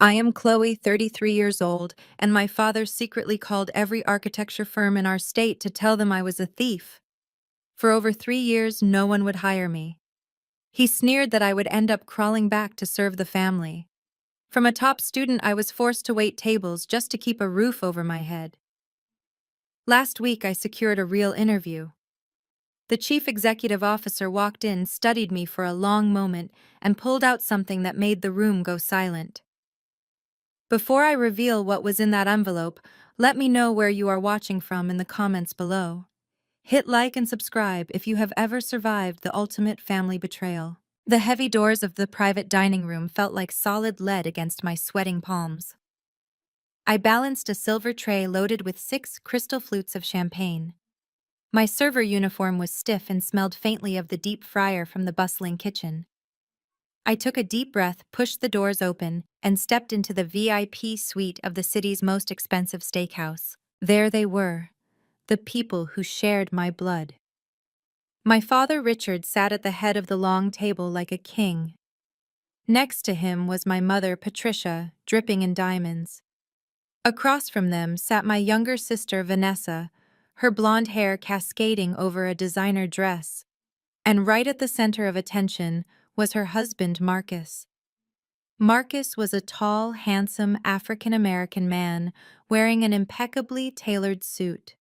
I am Chloe, 33 years old, and my father secretly called every architecture firm in our state to tell them I was a thief. For over 3 years, no one would hire me. He sneered that I would end up crawling back to serve the family. From a top student, I was forced to wait tables just to keep a roof over my head. Last week, I secured a real interview. The chief executive officer walked in, studied me for a long moment, and pulled out something that made the room go silent. Before I reveal what was in that envelope, let me know where you are watching from in the comments below. Hit like and subscribe if you have ever survived the ultimate family betrayal. The heavy doors of the private dining room felt like solid lead against my sweating palms. I balanced a silver tray loaded with 6 crystal flutes of champagne. My server uniform was stiff and smelled faintly of the deep fryer from the bustling kitchen. I took a deep breath, pushed the doors open, and stepped into the VIP suite of the city's most expensive steakhouse. There they were, the people who shared my blood. My father Richard sat at the head of the long table like a king. Next to him was my mother Patricia, dripping in diamonds. Across from them sat my younger sister Vanessa, her blonde hair cascading over a designer dress. And right at the center of attention was her husband Marcus. Marcus was a tall, handsome African-American man wearing an impeccably tailored suit.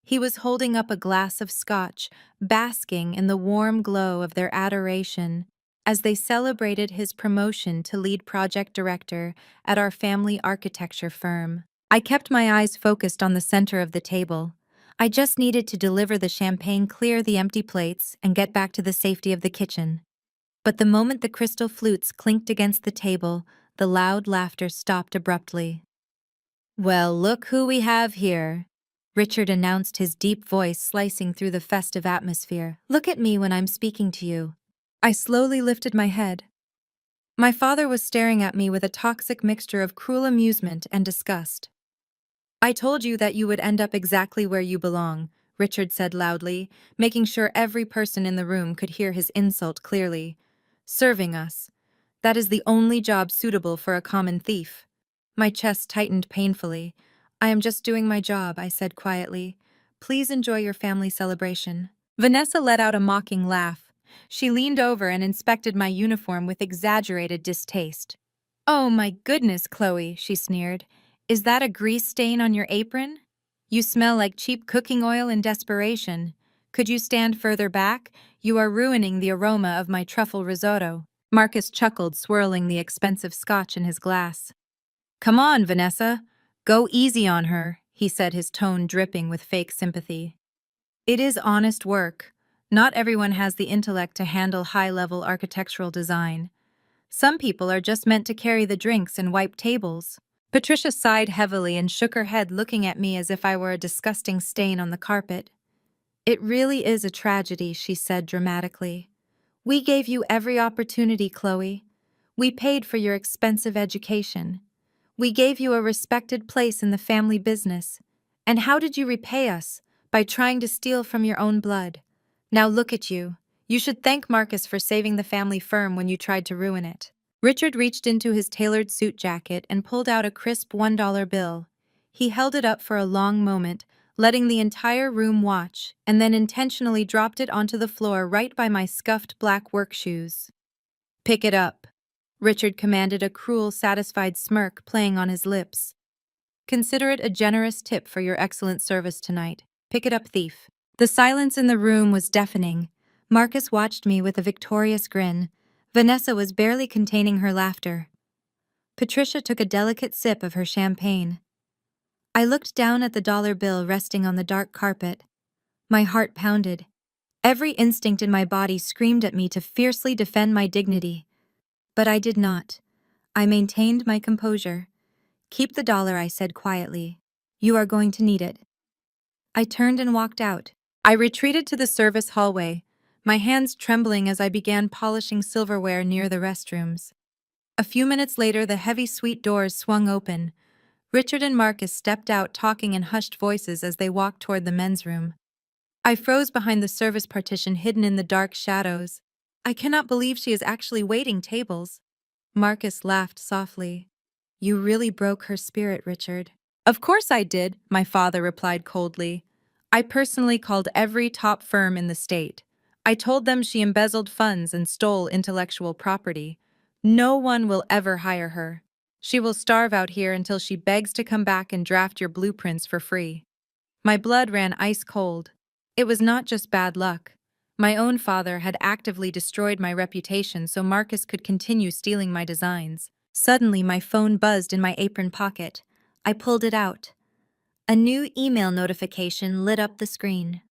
He was holding up a glass of scotch, basking in the warm glow of their adoration as they celebrated his promotion to lead project director at our family architecture firm. I kept my eyes focused on the center of the table. I just needed to deliver the champagne, clear the empty plates, and get back to the safety of the kitchen. But the moment the crystal flutes clinked against the table, the loud laughter stopped abruptly. "Well, look who we have here," Richard announced, his deep voice slicing through the festive atmosphere. "Look at me when I'm speaking to you." I slowly lifted my head. My father was staring at me with a toxic mixture of cruel amusement and disgust. "I told you that you would end up exactly where you belong," Richard said loudly, making sure every person in the room could hear his insult clearly. "Serving us. That is the only job suitable for a common thief." My chest tightened painfully. "I am just doing my job," I said quietly. "Please enjoy your family celebration." Vanessa let out a mocking laugh. She leaned over and inspected my uniform with exaggerated distaste. "Oh my goodness, Chloe," she sneered. "Is that a grease stain on your apron? You smell like cheap cooking oil in desperation. Could you stand further back? You are ruining the aroma of my truffle risotto." Marcus chuckled, swirling the expensive scotch in his glass. "Come on, Vanessa. Go easy on her," he said, his tone dripping with fake sympathy. "It is honest work. Not everyone has the intellect to handle high-level architectural design. Some people are just meant to carry the drinks and wipe tables." Patricia sighed heavily and shook her head, looking at me as if I were a disgusting stain on the carpet. "It really is a tragedy," she said dramatically. "We gave you every opportunity, Chloe. We paid for your expensive education. We gave you a respected place in the family business. And how did you repay us? By trying to steal from your own blood. Now look at you. You should thank Marcus for saving the family firm when you tried to ruin it." Richard reached into his tailored suit jacket and pulled out a crisp $1 bill. He held it up for a long moment, letting the entire room watch, and then intentionally dropped it onto the floor right by my scuffed black work shoes. "Pick it up," Richard commanded, a cruel, satisfied smirk playing on his lips. "Consider it a generous tip for your excellent service tonight. Pick it up, thief." The silence in the room was deafening. Marcus watched me with a victorious grin. Vanessa was barely containing her laughter. Patricia took a delicate sip of her champagne. I looked down at the dollar bill resting on the dark carpet. My heart pounded. Every instinct in my body screamed at me to fiercely defend my dignity. But I did not. I maintained my composure. "Keep the dollar," I said quietly. "You are going to need it." I turned and walked out. I retreated to the service hallway, my hands trembling as I began polishing silverware near the restrooms. A few minutes later, the heavy suite doors swung open. Richard and Marcus stepped out, talking in hushed voices as they walked toward the men's room. I froze behind the service partition, hidden in the dark shadows. "I cannot believe she is actually waiting tables." Marcus laughed softly. You really broke her spirit, Richard. Of course I did, my father replied coldly. I personally called every top firm in the state. I told them she embezzled funds and stole intellectual property. No one will ever hire her. She will starve out here until she begs to come back and draft your blueprints for free. My blood ran ice cold. It was not just bad luck. My own father had actively destroyed my reputation so Marcus could continue stealing my designs. Suddenly, my phone buzzed in my apron pocket. I pulled it out. A new email notification lit up the screen.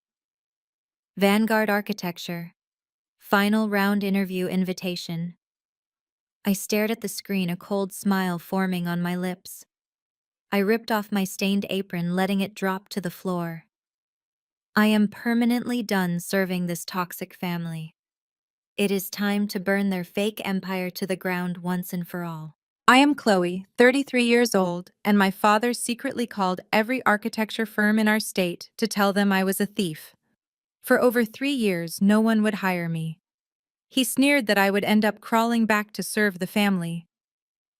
Vanguard Architecture. Final round interview invitation. I stared at the screen, a cold smile forming on my lips. I ripped off my stained apron, letting it drop to the floor. I am permanently done serving this toxic family. It is time to burn their fake empire to the ground once and for all. I am Chloe, 33 years old, and my father secretly called every architecture firm in our state to tell them I was a thief. For over 3 years, no one would hire me. He sneered that I would end up crawling back to serve the family.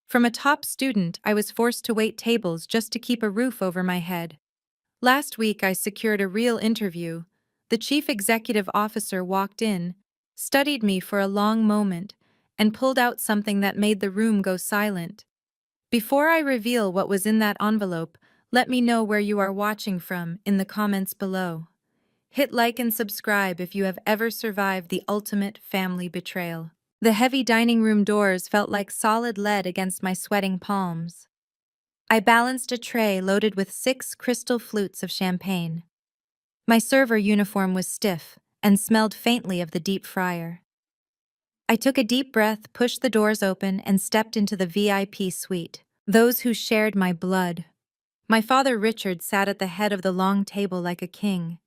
From a top student, I was forced to wait tables just to keep a roof over my head. Last week, I secured a real interview. The chief executive officer walked in, studied me for a long moment, and pulled out something that made the room go silent. Before I reveal what was in that envelope, let me know where you are watching from in the comments below. Hit like and subscribe if you have ever survived the ultimate family betrayal. The heavy dining room doors felt like solid lead against my sweating palms. I balanced a tray loaded with 6 crystal flutes of champagne. My server uniform was stiff and smelled faintly of the deep fryer. I took a deep breath, pushed the doors open, and stepped into the VIP suite. Those who shared my blood. My father Richard sat at the head of the long table like a king.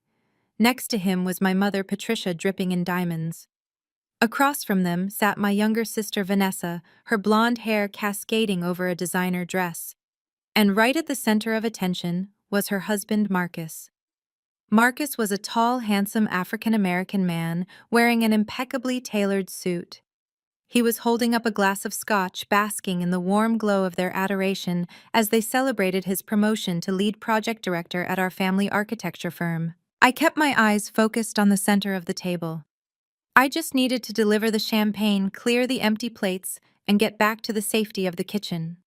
Next to him was my mother Patricia, dripping in diamonds. Across from them sat my younger sister Vanessa, her blonde hair cascading over a designer dress. And right at the center of attention was her husband Marcus. Marcus was a tall, handsome African-American man wearing an impeccably tailored suit. He was holding up a glass of scotch, basking in the warm glow of their adoration as they celebrated his promotion to lead project director at our family architecture firm. I kept my eyes focused on the center of the table. I just needed to deliver the champagne, clear the empty plates, and get back to the safety of the kitchen.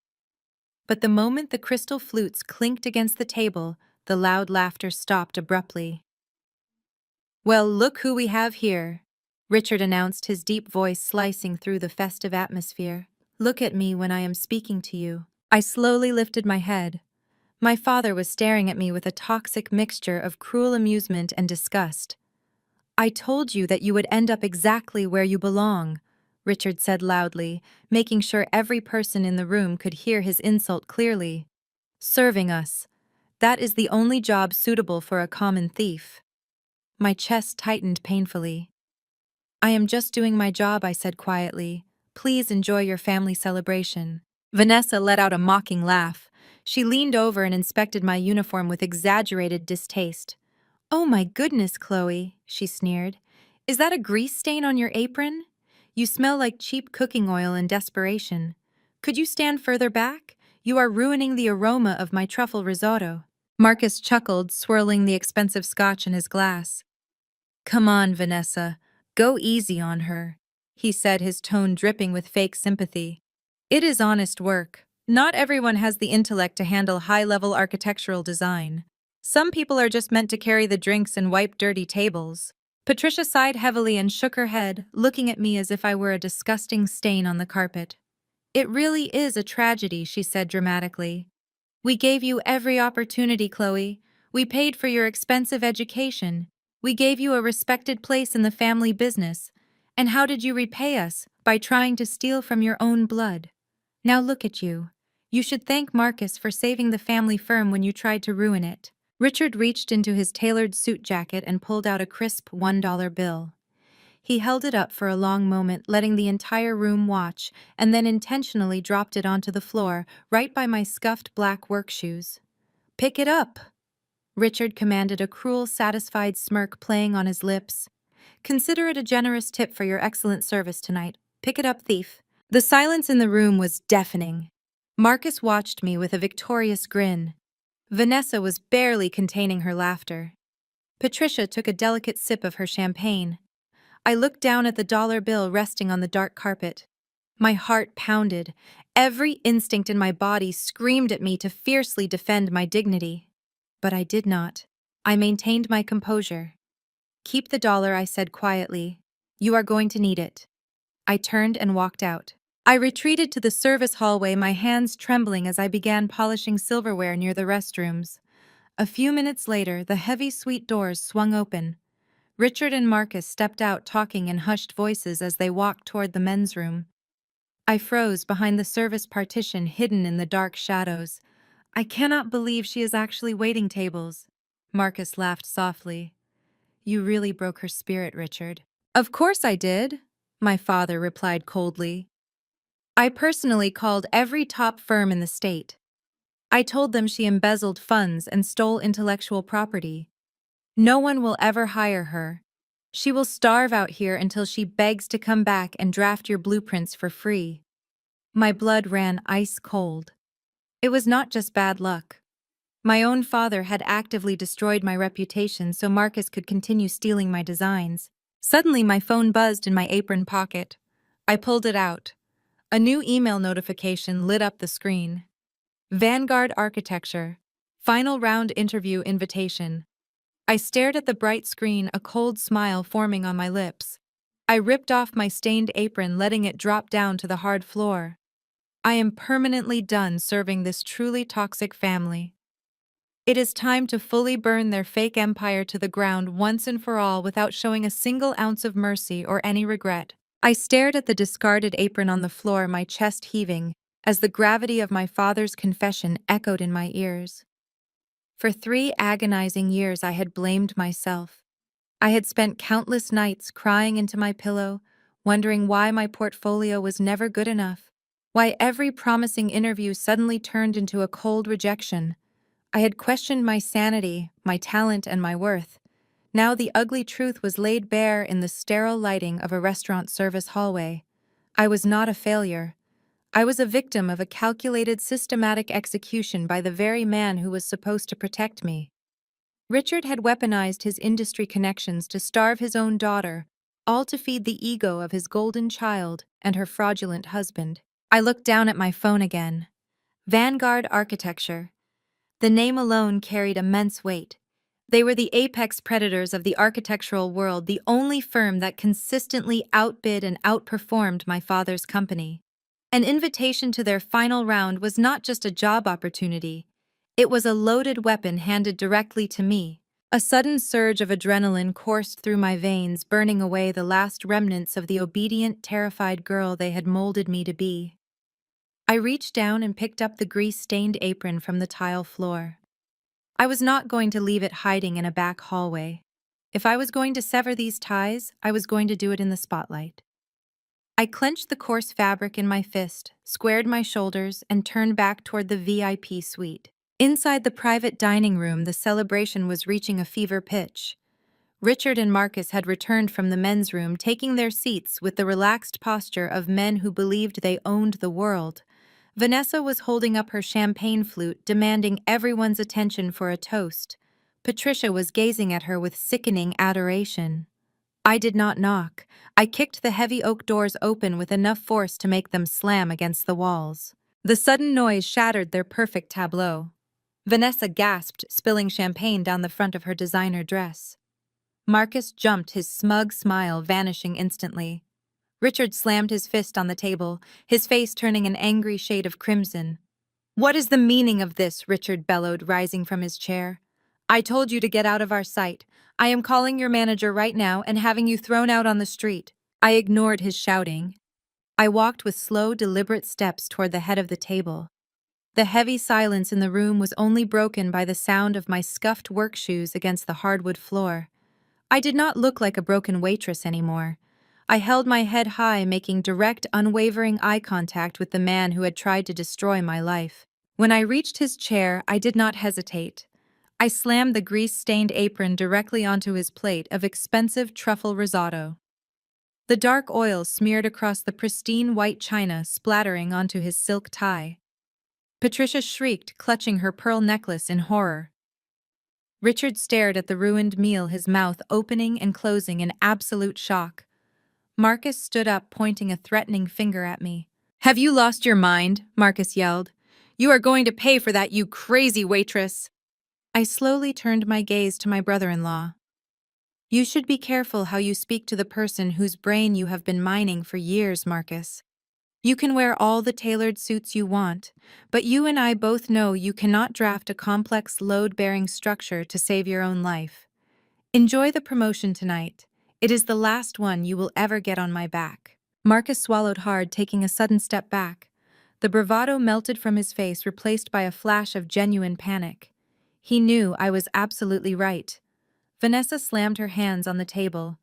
But the moment the crystal flutes clinked against the table, the loud laughter stopped abruptly. "Well, look who we have here," Richard announced, his deep voice slicing through the festive atmosphere. "Look at me when I am speaking to you." I slowly lifted my head. My father was staring at me with a toxic mixture of cruel amusement and disgust. "I told you that you would end up exactly where you belong," Richard said loudly, making sure every person in the room could hear his insult clearly. "Serving us. That is the only job suitable for a common thief." My chest tightened painfully. "I am just doing my job," I said quietly. "Please enjoy your family celebration." Vanessa let out a mocking laugh. She leaned over and inspected my uniform with exaggerated distaste. "Oh my goodness, Chloe," she sneered. "Is that a grease stain on your apron? You smell like cheap cooking oil in desperation. Could you stand further back? You are ruining the aroma of my truffle risotto." Marcus chuckled, swirling the expensive scotch in his glass. "Come on, Vanessa. Go easy on her," he said, his tone dripping with fake sympathy. "It is honest work. Not everyone has the intellect to handle high-level architectural design. Some people are just meant to carry the drinks and wipe dirty tables." Patricia sighed heavily and shook her head, looking at me as if I were a disgusting stain on the carpet. "It really is a tragedy," she said dramatically. "We gave you every opportunity, Chloe. We paid for your expensive education. We gave you a respected place in the family business. And how did you repay us? By trying to steal from your own blood. Now look at you. You should thank Marcus for saving the family firm when you tried to ruin it." Richard reached into his tailored suit jacket and pulled out a crisp $1 bill. He held it up for a long moment, letting the entire room watch, and then intentionally dropped it onto the floor, right by my scuffed black work shoes. "Pick it up," Richard commanded, a cruel, satisfied smirk playing on his lips. "Consider it a generous tip for your excellent service tonight. Pick it up, thief." The silence in the room was deafening. Marcus watched me with a victorious grin. Vanessa was barely containing her laughter. Patricia took a delicate sip of her champagne. I looked down at the dollar bill resting on the dark carpet. My heart pounded. Every instinct in my body screamed at me to fiercely defend my dignity. But I did not. I maintained my composure. "Keep the dollar," I said quietly. "You are going to need it." I turned and walked out. I retreated to the service hallway, my hands trembling as I began polishing silverware near the restrooms. A few minutes later, the heavy suite doors swung open. Richard and Marcus stepped out talking in hushed voices as they walked toward the men's room. I froze behind the service partition hidden in the dark shadows. "I cannot believe she is actually waiting tables." Marcus laughed softly. "You really broke her spirit, Richard." "Of course I did," my father replied coldly. "I personally called every top firm in the state. I told them she embezzled funds and stole intellectual property. No one will ever hire her. She will starve out here until she begs to come back and draft your blueprints for free." My blood ran ice cold. It was not just bad luck. My own father had actively destroyed my reputation so Marcus could continue stealing my designs. Suddenly, my phone buzzed in my apron pocket. I pulled it out. A new email notification lit up the screen. Vanguard Architecture. Final round interview invitation. I stared at the bright screen, a cold smile forming on my lips. I ripped off my stained apron, letting it drop down to the hard floor. I am permanently done serving this truly toxic family. It is time to fully burn their fake empire to the ground once and for all without showing a single ounce of mercy or any regret. I stared at the discarded apron on the floor, my chest heaving, as the gravity of my father's confession echoed in my ears. For 3 agonizing years I had blamed myself. I had spent countless nights crying into my pillow, wondering why my portfolio was never good enough, why every promising interview suddenly turned into a cold rejection. I had questioned my sanity, my talent, and my worth. Now the ugly truth was laid bare in the sterile lighting of a restaurant service hallway. I was not a failure. I was a victim of a calculated, systematic execution by the very man who was supposed to protect me. Richard had weaponized his industry connections to starve his own daughter, all to feed the ego of his golden child and her fraudulent husband. I looked down at my phone again. Vanguard Architecture. The name alone carried immense weight. They were the apex predators of the architectural world, the only firm that consistently outbid and outperformed my father's company. An invitation to their final round was not just a job opportunity. It was a loaded weapon handed directly to me. A sudden surge of adrenaline coursed through my veins, burning away the last remnants of the obedient, terrified girl they had molded me to be. I reached down and picked up the grease-stained apron from the tile floor. I was not going to leave it hiding in a back hallway. If I was going to sever these ties, I was going to do it in the spotlight. I clenched the coarse fabric in my fist, squared my shoulders, and turned back toward the VIP suite. Inside the private dining room, the celebration was reaching a fever pitch. Richard and Marcus had returned from the men's room, taking their seats with the relaxed posture of men who believed they owned the world. Vanessa was holding up her champagne flute, demanding everyone's attention for a toast. Patricia was gazing at her with sickening adoration. I did not knock. I kicked the heavy oak doors open with enough force to make them slam against the walls. The sudden noise shattered their perfect tableau. Vanessa gasped, spilling champagne down the front of her designer dress. Marcus jumped, his smug smile vanishing instantly. Richard slammed his fist on the table, his face turning an angry shade of crimson. "What is the meaning of this?" Richard bellowed, rising from his chair. "I told you to get out of our sight. I am calling your manager right now and having you thrown out on the street." I ignored his shouting. I walked with slow, deliberate steps toward the head of the table. The heavy silence in the room was only broken by the sound of my scuffed work shoes against the hardwood floor. I did not look like a broken waitress anymore. I held my head high, making direct, unwavering eye contact with the man who had tried to destroy my life. When I reached his chair, I did not hesitate. I slammed the grease-stained apron directly onto his plate of expensive truffle risotto. The dark oil smeared across the pristine white china, splattering onto his silk tie. Patricia shrieked, clutching her pearl necklace in horror. Richard stared at the ruined meal, his mouth opening and closing in absolute shock. Marcus stood up, pointing a threatening finger at me. "Have you lost your mind?" Marcus yelled. "You are going to pay for that, you crazy waitress!" I slowly turned my gaze to my brother-in-law. "You should be careful how you speak to the person whose brain you have been mining for years, Marcus. You can wear all the tailored suits you want, but you and I both know you cannot draft a complex load-bearing structure to save your own life. Enjoy the promotion tonight. It is the last one you will ever get on my back." Marcus swallowed hard, taking a sudden step back. The bravado melted from his face, replaced by a flash of genuine panic. He knew I was absolutely right. Vanessa slammed her hands on the table.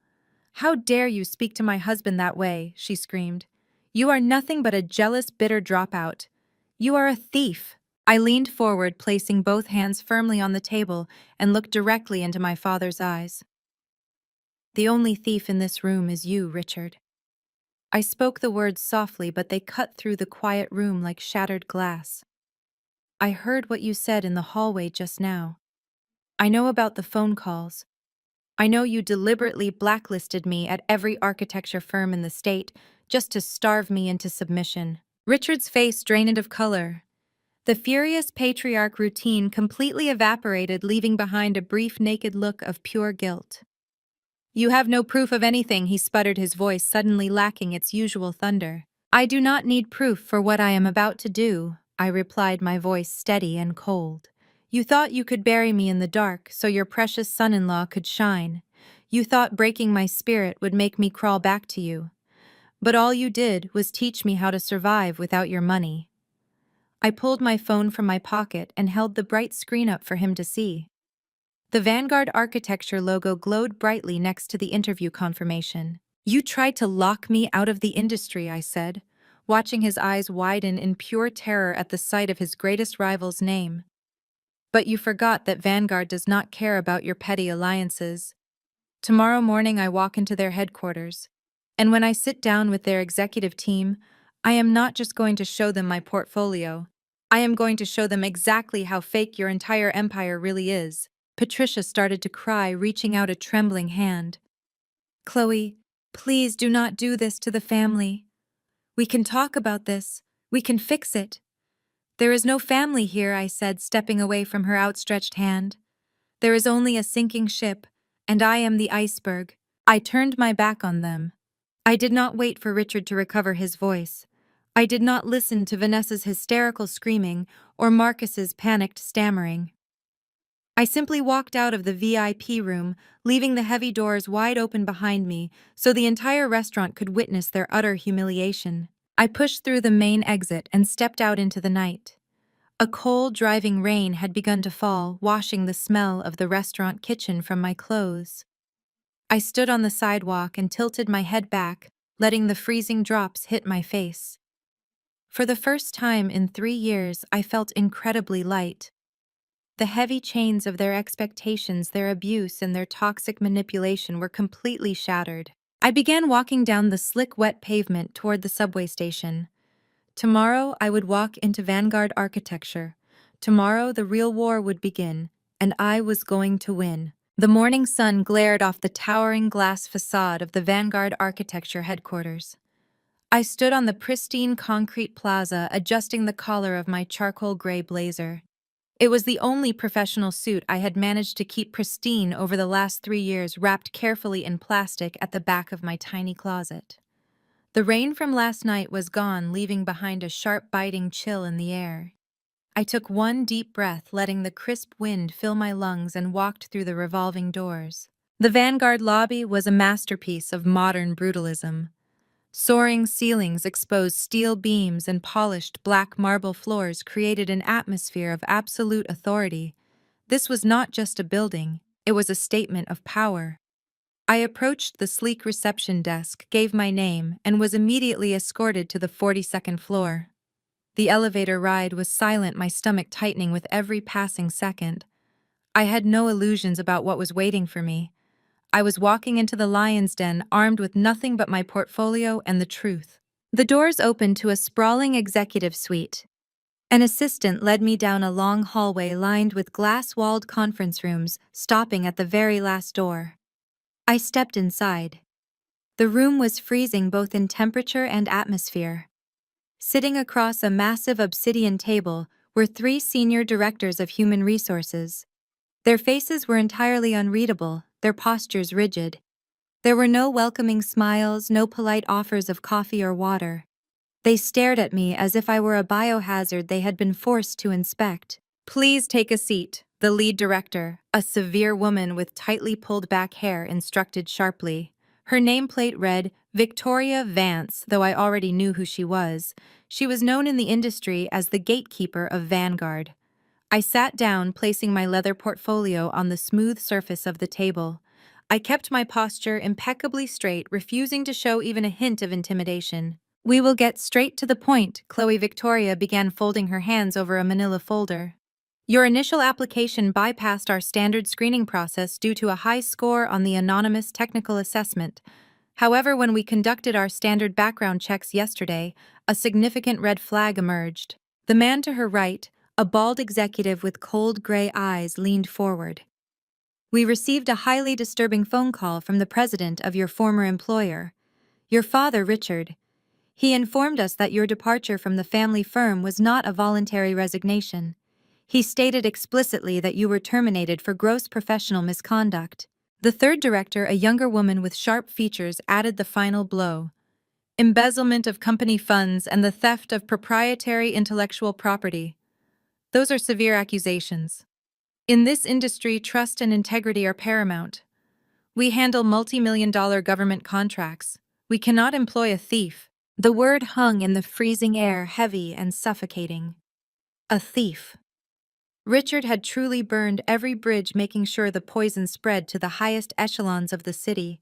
"How dare you speak to my husband that way?" she screamed. "You are nothing but a jealous, bitter dropout. You are a thief." I leaned forward, placing both hands firmly on the table, and looked directly into my father's eyes. "The only thief in this room is you, Richard." I spoke the words softly, but they cut through the quiet room like shattered glass. "I heard what you said in the hallway just now. I know about the phone calls. I know you deliberately blacklisted me at every architecture firm in the state just to starve me into submission." Richard's face drained of color. The furious patriarch routine completely evaporated, leaving behind a brief naked look of pure guilt. "You have no proof of anything," he sputtered, his voice suddenly lacking its usual thunder. "I do not need proof for what I am about to do," I replied, my voice steady and cold. "You thought you could bury me in the dark so your precious son-in-law could shine. You thought breaking my spirit would make me crawl back to you. But all you did was teach me how to survive without your money." I pulled my phone from my pocket and held the bright screen up for him to see. The Vanguard Architecture logo glowed brightly next to the interview confirmation. "You tried to lock me out of the industry," I said, watching his eyes widen in pure terror at the sight of his greatest rival's name. "But you forgot that Vanguard does not care about your petty alliances. Tomorrow morning I walk into their headquarters, and when I sit down with their executive team, I am not just going to show them my portfolio. I am going to show them exactly how fake your entire empire really is." Patricia started to cry, reaching out a trembling hand. "Chloe, please do not do this to the family. We can talk about this. We can fix it." "There is no family here," I said, stepping away from her outstretched hand. "There is only a sinking ship, and I am the iceberg." I turned my back on them. I did not wait for Richard to recover his voice. I did not listen to Vanessa's hysterical screaming or Marcus's panicked stammering. I simply walked out of the VIP room, leaving the heavy doors wide open behind me so the entire restaurant could witness their utter humiliation. I pushed through the main exit and stepped out into the night. A cold, driving rain had begun to fall, washing the smell of the restaurant kitchen from my clothes. I stood on the sidewalk and tilted my head back, letting the freezing drops hit my face. For the first time in 3 years, I felt incredibly light. The heavy chains of their expectations, their abuse, and their toxic manipulation were completely shattered. I began walking down the slick, wet pavement toward the subway station. Tomorrow I would walk into Vanguard Architecture. Tomorrow the real war would begin, and I was going to win. The morning sun glared off the towering glass facade of the Vanguard Architecture headquarters. I stood on the pristine concrete plaza, adjusting the collar of my charcoal gray blazer. It was the only professional suit I had managed to keep pristine over the last 3 years, wrapped carefully in plastic at the back of my tiny closet. The rain from last night was gone, leaving behind a sharp, biting chill in the air. I took one deep breath, letting the crisp wind fill my lungs, and walked through the revolving doors. The Vanguard lobby was a masterpiece of modern brutalism. Soaring ceilings, exposed steel beams, and polished black marble floors created an atmosphere of absolute authority. This was not just a building, it was a statement of power. I approached the sleek reception desk, gave my name, and was immediately escorted to the 42nd floor. The elevator ride was silent, my stomach tightening with every passing second. I had no illusions about what was waiting for me. I was walking into the lion's den, armed with nothing but my portfolio and the truth. The doors opened to a sprawling executive suite. An assistant led me down a long hallway lined with glass-walled conference rooms, stopping at the very last door. I stepped inside. The room was freezing both in temperature and atmosphere. Sitting across a massive obsidian table were 3 senior directors of human resources. Their faces were entirely unreadable, their postures rigid. There were no welcoming smiles, no polite offers of coffee or water. They stared at me as if I were a biohazard they had been forced to inspect. "Please take a seat," the lead director, a severe woman with tightly pulled back hair, instructed sharply. Her nameplate read Victoria Vance, though I already knew who she was. She was known in the industry as the gatekeeper of Vanguard. I sat down, placing my leather portfolio on the smooth surface of the table. I kept my posture impeccably straight, refusing to show even a hint of intimidation. "We will get straight to the point," Chloe Victoria began, folding her hands over a manila folder. "Your initial application bypassed our standard screening process due to a high score on the anonymous technical assessment. However, when we conducted our standard background checks yesterday, a significant red flag emerged." The man to her right, a bald executive with cold gray eyes, leaned forward. "We received a highly disturbing phone call from the president of your former employer, your father, Richard. He informed us that your departure from the family firm was not a voluntary resignation. He stated explicitly that you were terminated for gross professional misconduct." The third director, a younger woman with sharp features, added the final blow: "Embezzlement of company funds and the theft of proprietary intellectual property. Those are severe accusations. In this industry, trust and integrity are paramount. We handle multi-million-dollar government contracts. We cannot employ a thief." The word hung in the freezing air, heavy and suffocating. A thief. Richard had truly burned every bridge, making sure the poison spread to the highest echelons of the city.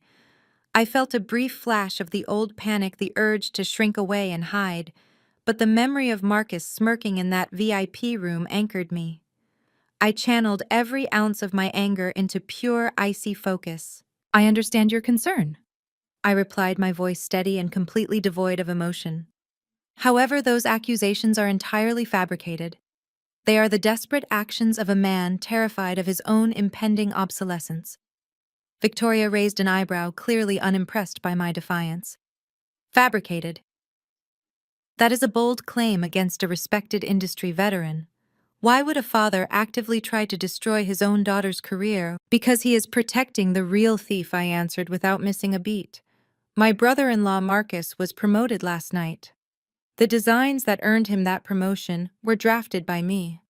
I felt a brief flash of the old panic, the urge to shrink away and hide, but the memory of Marcus smirking in that VIP room anchored me. I channeled every ounce of my anger into pure, icy focus. "I understand your concern," I replied, my voice steady and completely devoid of emotion. "However, those accusations are entirely fabricated. They are the desperate actions of a man terrified of his own impending obsolescence." Victoria raised an eyebrow, clearly unimpressed by my defiance. "Fabricated? That is a bold claim against a respected industry veteran. Why would a father actively try to destroy his own daughter's career because he is protecting the real thief?" I answered without missing a beat. "My brother-in-law Marcus was promoted last night. The designs that earned him that promotion were drafted by me.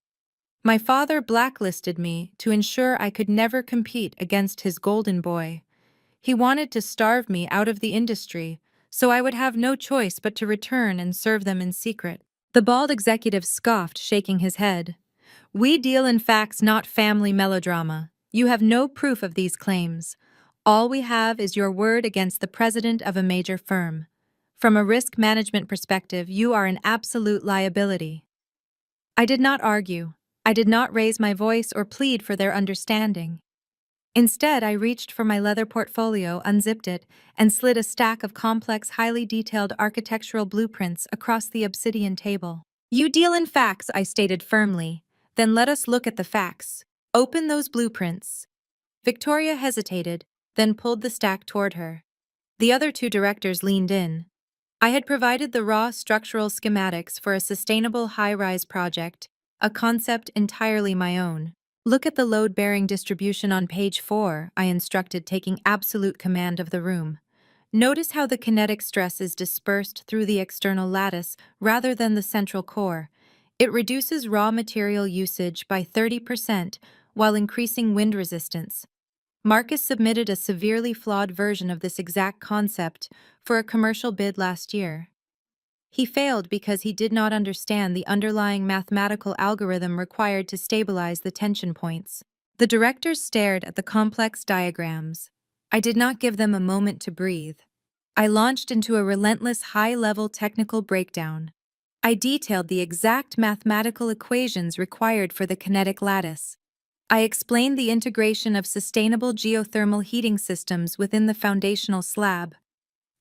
My father blacklisted me to ensure I could never compete against his golden boy. He wanted to starve me out of the industry, so I would have no choice but to return and serve them in secret." The bald executive scoffed, shaking his head. "We deal in facts, not family melodrama. You have no proof of these claims. All we have is your word against the president of a major firm. From a risk management perspective, you are an absolute liability." I did not argue. I did not raise my voice or plead for their understanding. Instead, I reached for my leather portfolio, unzipped it, and slid a stack of complex, highly detailed architectural blueprints across the obsidian table. "You deal in facts," I stated firmly. "Then let us look at the facts. Open those blueprints." Victoria hesitated, then pulled the stack toward her. The other 2 directors leaned in. I had provided the raw structural schematics for a sustainable high-rise project, a concept entirely my own. "Look at the load-bearing distribution on page 4, I instructed, taking absolute command of the room. "Notice how the kinetic stress is dispersed through the external lattice rather than the central core. It reduces raw material usage by 30% while increasing wind resistance." Marcus submitted a severely flawed version of this exact concept for a commercial bid last year. He failed because he did not understand the underlying mathematical algorithm required to stabilize the tension points. The directors stared at the complex diagrams. I did not give them a moment to breathe. I launched into a relentless high-level technical breakdown. I detailed the exact mathematical equations required for the kinetic lattice. I explained the integration of sustainable geothermal heating systems within the foundational slab.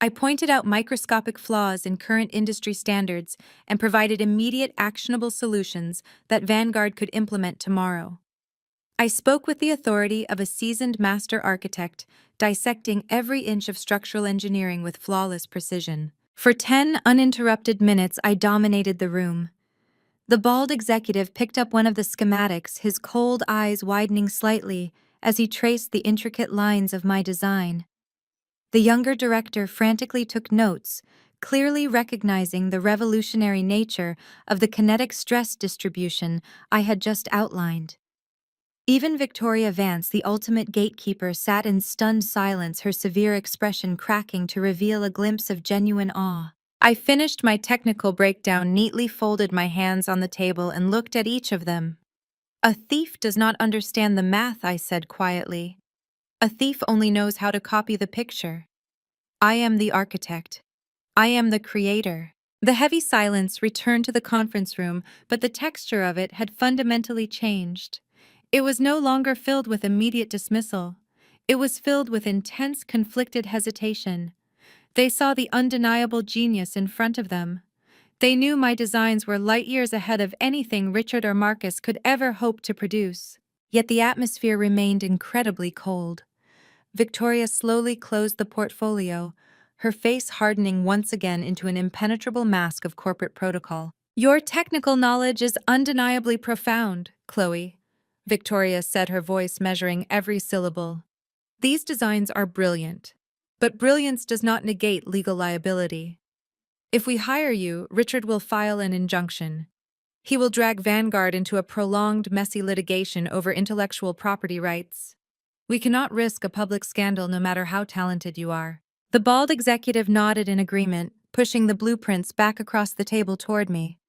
I pointed out microscopic flaws in current industry standards and provided immediate actionable solutions that Vanguard could implement tomorrow. I spoke with the authority of a seasoned master architect, dissecting every inch of structural engineering with flawless precision. For 10 uninterrupted minutes, I dominated the room. The bald executive picked up one of the schematics, his cold eyes widening slightly as he traced the intricate lines of my design. The younger director frantically took notes, clearly recognizing the revolutionary nature of the kinetic stress distribution I had just outlined. Even Victoria Vance, the ultimate gatekeeper, sat in stunned silence, her severe expression cracking to reveal a glimpse of genuine awe. I finished my technical breakdown, neatly folded my hands on the table, and looked at each of them. "A thief does not understand the math," I said quietly. "A thief only knows how to copy the picture. I am the architect. I am the creator." The heavy silence returned to the conference room, but the texture of it had fundamentally changed. It was no longer filled with immediate dismissal. It was filled with intense, conflicted hesitation. They saw the undeniable genius in front of them. They knew my designs were light years ahead of anything Richard or Marcus could ever hope to produce. Yet the atmosphere remained incredibly cold. Victoria slowly closed the portfolio, her face hardening once again into an impenetrable mask of corporate protocol. "Your technical knowledge is undeniably profound, Chloe," Victoria said, her voice measuring every syllable. "These designs are brilliant, but brilliance does not negate legal liability. If we hire you, Richard will file an injunction. He will drag Vanguard into a prolonged, messy litigation over intellectual property rights. We cannot risk a public scandal no matter how talented you are." The bald executive nodded in agreement, pushing the blueprints back across the table toward me.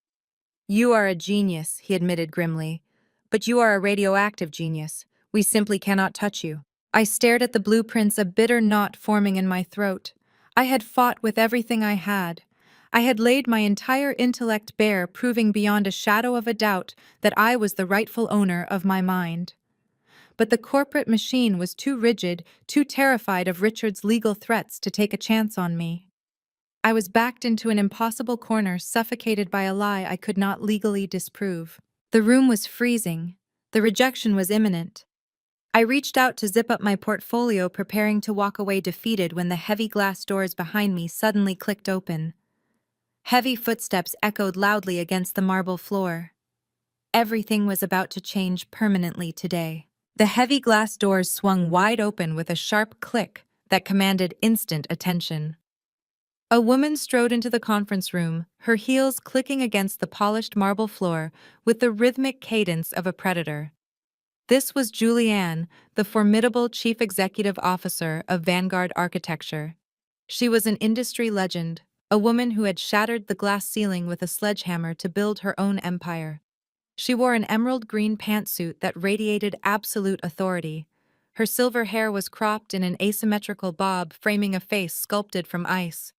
"You are a genius," he admitted grimly. "But you are a radioactive genius. We simply cannot touch you." I stared at the blueprints, a bitter knot forming in my throat. I had fought with everything I had. I had laid my entire intellect bare, proving beyond a shadow of a doubt that I was the rightful owner of my mind. But the corporate machine was too rigid, too terrified of Richard's legal threats to take a chance on me. I was backed into an impossible corner, suffocated by a lie I could not legally disprove. The room was freezing. The rejection was imminent. I reached out to zip up my portfolio, preparing to walk away defeated, when the heavy glass doors behind me suddenly clicked open. Heavy footsteps echoed loudly against the marble floor. Everything was about to change permanently today. The heavy glass doors swung wide open with a sharp click that commanded instant attention. A woman strode into the conference room, her heels clicking against the polished marble floor with the rhythmic cadence of a predator. This was Julianne, the formidable chief executive officer of Vanguard Architecture. She was an industry legend, a woman who had shattered the glass ceiling with a sledgehammer to build her own empire. She wore an emerald green pantsuit that radiated absolute authority. Her silver hair was cropped in an asymmetrical bob, framing a face sculpted from ice.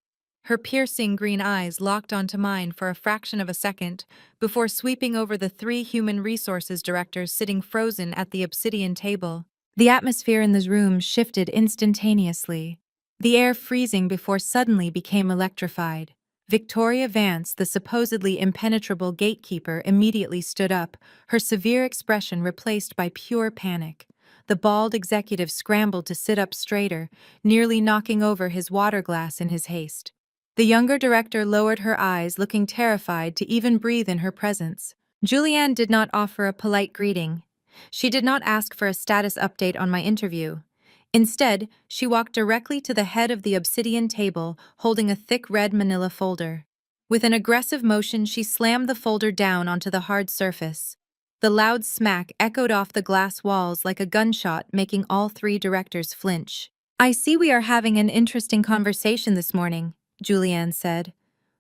Her piercing green eyes locked onto mine for a fraction of a second before sweeping over the three human resources directors sitting frozen at the obsidian table. The atmosphere in the room shifted instantaneously, the air freezing before suddenly became electrified. Victoria Vance, the supposedly impenetrable gatekeeper, immediately stood up, her severe expression replaced by pure panic. The bald executive scrambled to sit up straighter, nearly knocking over his water glass in his haste. The younger director lowered her eyes, looking terrified to even breathe in her presence. Julianne did not offer a polite greeting. She did not ask for a status update on my interview. Instead, she walked directly to the head of the obsidian table, holding a thick red manila folder. With an aggressive motion, she slammed the folder down onto the hard surface. The loud smack echoed off the glass walls like a gunshot, making all three directors flinch. "I see we are having an interesting conversation this morning," Julianne said.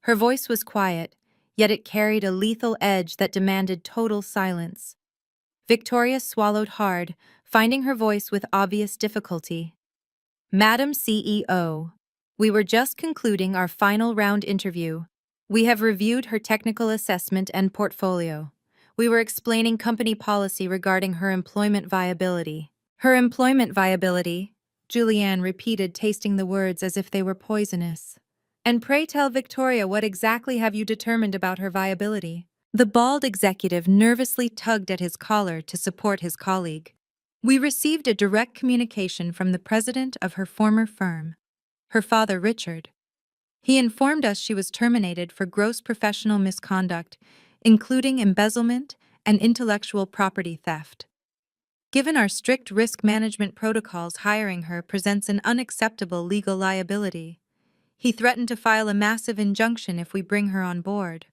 Her voice was quiet, yet it carried a lethal edge that demanded total silence. Victoria swallowed hard, finding her voice with obvious difficulty. "Madam CEO, we were just concluding our final round interview. We have reviewed her technical assessment and portfolio. We were explaining company policy regarding her employment viability." "Her employment viability?" Julianne repeated, tasting the words as if they were poisonous. And pray tell Victoria, what exactly have you determined about her viability? The bald executive nervously tugged at his collar to support his colleague. We received a direct communication from the president of her former firm, her father Richard. He informed us she was terminated for gross professional misconduct, including embezzlement and intellectual property theft. Given our strict risk management protocols, hiring her presents an unacceptable legal liability. He threatened to file a massive injunction if we bring her on board.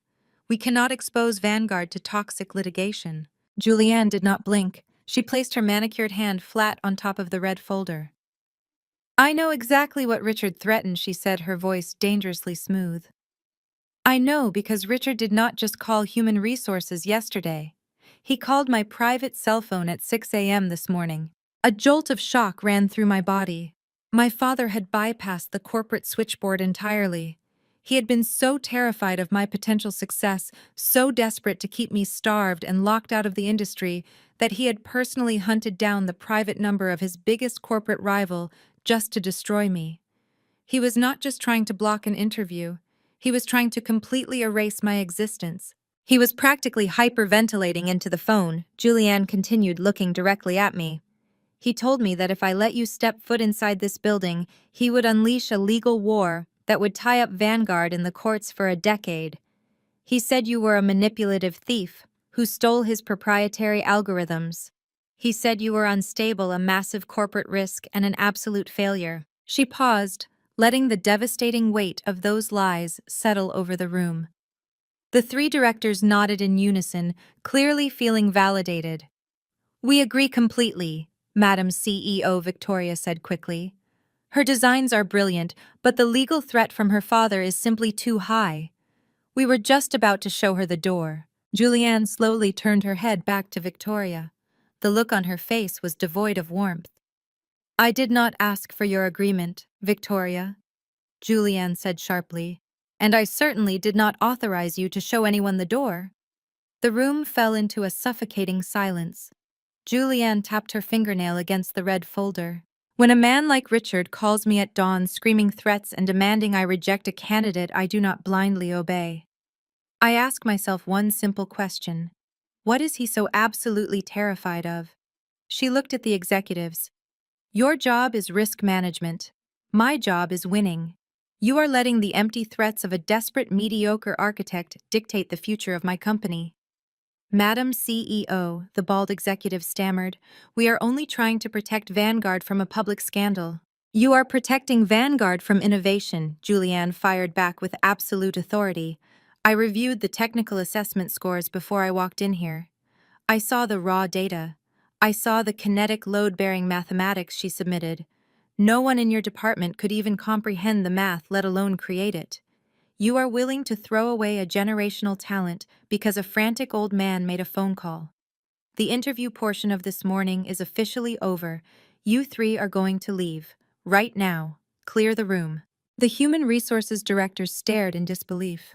We cannot expose Vanguard to toxic litigation. Julianne did not blink. She placed her manicured hand flat on top of the red folder. I know exactly what Richard threatened, she said, her voice dangerously smooth. I know because Richard did not just call Human Resources yesterday. He called my private cell phone at 6 a.m. this morning. A jolt of shock ran through my body. My father had bypassed the corporate switchboard entirely. He had been so terrified of my potential success, so desperate to keep me starved and locked out of the industry, that he had personally hunted down the private number of his biggest corporate rival just to destroy me. He was not just trying to block an interview, he was trying to completely erase my existence. He was practically hyperventilating into the phone. Julianne continued, looking directly at me. He told me that if I let you step foot inside this building, he would unleash a legal war that would tie up Vanguard in the courts for a decade. He said you were a manipulative thief who stole his proprietary algorithms. He said you were unstable, a massive corporate risk, and an absolute failure. She paused, letting the devastating weight of those lies settle over the room. The three directors nodded in unison, clearly feeling validated. We agree completely, Madam CEO, Victoria said quickly. Her designs are brilliant, but the legal threat from her father is simply too high. We were just about to show her the door. Julianne slowly turned her head back to Victoria. The look on her face was devoid of warmth. I did not ask for your agreement, Victoria, Julianne said sharply, and I certainly did not authorize you to show anyone the door. The room fell into a suffocating silence. Julianne tapped her fingernail against the red folder. When a man like Richard calls me at dawn screaming threats and demanding I reject a candidate, I do not blindly obey. I ask myself one simple question. What is he so absolutely terrified of? She looked at the executives. Your job is risk management. My job is winning. You are letting the empty threats of a desperate, mediocre architect dictate the future of my company. Madam CEO, the bald executive stammered, we are only trying to protect Vanguard from a public scandal. You are protecting Vanguard from innovation, Julianne fired back with absolute authority. I reviewed the technical assessment scores before I walked in here. I saw the raw data. I saw the kinetic load-bearing mathematics she submitted. No one in your department could even comprehend the math, let alone create it. You are willing to throw away a generational talent because a frantic old man made a phone call. The interview portion of this morning is officially over. You three are going to leave. Right now. Clear the room. The Human Resources Director stared in disbelief.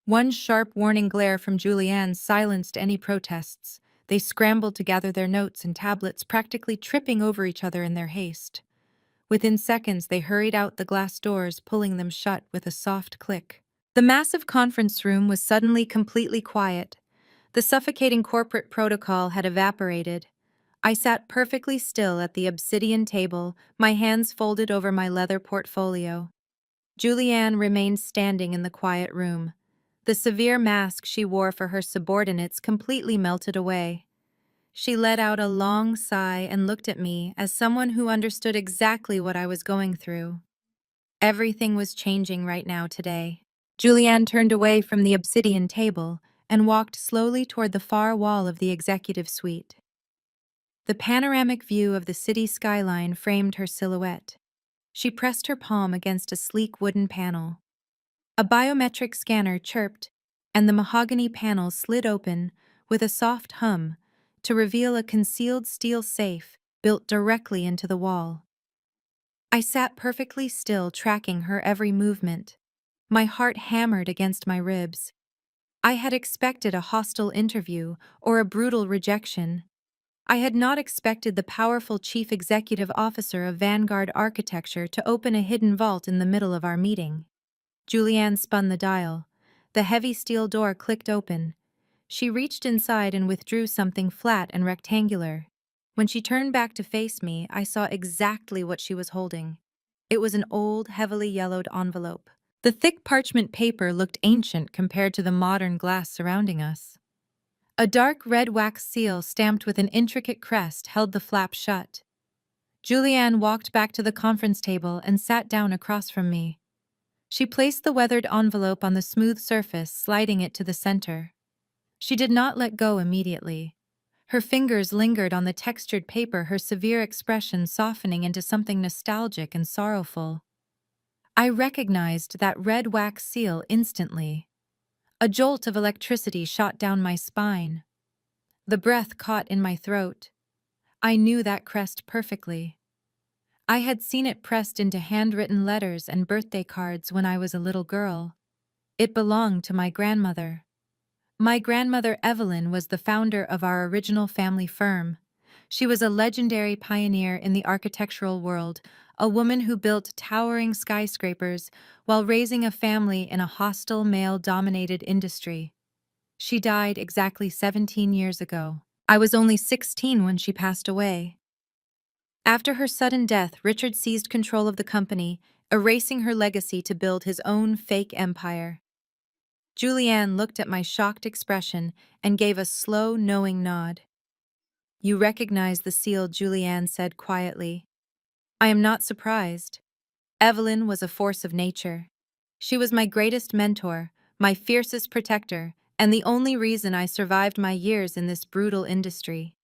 One sharp warning glare from Julianne silenced any protests. They scrambled to gather their notes and tablets, practically tripping over each other in their haste. Within seconds, they hurried out the glass doors, pulling them shut with a soft click. The massive conference room was suddenly completely quiet. The suffocating corporate protocol had evaporated. I sat perfectly still at the obsidian table, my hands folded over my leather portfolio. Julianne remained standing in the quiet room. The severe mask she wore for her subordinates completely melted away. She let out a long sigh and looked at me as someone who understood exactly what I was going through. Everything was changing right now today. Julianne turned away from the obsidian table and walked slowly toward the far wall of the executive suite. The panoramic view of the city skyline framed her silhouette. She pressed her palm against a sleek wooden panel. A biometric scanner chirped, and the mahogany panel slid open with a soft hum to reveal a concealed steel safe built directly into the wall. I sat perfectly still, tracking her every movement. My heart hammered against my ribs. I had expected a hostile interview or a brutal rejection. I had not expected the powerful chief executive officer of Vanguard Architecture to open a hidden vault in the middle of our meeting. Julianne spun the dial. The heavy steel door clicked open. She reached inside and withdrew something flat and rectangular. When she turned back to face me, I saw exactly what she was holding. It was an old, heavily yellowed envelope. The thick parchment paper looked ancient compared to the modern glass surrounding us. A dark red wax seal stamped with an intricate crest held the flap shut. Julianne walked back to the conference table and sat down across from me. She placed the weathered envelope on the smooth surface, sliding it to the center. She did not let go immediately. Her fingers lingered on the textured paper, her severe expression softening into something nostalgic and sorrowful. I recognized that red wax seal instantly. A jolt of electricity shot down my spine. The breath caught in my throat. I knew that crest perfectly. I had seen it pressed into handwritten letters and birthday cards when I was a little girl. It belonged to my grandmother. My grandmother Evelyn was the founder of our original family firm. She was a legendary pioneer in the architectural world, a woman who built towering skyscrapers while raising a family in a hostile, male-dominated industry. She died exactly 17 years ago. I was only 16 when she passed away. After her sudden death, Richard seized control of the company, erasing her legacy to build his own fake empire. Julianne looked at my shocked expression and gave a slow, knowing nod. "You recognize the seal," Julianne said quietly. "I am not surprised. Evelyn was a force of nature. She was my greatest mentor, my fiercest protector, and the only reason I survived my years in this brutal industry.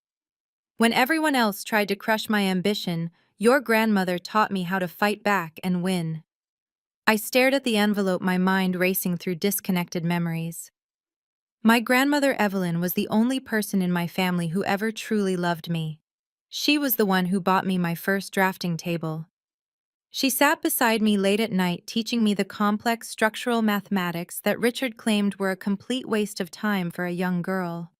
When everyone else tried to crush my ambition, your grandmother taught me how to fight back and win." I stared at the envelope, my mind racing through disconnected memories. My grandmother Evelyn was the only person in my family who ever truly loved me. She was the one who bought me my first drafting table. She sat beside me late at night teaching me the complex structural mathematics that Richard claimed were a complete waste of time for a young girl.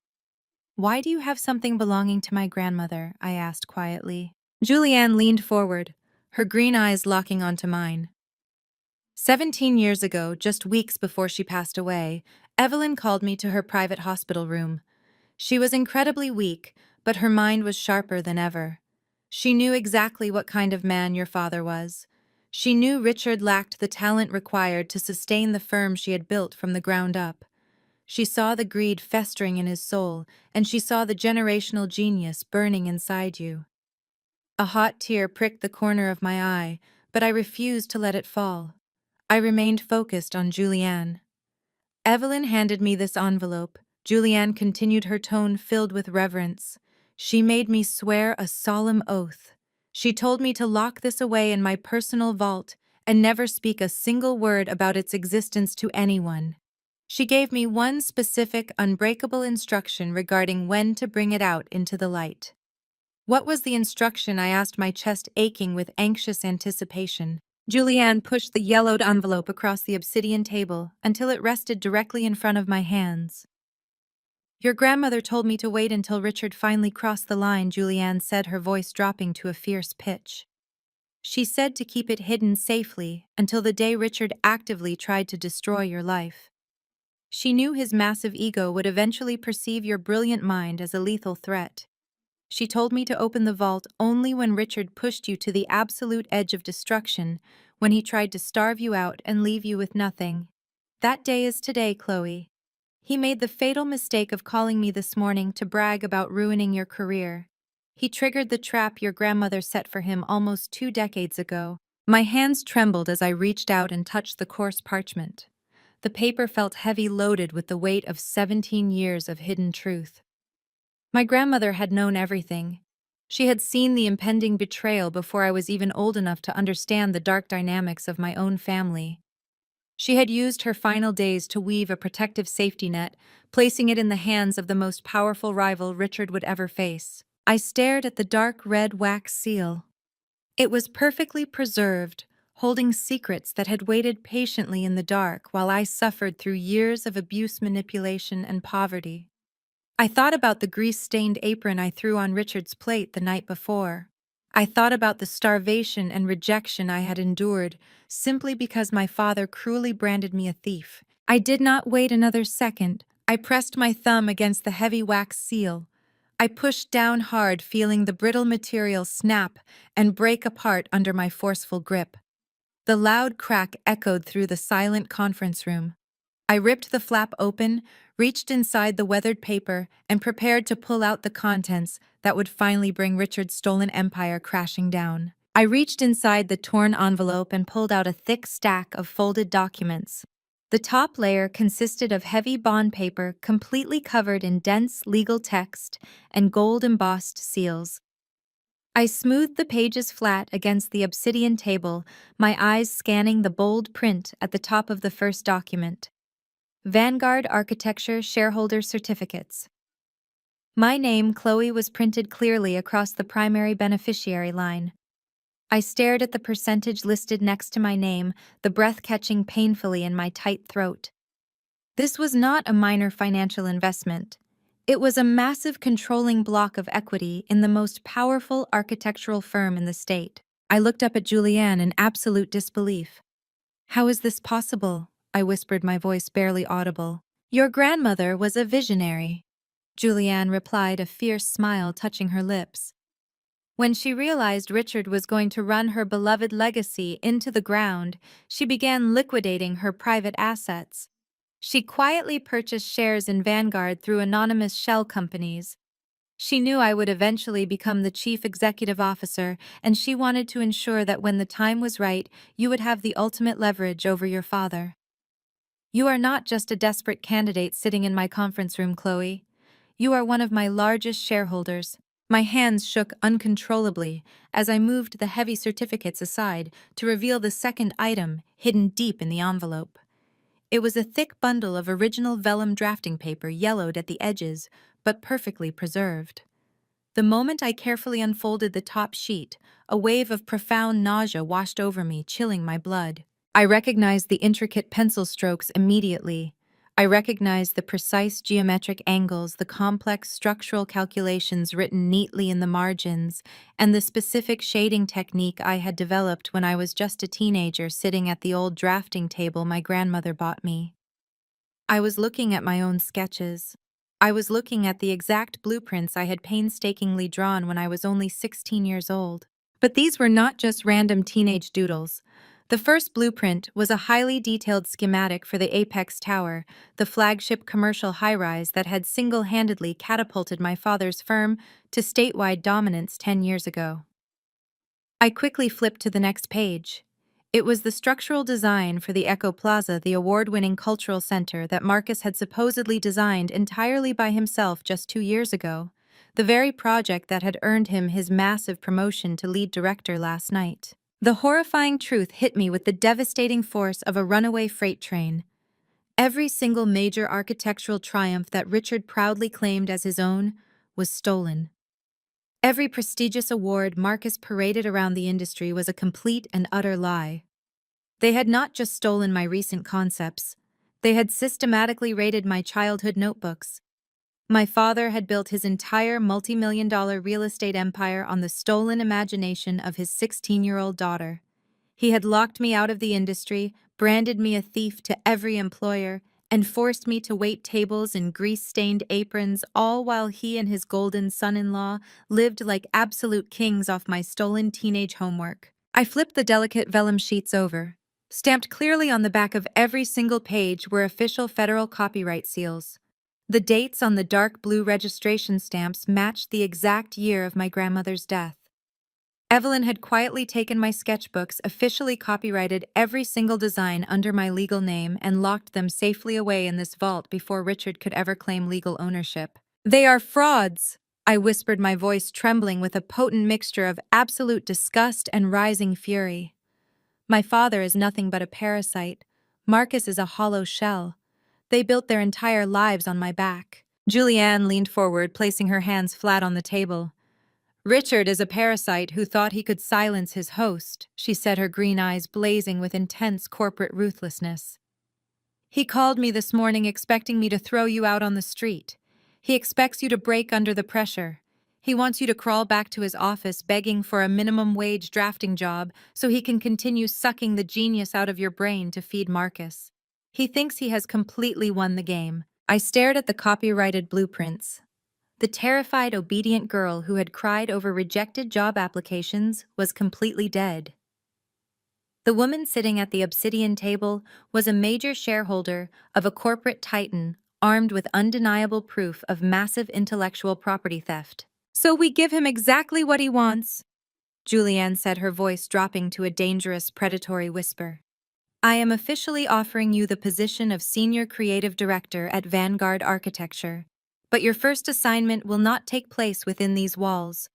"Why do you have something belonging to my grandmother?" I asked quietly. Julianne leaned forward, her green eyes locking onto mine. 17 years ago, just weeks before she passed away, Evelyn called me to her private hospital room. She was incredibly weak, but her mind was sharper than ever. She knew exactly what kind of man your father was. She knew Richard lacked the talent required to sustain the firm she had built from the ground up. She saw the greed festering in his soul, and she saw the generational genius burning inside you. A hot tear pricked the corner of my eye, but I refused to let it fall. I remained focused on Julianne. Evelyn handed me this envelope. Julianne continued, her tone filled with reverence. "She made me swear a solemn oath. She told me to lock this away in my personal vault and never speak a single word about its existence to anyone. She gave me one specific, unbreakable instruction regarding when to bring it out into the light." What was the instruction? I asked, my chest aching with anxious anticipation. Julianne pushed the yellowed envelope across the obsidian table until it rested directly in front of my hands. "Your grandmother told me to wait until Richard finally crossed the line," Julianne said, her voice dropping to a fierce pitch. "She said to keep it hidden safely until the day Richard actively tried to destroy your life. She knew his massive ego would eventually perceive your brilliant mind as a lethal threat. She told me to open the vault only when Richard pushed you to the absolute edge of destruction, when he tried to starve you out and leave you with nothing. That day is today, Chloe. He made the fatal mistake of calling me this morning to brag about ruining your career. He triggered the trap your grandmother set for him almost 2 decades ago." My hands trembled as I reached out and touched the coarse parchment. The paper felt heavy, loaded with the weight of 17 years of hidden truth. My grandmother had known everything. She had seen the impending betrayal before I was even old enough to understand the dark dynamics of my own family. She had used her final days to weave a protective safety net, placing it in the hands of the most powerful rival Richard would ever face. I stared at the dark red wax seal. It was perfectly preserved, holding secrets that had waited patiently in the dark while I suffered through years of abuse, manipulation, and poverty. I thought about the grease-stained apron I threw on Richard's plate the night before. I thought about the starvation and rejection I had endured simply because my father cruelly branded me a thief. I did not wait another second. I pressed my thumb against the heavy wax seal. I pushed down hard, feeling the brittle material snap and break apart under my forceful grip. The loud crack echoed through the silent conference room. I ripped the flap open, reached inside the weathered paper, and prepared to pull out the contents that would finally bring Richard's stolen empire crashing down. I reached inside the torn envelope and pulled out a thick stack of folded documents. The top layer consisted of heavy bond paper completely covered in dense legal text and gold-embossed seals. I smoothed the pages flat against the obsidian table, my eyes scanning the bold print at the top of the first document. Vanguard Architecture Shareholder Certificates. My name, Chloe, was printed clearly across the primary beneficiary line. I stared at the percentage listed next to my name, the breath catching painfully in my tight throat. This was not a minor financial investment. It was a massive controlling block of equity in the most powerful architectural firm in the state. I looked up at Julianne in absolute disbelief. "How is this possible?" I whispered, my voice barely audible. "Your grandmother was a visionary," Julianne replied, a fierce smile touching her lips. When she realized Richard was going to run her beloved legacy into the ground, she began liquidating her private assets. She quietly purchased shares in Vanguard through anonymous shell companies. She knew I would eventually become the chief executive officer, and she wanted to ensure that when the time was right, you would have the ultimate leverage over your father. "You are not just a desperate candidate sitting in my conference room, Chloe. You are one of my largest shareholders." My hands shook uncontrollably as I moved the heavy certificates aside to reveal the second item hidden deep in the envelope. It was a thick bundle of original vellum drafting paper, yellowed at the edges, but perfectly preserved. The moment I carefully unfolded the top sheet, a wave of profound nausea washed over me, chilling my blood. I recognized the intricate pencil strokes immediately. I recognized the precise geometric angles, the complex structural calculations written neatly in the margins, and the specific shading technique I had developed when I was just a teenager sitting at the old drafting table my grandmother bought me. I was looking at my own sketches. I was looking at the exact blueprints I had painstakingly drawn when I was only 16 years old. But these were not just random teenage doodles. The first blueprint was a highly detailed schematic for the Apex Tower, the flagship commercial high-rise that had single-handedly catapulted my father's firm to statewide dominance 10 years ago. I quickly flipped to the next page. It was the structural design for the Echo Plaza, the award-winning cultural center that Marcus had supposedly designed entirely by himself just 2 years ago, the very project that had earned him his massive promotion to lead director last night. The horrifying truth hit me with the devastating force of a runaway freight train. Every single major architectural triumph that Richard proudly claimed as his own was stolen. Every prestigious award Marcus paraded around the industry was a complete and utter lie. They had not just stolen my recent concepts, they had systematically raided my childhood notebooks. My father had built his entire multi-million-dollar real estate empire on the stolen imagination of his 16-year-old daughter. He had locked me out of the industry, branded me a thief to every employer, and forced me to wait tables in grease-stained aprons, all while he and his golden son-in-law lived like absolute kings off my stolen teenage homework. I flipped the delicate vellum sheets over. Stamped clearly on the back of every single page were official federal copyright seals. The dates on the dark blue registration stamps matched the exact year of my grandmother's death. Evelyn had quietly taken my sketchbooks, officially copyrighted every single design under my legal name, and locked them safely away in this vault before Richard could ever claim legal ownership. "They are frauds!" I whispered, my voice trembling with a potent mixture of absolute disgust and rising fury. "My father is nothing but a parasite. Marcus is a hollow shell. They built their entire lives on my back." Julianne leaned forward, placing her hands flat on the table. "Richard is a parasite who thought he could silence his host," she said, her green eyes blazing with intense corporate ruthlessness. "He called me this morning expecting me to throw you out on the street. He expects you to break under the pressure. He wants you to crawl back to his office begging for a minimum wage drafting job so he can continue sucking the genius out of your brain to feed Marcus. He thinks he has completely won the game. I stared at the copyrighted blueprints. The terrified, obedient girl who had cried over rejected job applications was completely dead. The woman sitting at the obsidian table was a major shareholder of a corporate titan armed with undeniable proof of massive intellectual property theft. "So we give him exactly what he wants," Julianne said, her voice dropping to a dangerous, predatory whisper. "I am officially offering you the position of Senior Creative Director at Vanguard Architecture. But your first assignment will not take place within these walls.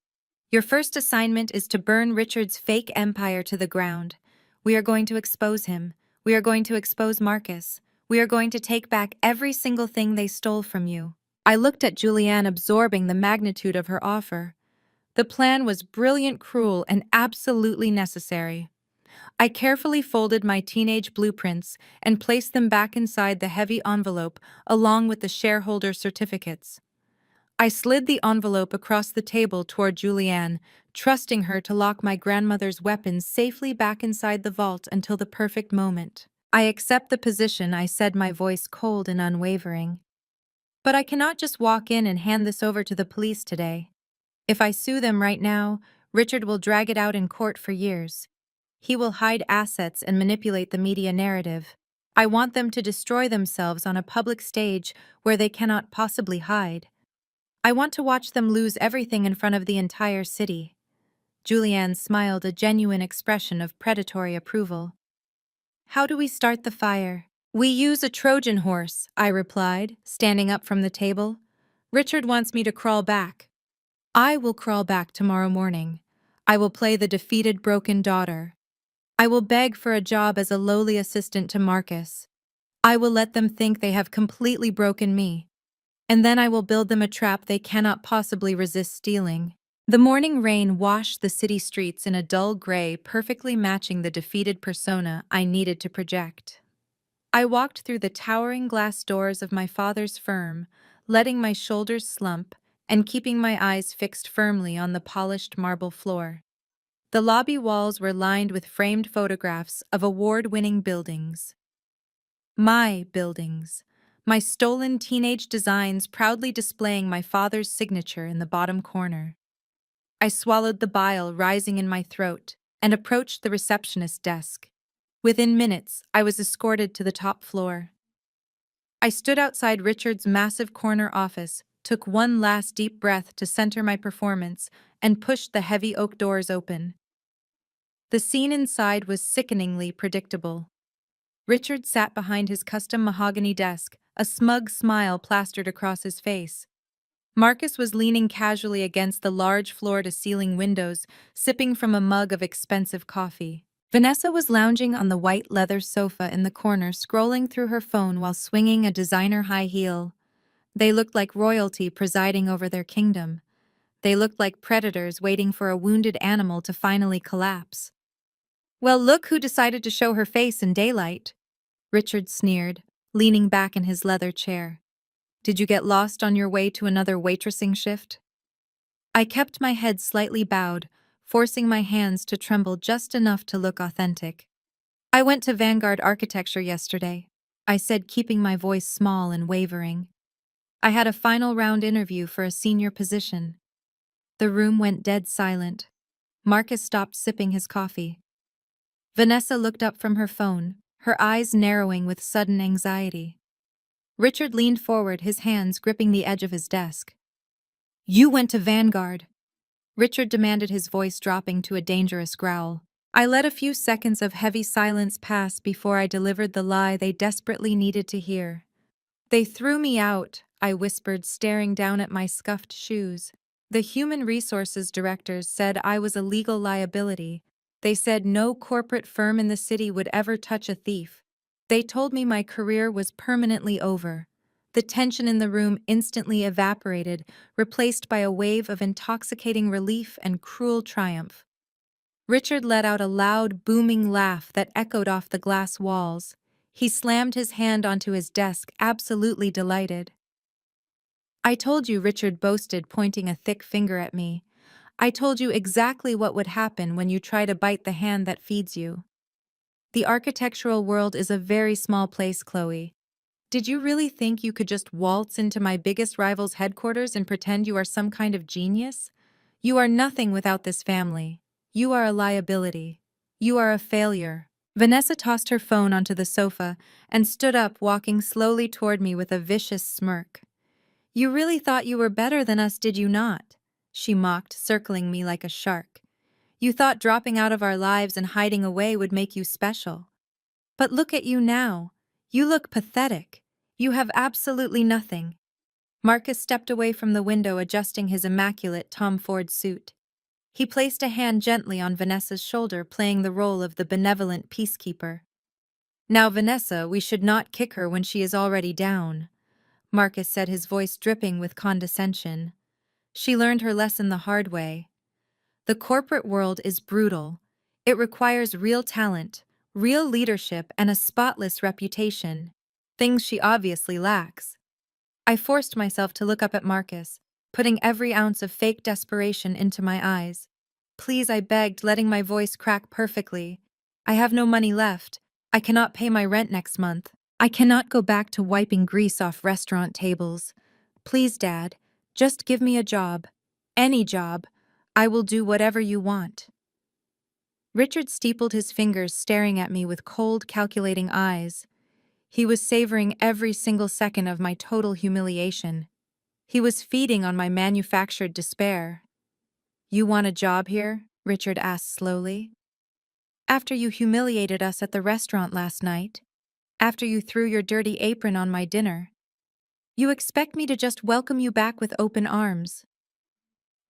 Your first assignment is to burn Richard's fake empire to the ground. We are going to expose him. We are going to expose Marcus. We are going to take back every single thing they stole from you." I looked at Julianne, absorbing the magnitude of her offer. The plan was brilliant, cruel, and absolutely necessary. I carefully folded my teenage blueprints and placed them back inside the heavy envelope along with the shareholder certificates. I slid the envelope across the table toward Julianne, trusting her to lock my grandmother's weapons safely back inside the vault until the perfect moment. "I accept the position," I said, my voice cold and unwavering. "But I cannot just walk in and hand this over to the police today. If I sue them right now, Richard will drag it out in court for years. He will hide assets and manipulate the media narrative. I want them to destroy themselves on a public stage where they cannot possibly hide. I want to watch them lose everything in front of the entire city." Julianne smiled, a genuine expression of predatory approval. "How do we start the fire?" "We use a Trojan horse," I replied, standing up from the table. "Richard wants me to crawl back. I will crawl back tomorrow morning. I will play the defeated, broken daughter. I will beg for a job as a lowly assistant to Marcus. I will let them think they have completely broken me. And then I will build them a trap they cannot possibly resist stealing." The morning rain washed the city streets in a dull gray, perfectly matching the defeated persona I needed to project. I walked through the towering glass doors of my father's firm, letting my shoulders slump and keeping my eyes fixed firmly on the polished marble floor. The lobby walls were lined with framed photographs of award-winning buildings. My buildings. My stolen teenage designs proudly displaying my father's signature in the bottom corner. I swallowed the bile rising in my throat and approached the receptionist's desk. Within minutes, I was escorted to the top floor. I stood outside Richard's massive corner office, took one last deep breath to center my performance, and pushed the heavy oak doors open. The scene inside was sickeningly predictable. Richard sat behind his custom mahogany desk, a smug smile plastered across his face. Marcus was leaning casually against the large floor-to-ceiling windows, sipping from a mug of expensive coffee. Vanessa was lounging on the white leather sofa in the corner, scrolling through her phone while swinging a designer high heel. They looked like royalty presiding over their kingdom. They looked like predators waiting for a wounded animal to finally collapse. "Well, look who decided to show her face in daylight," Richard sneered, leaning back in his leather chair. "Did you get lost on your way to another waitressing shift?" I kept my head slightly bowed, forcing my hands to tremble just enough to look authentic. "I went to Vanguard Architecture yesterday," I said, keeping my voice small and wavering. "I had a final round interview for a senior position." The room went dead silent. Marcus stopped sipping his coffee. Vanessa looked up from her phone, her eyes narrowing with sudden anxiety. Richard leaned forward, his hands gripping the edge of his desk. "You went to Vanguard," Richard demanded, his voice dropping to a dangerous growl. I let a few seconds of heavy silence pass before I delivered the lie they desperately needed to hear. "They threw me out," I whispered, staring down at my scuffed shoes. "The human resources directors said I was a legal liability. They said no corporate firm in the city would ever touch a thief. They told me my career was permanently over." The tension in the room instantly evaporated, replaced by a wave of intoxicating relief and cruel triumph. Richard let out a loud, booming laugh that echoed off the glass walls. He slammed his hand onto his desk, absolutely delighted. I told you, Richard boasted, pointing a thick finger at me. I told you exactly what would happen when you try to bite the hand that feeds you. The architectural world is a very small place, Chloe. Did you really think you could just waltz into my biggest rival's headquarters and pretend you are some kind of genius? You are nothing without this family. You are a liability. You are a failure. Vanessa tossed her phone onto the sofa and stood up, walking slowly toward me with a vicious smirk. You really thought you were better than us, did you not? She mocked, circling me like a shark. You thought dropping out of our lives and hiding away would make you special. But look at you now. You look pathetic. You have absolutely nothing. Marcus stepped away from the window, adjusting his immaculate Tom Ford suit. He placed a hand gently on Vanessa's shoulder, playing the role of the benevolent peacekeeper. Now, Vanessa, we should not kick her when she is already down, Marcus said, his voice dripping with condescension. She learned her lesson the hard way. The corporate world is brutal. It requires real talent, real leadership, and a spotless reputation. Things she obviously lacks. I forced myself to look up at Marcus, putting every ounce of fake desperation into my eyes. Please, I begged, letting my voice crack perfectly. I have no money left. I cannot pay my rent next month. I cannot go back to wiping grease off restaurant tables. Please, Dad, just give me a job. Any job. I will do whatever you want. Richard steepled his fingers, staring at me with cold, calculating eyes. He was savoring every single second of my total humiliation. He was feeding on my manufactured despair. You want a job here? Richard asked slowly. After you humiliated us at the restaurant last night, after you threw your dirty apron on my dinner, you expect me to just welcome you back with open arms.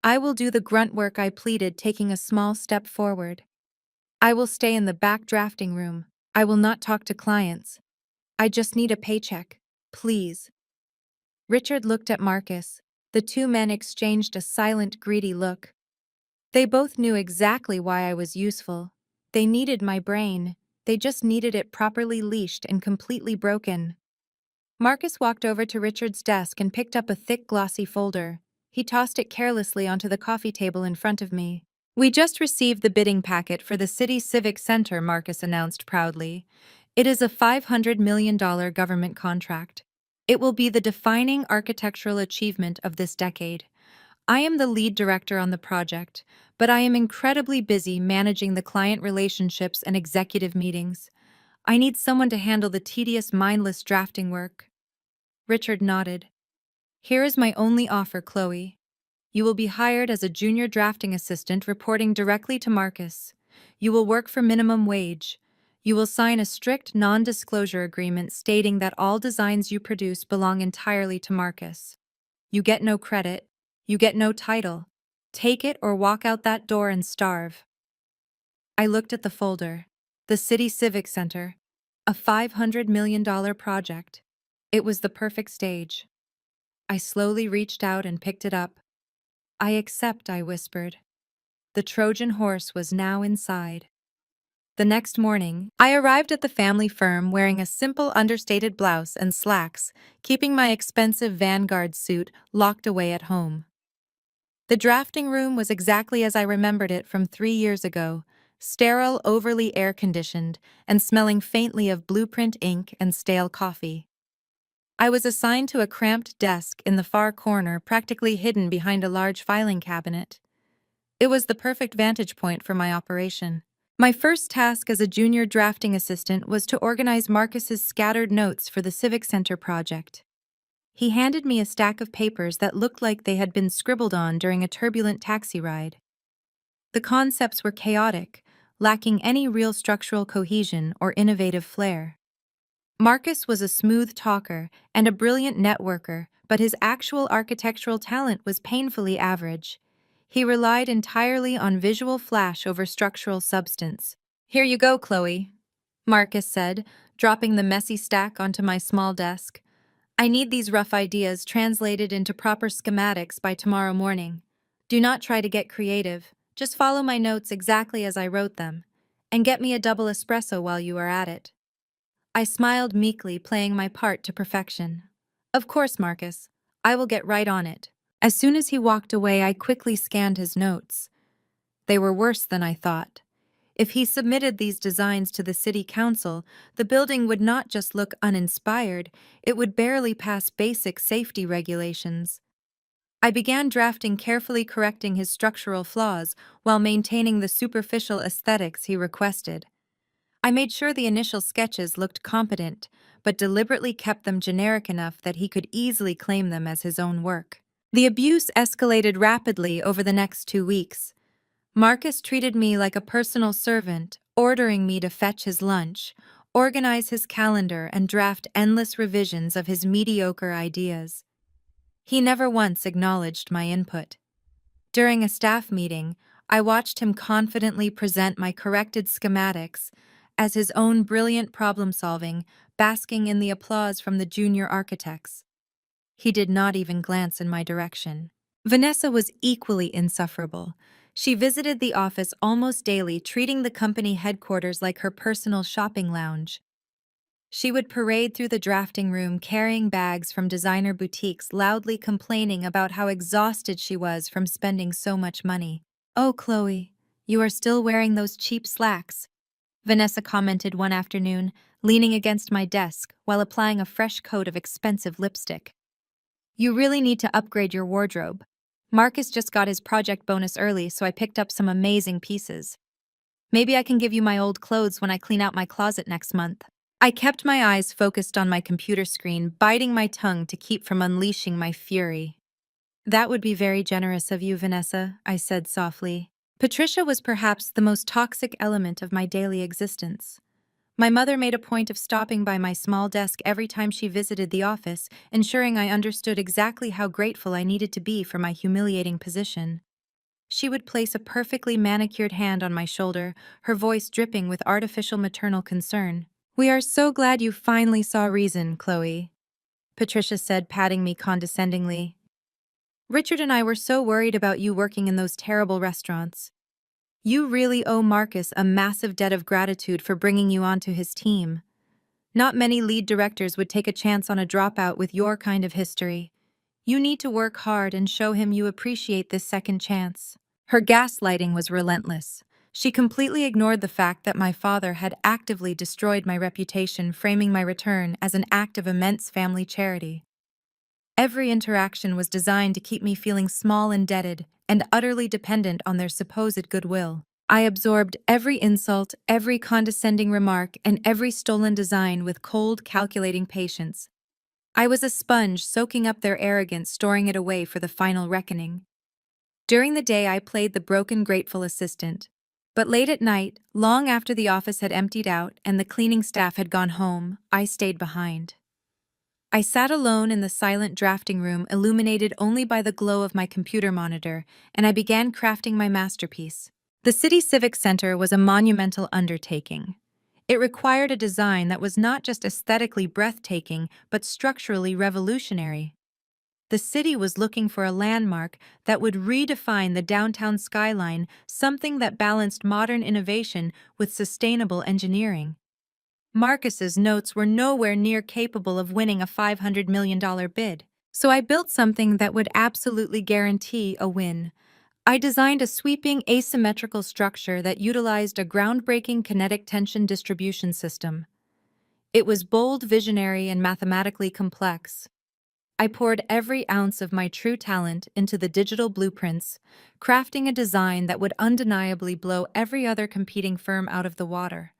I will do the grunt work, I pleaded, taking a small step forward. I will stay in the back drafting room. I will not talk to clients. I just need a paycheck, please. Richard looked at Marcus. The two men exchanged a silent, greedy look. They both knew exactly why I was useful. They needed my brain. They just needed it properly leashed and completely broken. Marcus walked over to Richard's desk and picked up a thick, glossy folder. He tossed it carelessly onto the coffee table in front of me. We just received the bidding packet for the City Civic Center, Marcus announced proudly. It is a $500 million government contract. It will be the defining architectural achievement of this decade. I am the lead director on the project, but I am incredibly busy managing the client relationships and executive meetings. I need someone to handle the tedious, mindless drafting work. Richard nodded. Here is my only offer, Chloe. You will be hired as a junior drafting assistant, reporting directly to Marcus. You will work for minimum wage. You will sign a strict non-disclosure agreement stating that all designs you produce belong entirely to Marcus. You get no credit. You get no title. Take it or walk out that door and starve. I looked at the folder. The City Civic Center. A $500 million project. It was the perfect stage. I slowly reached out and picked it up. I accept, I whispered. The Trojan horse was now inside. The next morning, I arrived at the family firm wearing a simple understated blouse and slacks, keeping my expensive Vanguard suit locked away at home. The drafting room was exactly as I remembered it from 3 years ago, sterile, overly air-conditioned, and smelling faintly of blueprint ink and stale coffee. I was assigned to a cramped desk in the far corner, practically hidden behind a large filing cabinet. It was the perfect vantage point for my operation. My first task as a junior drafting assistant was to organize Marcus's scattered notes for the Civic Center project. He handed me a stack of papers that looked like they had been scribbled on during a turbulent taxi ride. The concepts were chaotic, lacking any real structural cohesion or innovative flair. Marcus was a smooth talker and a brilliant networker, but his actual architectural talent was painfully average. He relied entirely on visual flash over structural substance. Here you go, Chloe, Marcus said, dropping the messy stack onto my small desk. I need these rough ideas translated into proper schematics by tomorrow morning. Do not try to get creative. Just follow my notes exactly as I wrote them. And get me a double espresso while you are at it. I smiled meekly, playing my part to perfection. Of course, Marcus. I will get right on it. As soon as he walked away, I quickly scanned his notes. They were worse than I thought. If he submitted these designs to the city council, the building would not just look uninspired, it would barely pass basic safety regulations. I began drafting, carefully correcting his structural flaws while maintaining the superficial aesthetics he requested. I made sure the initial sketches looked competent, but deliberately kept them generic enough that he could easily claim them as his own work. The abuse escalated rapidly over the next 2 weeks. Marcus treated me like a personal servant, ordering me to fetch his lunch, organize his calendar, and draft endless revisions of his mediocre ideas. He never once acknowledged my input. During a staff meeting, I watched him confidently present my corrected schematics as his own brilliant problem-solving, basking in the applause from the junior architects. He did not even glance in my direction. Vanessa was equally insufferable. She visited the office almost daily, treating the company headquarters like her personal shopping lounge. She would parade through the drafting room carrying bags from designer boutiques, loudly complaining about how exhausted she was from spending so much money. "Oh, Chloe, you are still wearing those cheap slacks," Vanessa commented one afternoon, leaning against my desk while applying a fresh coat of expensive lipstick. "You really need to upgrade your wardrobe. Marcus just got his project bonus early, so I picked up some amazing pieces. Maybe I can give you my old clothes when I clean out my closet next month." I kept my eyes focused on my computer screen, biting my tongue to keep from unleashing my fury. "That would be very generous of you, Vanessa," I said softly. Patricia was perhaps the most toxic element of my daily existence. My mother made a point of stopping by my small desk every time she visited the office, ensuring I understood exactly how grateful I needed to be for my humiliating position. She would place a perfectly manicured hand on my shoulder, her voice dripping with artificial maternal concern. "We are so glad you finally saw reason, Chloe," Patricia said, patting me condescendingly. "Richard and I were so worried about you working in those terrible restaurants. You really owe Marcus a massive debt of gratitude for bringing you onto his team. Not many lead directors would take a chance on a dropout with your kind of history. You need to work hard and show him you appreciate this second chance." Her gaslighting was relentless. She completely ignored the fact that my father had actively destroyed my reputation, framing my return as an act of immense family charity. Every interaction was designed to keep me feeling small, indebted, and utterly dependent on their supposed goodwill. I absorbed every insult, every condescending remark, and every stolen design with cold, calculating patience. I was a sponge soaking up their arrogance, storing it away for the final reckoning. During the day, I played the broken, grateful assistant. But late at night, long after the office had emptied out and the cleaning staff had gone home, I stayed behind. I sat alone in the silent drafting room, illuminated only by the glow of my computer monitor, and I began crafting my masterpiece. The City Civic Center was a monumental undertaking. It required a design that was not just aesthetically breathtaking, but structurally revolutionary. The city was looking for a landmark that would redefine the downtown skyline, something that balanced modern innovation with sustainable engineering. Marcus's notes were nowhere near capable of winning a $500 million bid, so I built something that would absolutely guarantee a win. I designed a sweeping, asymmetrical structure that utilized a groundbreaking kinetic tension distribution system. It was bold, visionary, and mathematically complex. I poured every ounce of my true talent into the digital blueprints, crafting a design that would undeniably blow every other competing firm out of the water.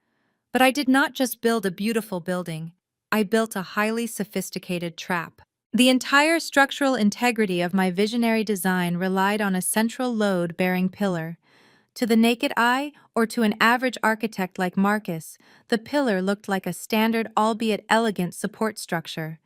But I did not just build a beautiful building, I built a highly sophisticated trap. The entire structural integrity of my visionary design relied on a central load-bearing pillar. To the naked eye, or to an average architect like Marcus, the pillar looked like a standard, albeit elegant, support structure.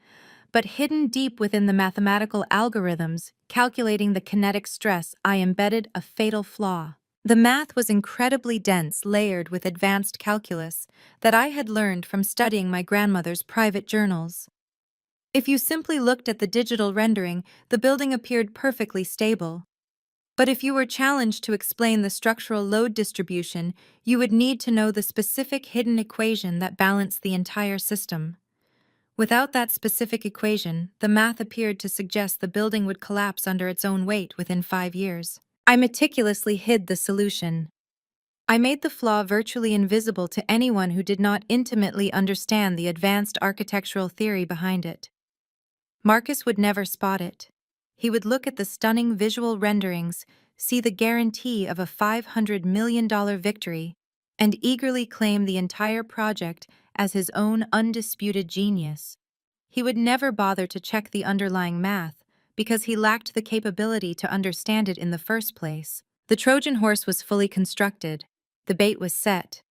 But hidden deep within the mathematical algorithms calculating the kinetic stress, I embedded a fatal flaw. The math was incredibly dense, layered with advanced calculus that I had learned from studying my grandmother's private journals. If you simply looked at the digital rendering, the building appeared perfectly stable. But if you were challenged to explain the structural load distribution, you would need to know the specific hidden equation that balanced the entire system. Without that specific equation, the math appeared to suggest the building would collapse under its own weight within 5 years. I meticulously hid the solution. I made the flaw virtually invisible to anyone who did not intimately understand the advanced architectural theory behind it. Marcus would never spot it. He would look at the stunning visual renderings, see the guarantee of a $500 million victory, and eagerly claim the entire project as his own undisputed genius. He would never bother to check the underlying math because he lacked the capability to understand it in the first place. The Trojan horse was fully constructed. The bait was set.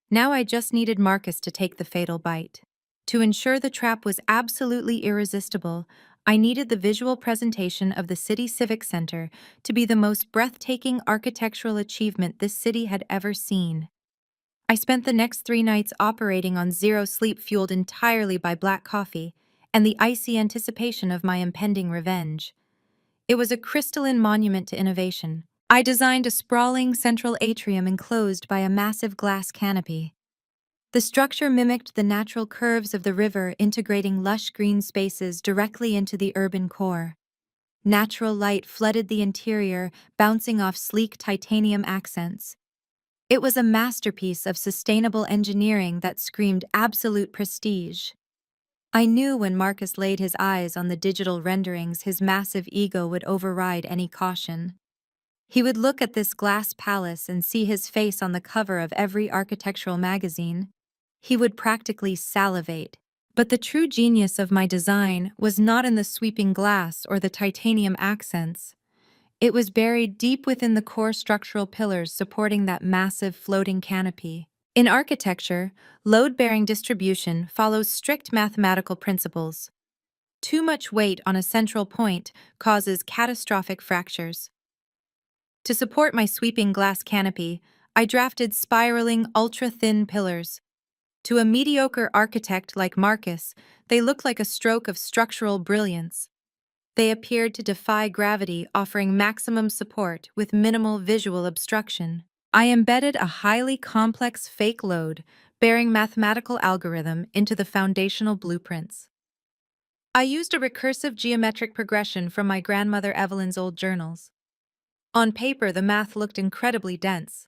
Now I just needed Marcus to take the fatal bite. To ensure the trap was absolutely irresistible, I needed the visual presentation of the City Civic Center to be the most breathtaking architectural achievement this city had ever seen. I spent the next 3 nights operating on zero sleep, fueled entirely by black coffee and the icy anticipation of my impending revenge. It was a crystalline monument to innovation. I designed a sprawling central atrium enclosed by a massive glass canopy. The structure mimicked the natural curves of the river, integrating lush green spaces directly into the urban core. Natural light flooded the interior, bouncing off sleek titanium accents. It was a masterpiece of sustainable engineering that screamed absolute prestige. I knew when Marcus laid his eyes on the digital renderings, his massive ego would override any caution. He would look at this glass palace and see his face on the cover of every architectural magazine. He would practically salivate. But the true genius of my design was not in the sweeping glass or the titanium accents. It was buried deep within the core structural pillars supporting that massive floating canopy. In architecture, load-bearing distribution follows strict mathematical principles. Too much weight on a central point causes catastrophic fractures. To support my sweeping glass canopy, I drafted spiraling, ultra-thin pillars. To a mediocre architect like Marcus, they looked like a stroke of structural brilliance. They appeared to defy gravity, offering maximum support with minimal visual obstruction. I embedded a highly complex fake load bearing mathematical algorithm into the foundational blueprints. I used a recursive geometric progression from my grandmother Evelyn's old journals. On paper, the math looked incredibly dense.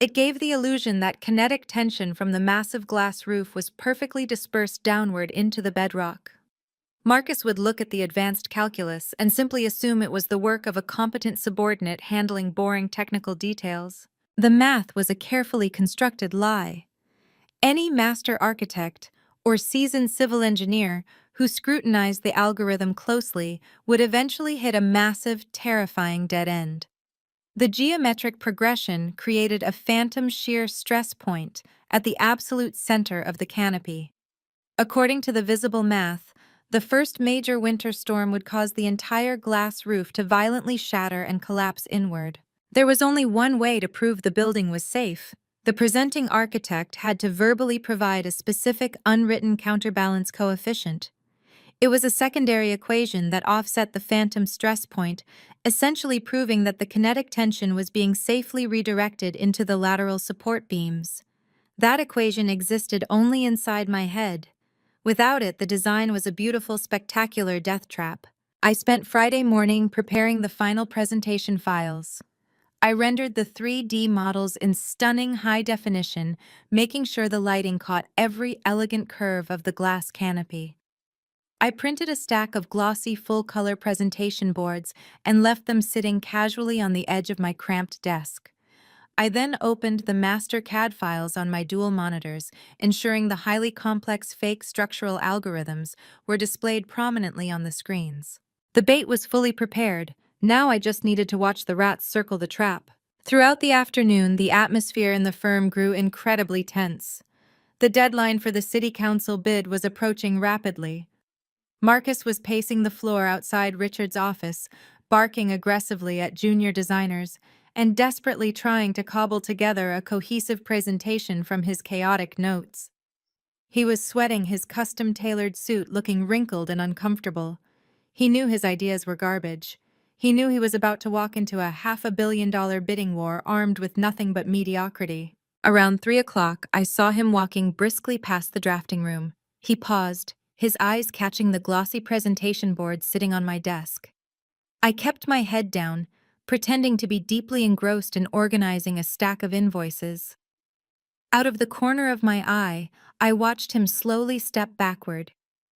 It gave the illusion that kinetic tension from the massive glass roof was perfectly dispersed downward into the bedrock. Marcus would look at the advanced calculus and simply assume it was the work of a competent subordinate handling boring technical details. The math was a carefully constructed lie. Any master architect or seasoned civil engineer who scrutinized the algorithm closely would eventually hit a massive, terrifying dead end. The geometric progression created a phantom shear stress point at the absolute center of the canopy. According to the visible math, the first major winter storm would cause the entire glass roof to violently shatter and collapse inward. There was only one way to prove the building was safe. The presenting architect had to verbally provide a specific unwritten counterbalance coefficient. It was a secondary equation that offset the phantom stress point, essentially proving that the kinetic tension was being safely redirected into the lateral support beams. That equation existed only inside my head. Without it, the design was a beautiful, spectacular death trap. I spent Friday morning preparing the final presentation files. I rendered the 3D models in stunning high definition, making sure the lighting caught every elegant curve of the glass canopy. I printed a stack of glossy full-color presentation boards and left them sitting casually on the edge of my cramped desk. I then opened the master CAD files on my dual monitors, ensuring the highly complex fake structural algorithms were displayed prominently on the screens. The bait was fully prepared. Now I just needed to watch the rats circle the trap. Throughout the afternoon, the atmosphere in the firm grew incredibly tense. The deadline for the city council bid was approaching rapidly. Marcus was pacing the floor outside Richard's office, barking aggressively at junior designers, and desperately trying to cobble together a cohesive presentation from his chaotic notes. He was sweating, his custom-tailored suit looking wrinkled and uncomfortable. He knew his ideas were garbage. He knew he was about to walk into a $500 million bidding war armed with nothing but mediocrity. Around 3 o'clock, I saw him walking briskly past the drafting room. He paused, his eyes catching the glossy presentation board sitting on my desk. I kept my head down, pretending to be deeply engrossed in organizing a stack of invoices. Out of the corner of my eye, I watched him slowly step backward,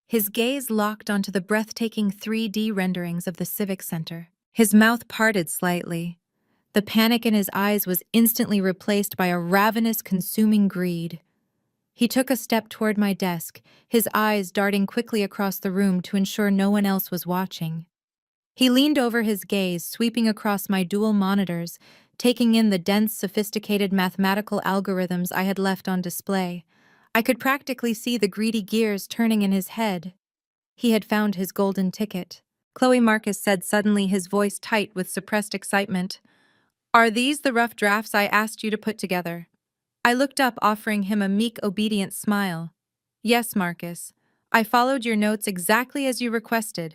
his gaze locked onto the breathtaking 3D renderings of the Civic Center. His mouth parted slightly. The panic in his eyes was instantly replaced by a ravenous, consuming greed. He took a step toward my desk, his eyes darting quickly across the room to ensure no one else was watching. He leaned over, his gaze sweeping across my dual monitors, taking in the dense, sophisticated mathematical algorithms I had left on display. I could practically see the greedy gears turning in his head. He had found his golden ticket. Chloe Marcus said suddenly, his voice tight with suppressed excitement. "Are these the rough drafts I asked you to put together?" I looked up, offering him a meek, obedient smile. "Yes, Marcus. I followed your notes exactly as you requested.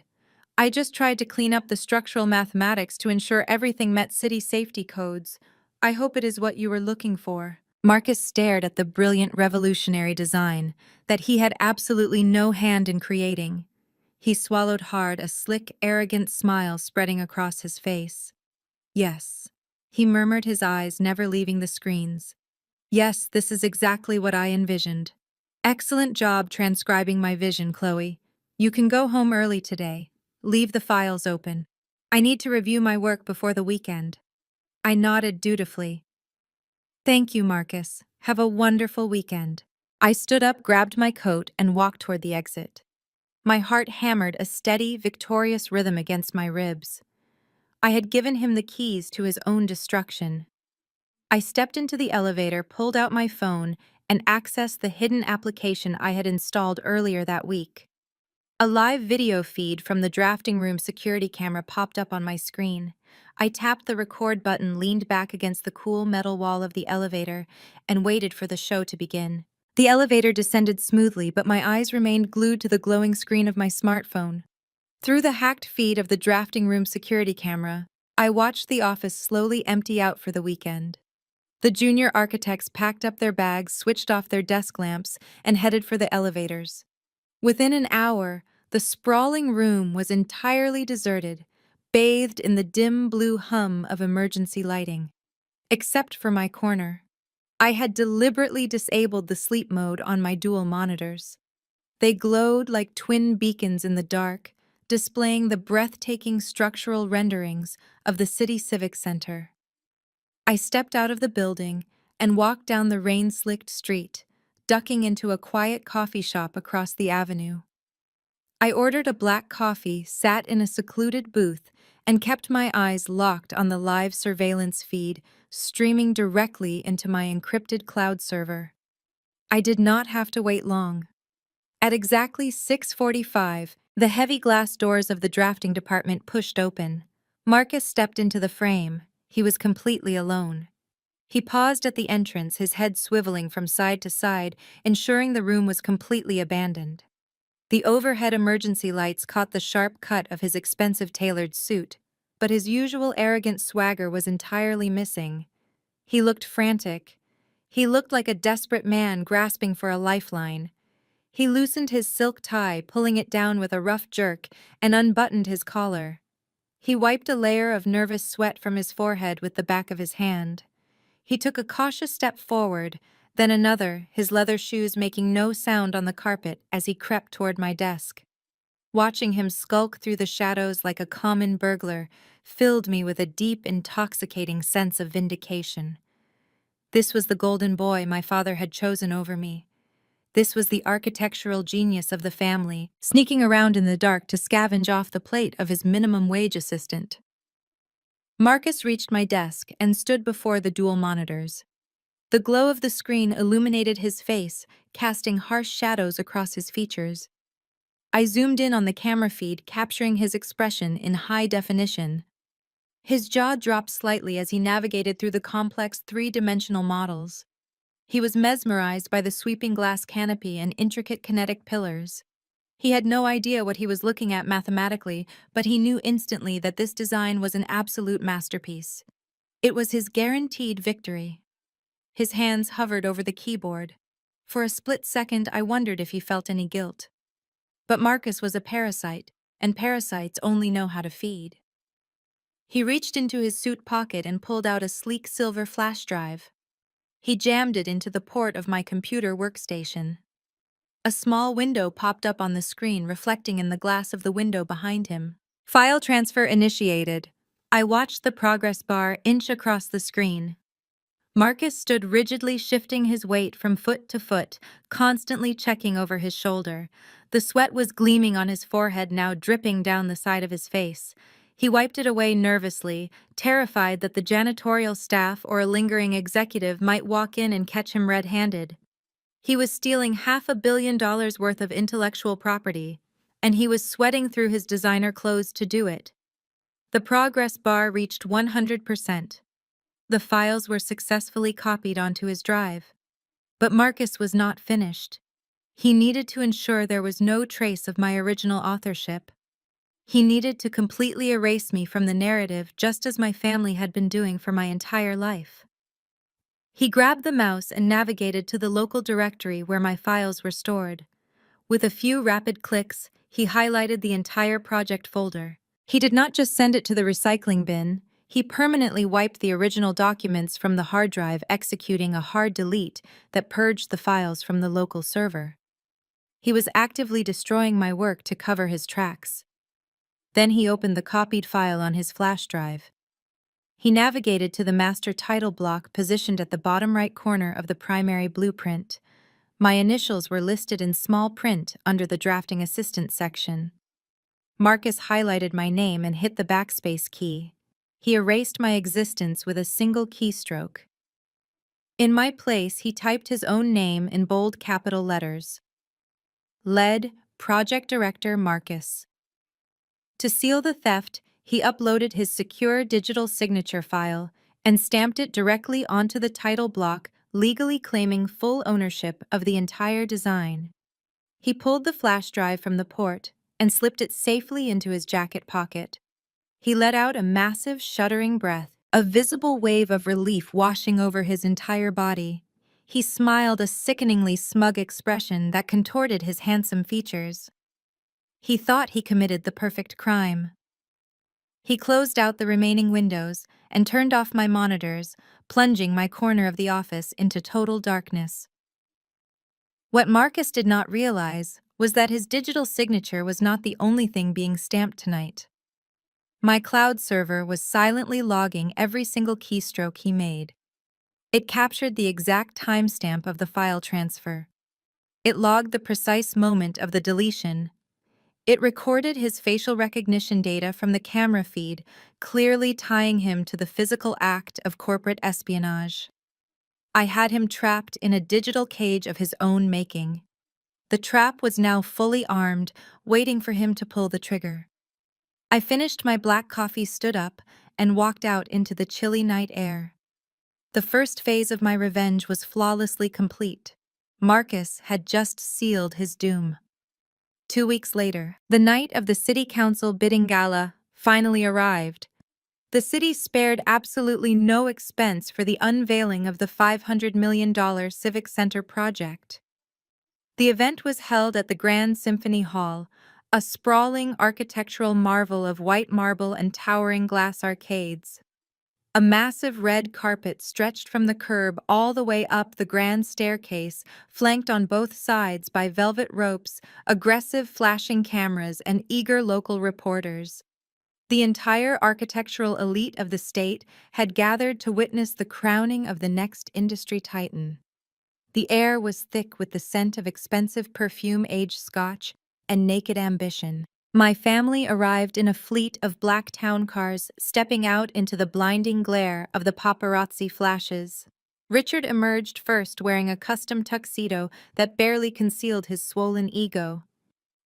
I just tried to clean up the structural mathematics to ensure everything met city safety codes. I hope it is what you were looking for." Marcus stared at the brilliant revolutionary design that he had absolutely no hand in creating. He swallowed hard, a slick, arrogant smile spreading across his face. "Yes," he murmured, his eyes never leaving the screens. "Yes, this is exactly what I envisioned. Excellent job transcribing my vision, Chloe. You can go home early today. Leave the files open. I need to review my work before the weekend." I nodded dutifully. "Thank you, Marcus. Have a wonderful weekend." I stood up, grabbed my coat, and walked toward the exit. My heart hammered a steady, victorious rhythm against my ribs. I had given him the keys to his own destruction. I stepped into the elevator, pulled out my phone, and accessed the hidden application I had installed earlier that week. A live video feed from the drafting room security camera popped up on my screen. I tapped the record button, leaned back against the cool metal wall of the elevator, and waited for the show to begin. The elevator descended smoothly, but my eyes remained glued to the glowing screen of my smartphone. Through the hacked feed of the drafting room security camera, I watched the office slowly empty out for the weekend. The junior architects packed up their bags, switched off their desk lamps, and headed for the elevators. Within an hour, the sprawling room was entirely deserted, bathed in the dim blue hum of emergency lighting. Except for my corner. I had deliberately disabled the sleep mode on my dual monitors. They glowed like twin beacons in the dark, displaying the breathtaking structural renderings of the City Civic Center. I stepped out of the building and walked down the rain-slicked street, ducking into a quiet coffee shop across the avenue. I ordered a black coffee, sat in a secluded booth, and kept my eyes locked on the live surveillance feed streaming directly into my encrypted cloud server. I did not have to wait long. At exactly 6:45, the heavy glass doors of the drafting department pushed open. Marcus stepped into the frame. He was completely alone. He paused at the entrance, his head swiveling from side to side, ensuring the room was completely abandoned. The overhead emergency lights caught the sharp cut of his expensive tailored suit, but his usual arrogant swagger was entirely missing. He looked frantic. He looked like a desperate man grasping for a lifeline. He loosened his silk tie, pulling it down with a rough jerk, and unbuttoned his collar. He wiped a layer of nervous sweat from his forehead with the back of his hand. He took a cautious step forward, then another, his leather shoes making no sound on the carpet as he crept toward my desk. Watching him skulk through the shadows like a common burglar filled me with a deep, intoxicating sense of vindication. This was the golden boy my father had chosen over me. This was the architectural genius of the family, sneaking around in the dark to scavenge off the plate of his minimum wage assistant. Marcus reached my desk and stood before the dual monitors. The glow of the screen illuminated his face, casting harsh shadows across his features. I zoomed in on the camera feed, capturing his expression in high definition. His jaw dropped slightly as he navigated through the complex three-dimensional models. He was mesmerized by the sweeping glass canopy and intricate kinetic pillars. He had no idea what he was looking at mathematically, but he knew instantly that this design was an absolute masterpiece. It was his guaranteed victory. His hands hovered over the keyboard. For a split second, I wondered if he felt any guilt. But Marcus was a parasite, and parasites only know how to feed. He reached into his suit pocket and pulled out a sleek silver flash drive. He jammed it into the port of my computer workstation. A small window popped up on the screen, reflecting in the glass of the window behind him. File transfer initiated. I watched the progress bar inch across the screen. Marcus stood rigidly, shifting his weight from foot to foot, constantly checking over his shoulder. The sweat was gleaming on his forehead, now dripping down the side of his face. He wiped it away nervously, terrified that the janitorial staff or a lingering executive might walk in and catch him red-handed. He was stealing $500 million worth of intellectual property, and he was sweating through his designer clothes to do it. The progress bar reached 100%. The files were successfully copied onto his drive. But Marcus was not finished. He needed to ensure there was no trace of my original authorship. He needed to completely erase me from the narrative, just as my family had been doing for my entire life. He grabbed the mouse and navigated to the local directory where my files were stored. With a few rapid clicks, he highlighted the entire project folder. He did not just send it to the recycling bin, he permanently wiped the original documents from the hard drive, executing a hard delete that purged the files from the local server. He was actively destroying my work to cover his tracks. Then he opened the copied file on his flash drive. He navigated to the master title block positioned at the bottom right corner of the primary blueprint. My initials were listed in small print under the drafting assistant section. Marcus highlighted my name and hit the backspace key. He erased my existence with a single keystroke. In my place, he typed his own name in bold capital letters. Lead, Project Director Marcus. To seal the theft, he uploaded his secure digital signature file and stamped it directly onto the title block, legally claiming full ownership of the entire design. He pulled the flash drive from the port and slipped it safely into his jacket pocket. He let out a massive, shuddering breath, a visible wave of relief washing over his entire body. He smiled, a sickeningly smug expression that contorted his handsome features. He thought he committed the perfect crime. He closed out the remaining windows and turned off my monitors, plunging my corner of the office into total darkness. What Marcus did not realize was that his digital signature was not the only thing being stamped tonight. My cloud server was silently logging every single keystroke he made. It captured the exact timestamp of the file transfer. It logged the precise moment of the deletion. It recorded his facial recognition data from the camera feed, clearly tying him to the physical act of corporate espionage. I had him trapped in a digital cage of his own making. The trap was now fully armed, waiting for him to pull the trigger. I finished my black coffee, stood up, and walked out into the chilly night air. The first phase of my revenge was flawlessly complete. Marcus had just sealed his doom. 2 weeks later, the night of the city council bidding gala finally arrived. The city spared absolutely no expense for the unveiling of the $500 million Civic Center project. The event was held at the Grand Symphony Hall, a sprawling architectural marvel of white marble and towering glass arcades. A massive red carpet stretched from the curb all the way up the grand staircase, flanked on both sides by velvet ropes, aggressive flashing cameras, and eager local reporters. The entire architectural elite of the state had gathered to witness the crowning of the next industry titan. The air was thick with the scent of expensive perfume, aged scotch, and naked ambition. My family arrived in a fleet of black town cars, stepping out into the blinding glare of the paparazzi flashes. Richard emerged first, wearing a custom tuxedo that barely concealed his swollen ego.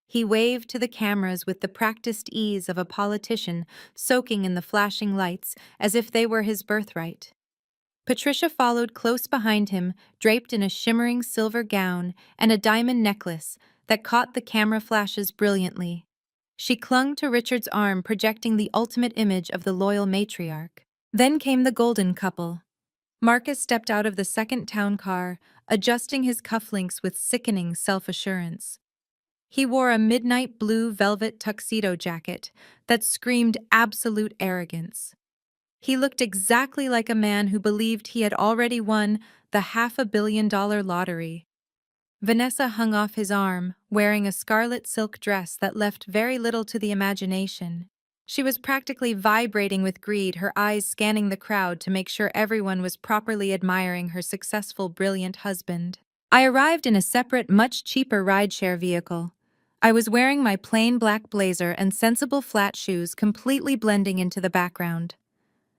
He waved to the cameras with the practiced ease of a politician, soaking in the flashing lights as if they were his birthright. Patricia followed close behind him, draped in a shimmering silver gown and a diamond necklace that caught the camera flashes brilliantly. She clung to Richard's arm, projecting the ultimate image of the loyal matriarch. Then came the golden couple. Marcus stepped out of the second town car, adjusting his cufflinks with sickening self-assurance. He wore a midnight blue velvet tuxedo jacket that screamed absolute arrogance. He looked exactly like a man who believed he had already won the $500 million lottery. Vanessa hung off his arm, wearing a scarlet silk dress that left very little to the imagination. She was practically vibrating with greed, her eyes scanning the crowd to make sure everyone was properly admiring her successful, brilliant husband. I arrived in a separate, much cheaper rideshare vehicle. I was wearing my plain black blazer and sensible flat shoes, completely blending into the background.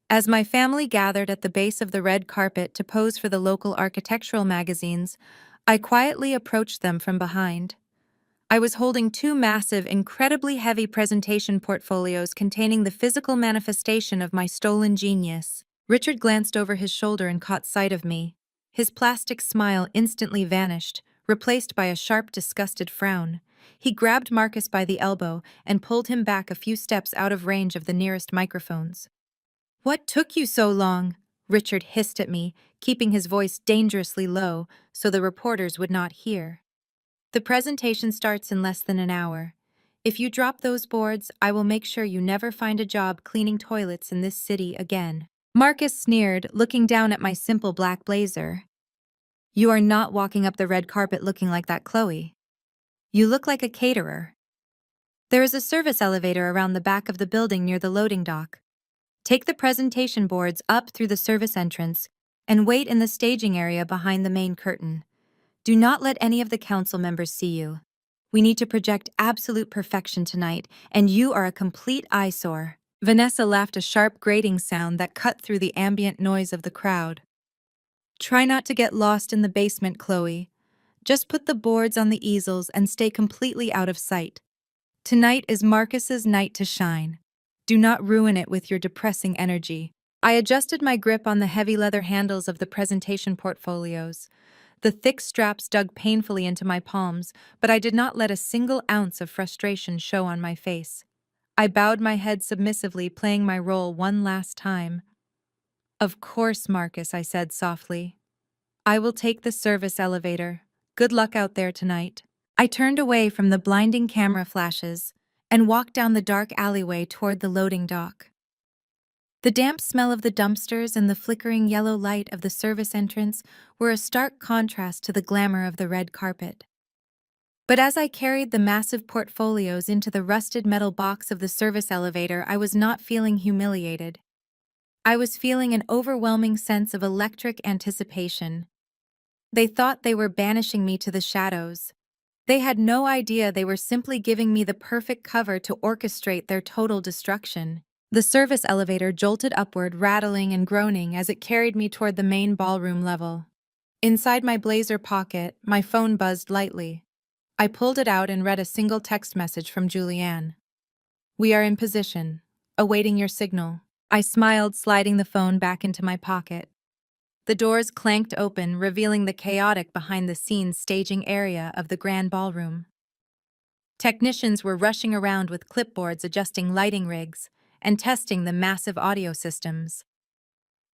As my family gathered at the base of the red carpet to pose for the local architectural magazines, I quietly approached them from behind. I was holding two massive, incredibly heavy presentation portfolios containing the physical manifestation of my stolen genius. Richard glanced over his shoulder and caught sight of me. His plastic smile instantly vanished, replaced by a sharp, disgusted frown. He grabbed Marcus by the elbow and pulled him back a few steps out of range of the nearest microphones. "What took you so long?" Richard hissed at me, keeping his voice dangerously low so the reporters would not hear. "The presentation starts in less than an hour. If you drop those boards, I will make sure you never find a job cleaning toilets in this city again." Marcus sneered, looking down at my simple black blazer. "You are not walking up the red carpet looking like that, Chloe. You look like a caterer. There is a service elevator around the back of the building near the loading dock. Take the presentation boards up through the service entrance and wait in the staging area behind the main curtain. Do not let any of the council members see you. We need to project absolute perfection tonight, and you are a complete eyesore." Vanessa laughed, a sharp grating sound that cut through the ambient noise of the crowd. "Try not to get lost in the basement, Chloe. Just put the boards on the easels and stay completely out of sight. Tonight is Marcus's night to shine. Do not ruin it with your depressing energy." I adjusted my grip on the heavy leather handles of the presentation portfolios. The thick straps dug painfully into my palms, but I did not let a single ounce of frustration show on my face. I bowed my head submissively, playing my role one last time. "Of course, Marcus," I said softly. "I will take the service elevator. Good luck out there tonight." I turned away from the blinding camera flashes and walked down the dark alleyway toward the loading dock. The damp smell of the dumpsters and the flickering yellow light of the service entrance were a stark contrast to the glamour of the red carpet. But as I carried the massive portfolios into the rusted metal box of the service elevator, I was not feeling humiliated. I was feeling an overwhelming sense of electric anticipation. They thought they were banishing me to the shadows. They had no idea they were simply giving me the perfect cover to orchestrate their total destruction. The service elevator jolted upward, rattling and groaning as it carried me toward the main ballroom level. Inside my blazer pocket, my phone buzzed lightly. I pulled it out and read a single text message from Julianne. "We are in position, awaiting your signal." I smiled, sliding the phone back into my pocket. The doors clanked open, revealing the chaotic behind-the-scenes staging area of the grand ballroom. Technicians were rushing around with clipboards, adjusting lighting rigs and testing the massive audio systems.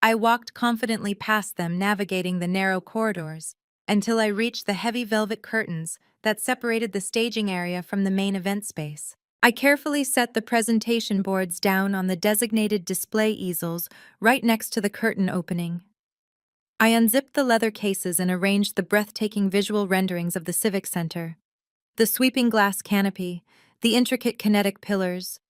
I walked confidently past them, navigating the narrow corridors, until I reached the heavy velvet curtains that separated the staging area from the main event space. I carefully set the presentation boards down on the designated display easels right next to the curtain opening. I unzipped the leather cases and arranged the breathtaking visual renderings of the Civic Center. The sweeping glass canopy, the intricate kinetic pillars.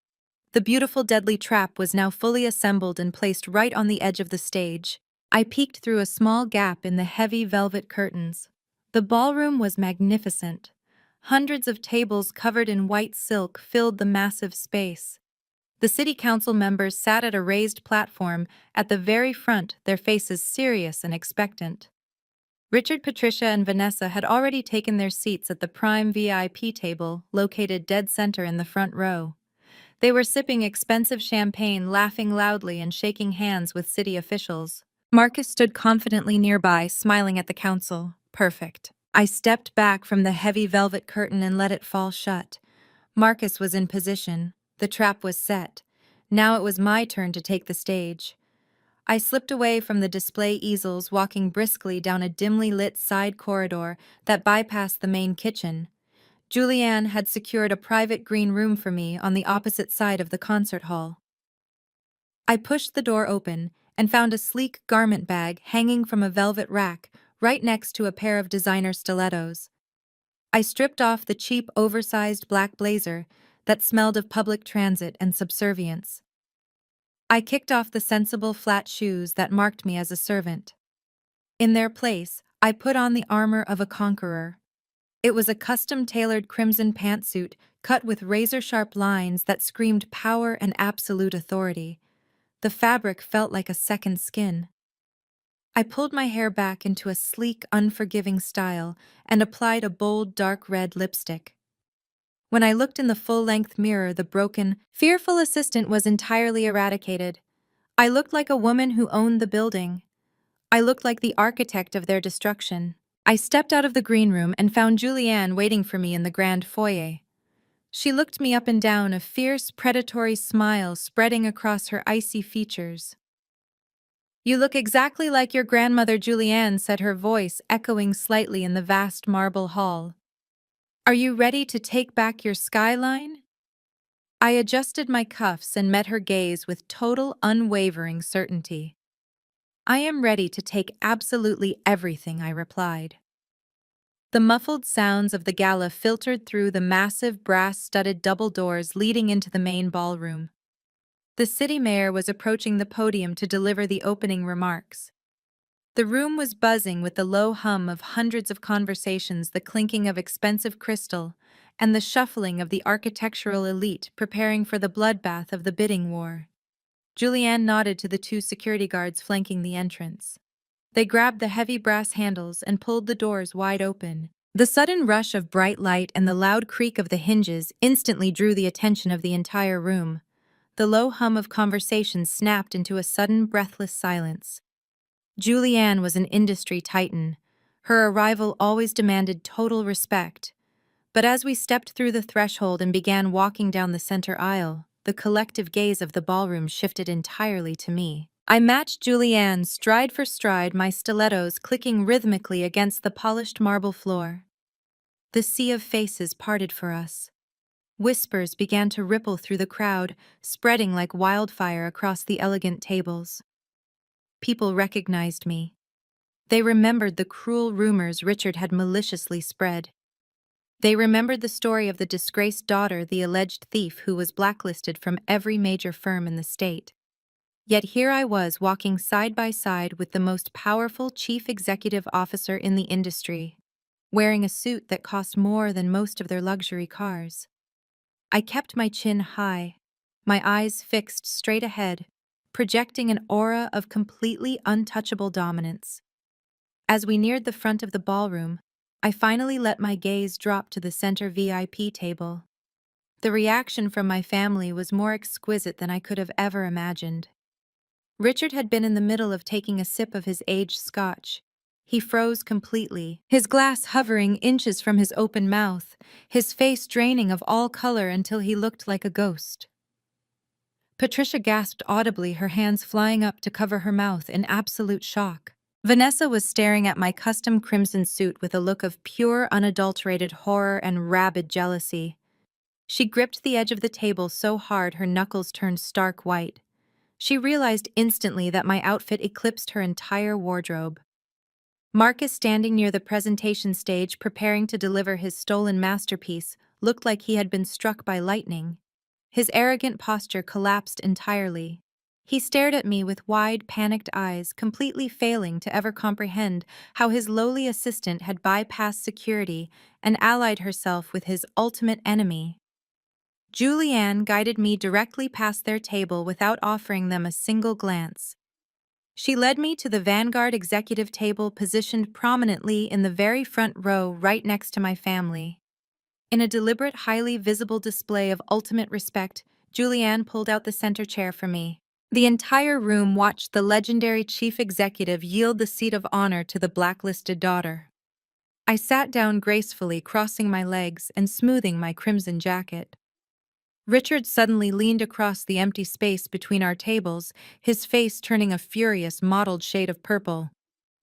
The beautiful deadly trap was now fully assembled and placed right on the edge of the stage. I peeked through a small gap in the heavy velvet curtains. The ballroom was magnificent. Hundreds of tables covered in white silk filled the massive space. The city council members sat at a raised platform at the very front, their faces serious and expectant. Richard, Patricia, and Vanessa had already taken their seats at the prime VIP table, located dead center in the front row. They were sipping expensive champagne, laughing loudly, and shaking hands with city officials. Marcus stood confidently nearby, smiling at the council. Perfect. I stepped back from the heavy velvet curtain and let it fall shut. Marcus was in position. The trap was set. Now it was my turn to take the stage. I slipped away from the display easels, walking briskly down a dimly lit side corridor that bypassed the main kitchen. Julianne had secured a private green room for me on the opposite side of the concert hall. I pushed the door open and found a sleek garment bag hanging from a velvet rack right next to a pair of designer stilettos. I stripped off the cheap, oversized black blazer that smelled of public transit and subservience. I kicked off the sensible flat shoes that marked me as a servant. In their place, I put on the armor of a conqueror. It was a custom-tailored crimson pantsuit cut with razor-sharp lines that screamed power and absolute authority. The fabric felt like a second skin. I pulled my hair back into a sleek, unforgiving style and applied a bold, dark red lipstick. When I looked in the full-length mirror, the broken, fearful assistant was entirely eradicated. I looked like a woman who owned the building. I looked like the architect of their destruction. I stepped out of the green room and found Julianne waiting for me in the grand foyer. She looked me up and down, a fierce, predatory smile spreading across her icy features. "You look exactly like your grandmother, Julianne," said her voice, echoing slightly in the vast marble hall. "Are you ready to take back your skyline?" I adjusted my cuffs and met her gaze with total, unwavering certainty. "I am ready to take absolutely everything," I replied. The muffled sounds of the gala filtered through the massive brass-studded double doors leading into the main ballroom. The city mayor was approaching the podium to deliver the opening remarks. The room was buzzing with the low hum of hundreds of conversations, the clinking of expensive crystal, and the shuffling of the architectural elite preparing for the bloodbath of the bidding war. Julianne nodded to the two security guards flanking the entrance. They grabbed the heavy brass handles and pulled the doors wide open. The sudden rush of bright light and the loud creak of the hinges instantly drew the attention of the entire room. The low hum of conversation snapped into a sudden, breathless silence. Julianne was an industry titan. Her arrival always demanded total respect. But as we stepped through the threshold and began walking down the center aisle, the collective gaze of the ballroom shifted entirely to me. I matched Julianne stride for stride, my stilettos clicking rhythmically against the polished marble floor. The sea of faces parted for us. Whispers began to ripple through the crowd, spreading like wildfire across the elegant tables. People recognized me. They remembered the cruel rumors Richard had maliciously spread. They remembered the story of the disgraced daughter, the alleged thief who was blacklisted from every major firm in the state. Yet here I was walking side by side with the most powerful chief executive officer in the industry, wearing a suit that cost more than most of their luxury cars. I kept my chin high, my eyes fixed straight ahead, projecting an aura of completely untouchable dominance. As we neared the front of the ballroom, I finally let my gaze drop to the center VIP table. The reaction from my family was more exquisite than I could have ever imagined. Richard had been in the middle of taking a sip of his aged scotch. He froze completely, his glass hovering inches from his open mouth, his face draining of all color until he looked like a ghost. Patricia gasped audibly, her hands flying up to cover her mouth in absolute shock. Vanessa was staring at my custom crimson suit with a look of pure, unadulterated horror and rabid jealousy. She gripped the edge of the table so hard her knuckles turned stark white. She realized instantly that my outfit eclipsed her entire wardrobe. Marcus, standing near the presentation stage preparing to deliver his stolen masterpiece, looked like he had been struck by lightning. His arrogant posture collapsed entirely. He stared at me with wide, panicked eyes, completely failing to ever comprehend how his lowly assistant had bypassed security and allied herself with his ultimate enemy. Julianne guided me directly past their table without offering them a single glance. She led me to the Vanguard executive table positioned prominently in the very front row right next to my family. In a deliberate, highly visible display of ultimate respect, Julianne pulled out the center chair for me. The entire room watched the legendary chief executive yield the seat of honor to the blacklisted daughter. I sat down gracefully, crossing my legs and smoothing my crimson jacket. Richard suddenly leaned across the empty space between our tables, his face turning a furious, mottled shade of purple.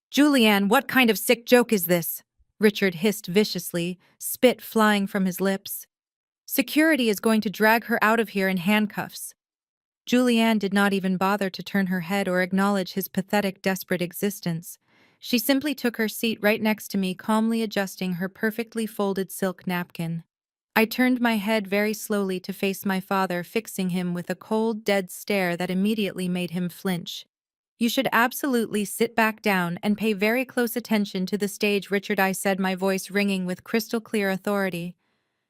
"Julianne, what kind of sick joke is this?" Richard hissed viciously, spit flying from his lips. Security is going to drag her out of here in handcuffs. Julianne did not even bother to turn her head or acknowledge his pathetic, desperate existence. She simply took her seat right next to me, calmly adjusting her perfectly folded silk napkin. I turned my head very slowly to face my father, fixing him with a cold, dead stare that immediately made him flinch. You should absolutely sit back down and pay very close attention to the stage, Richard, I said, my voice ringing with crystal clear authority.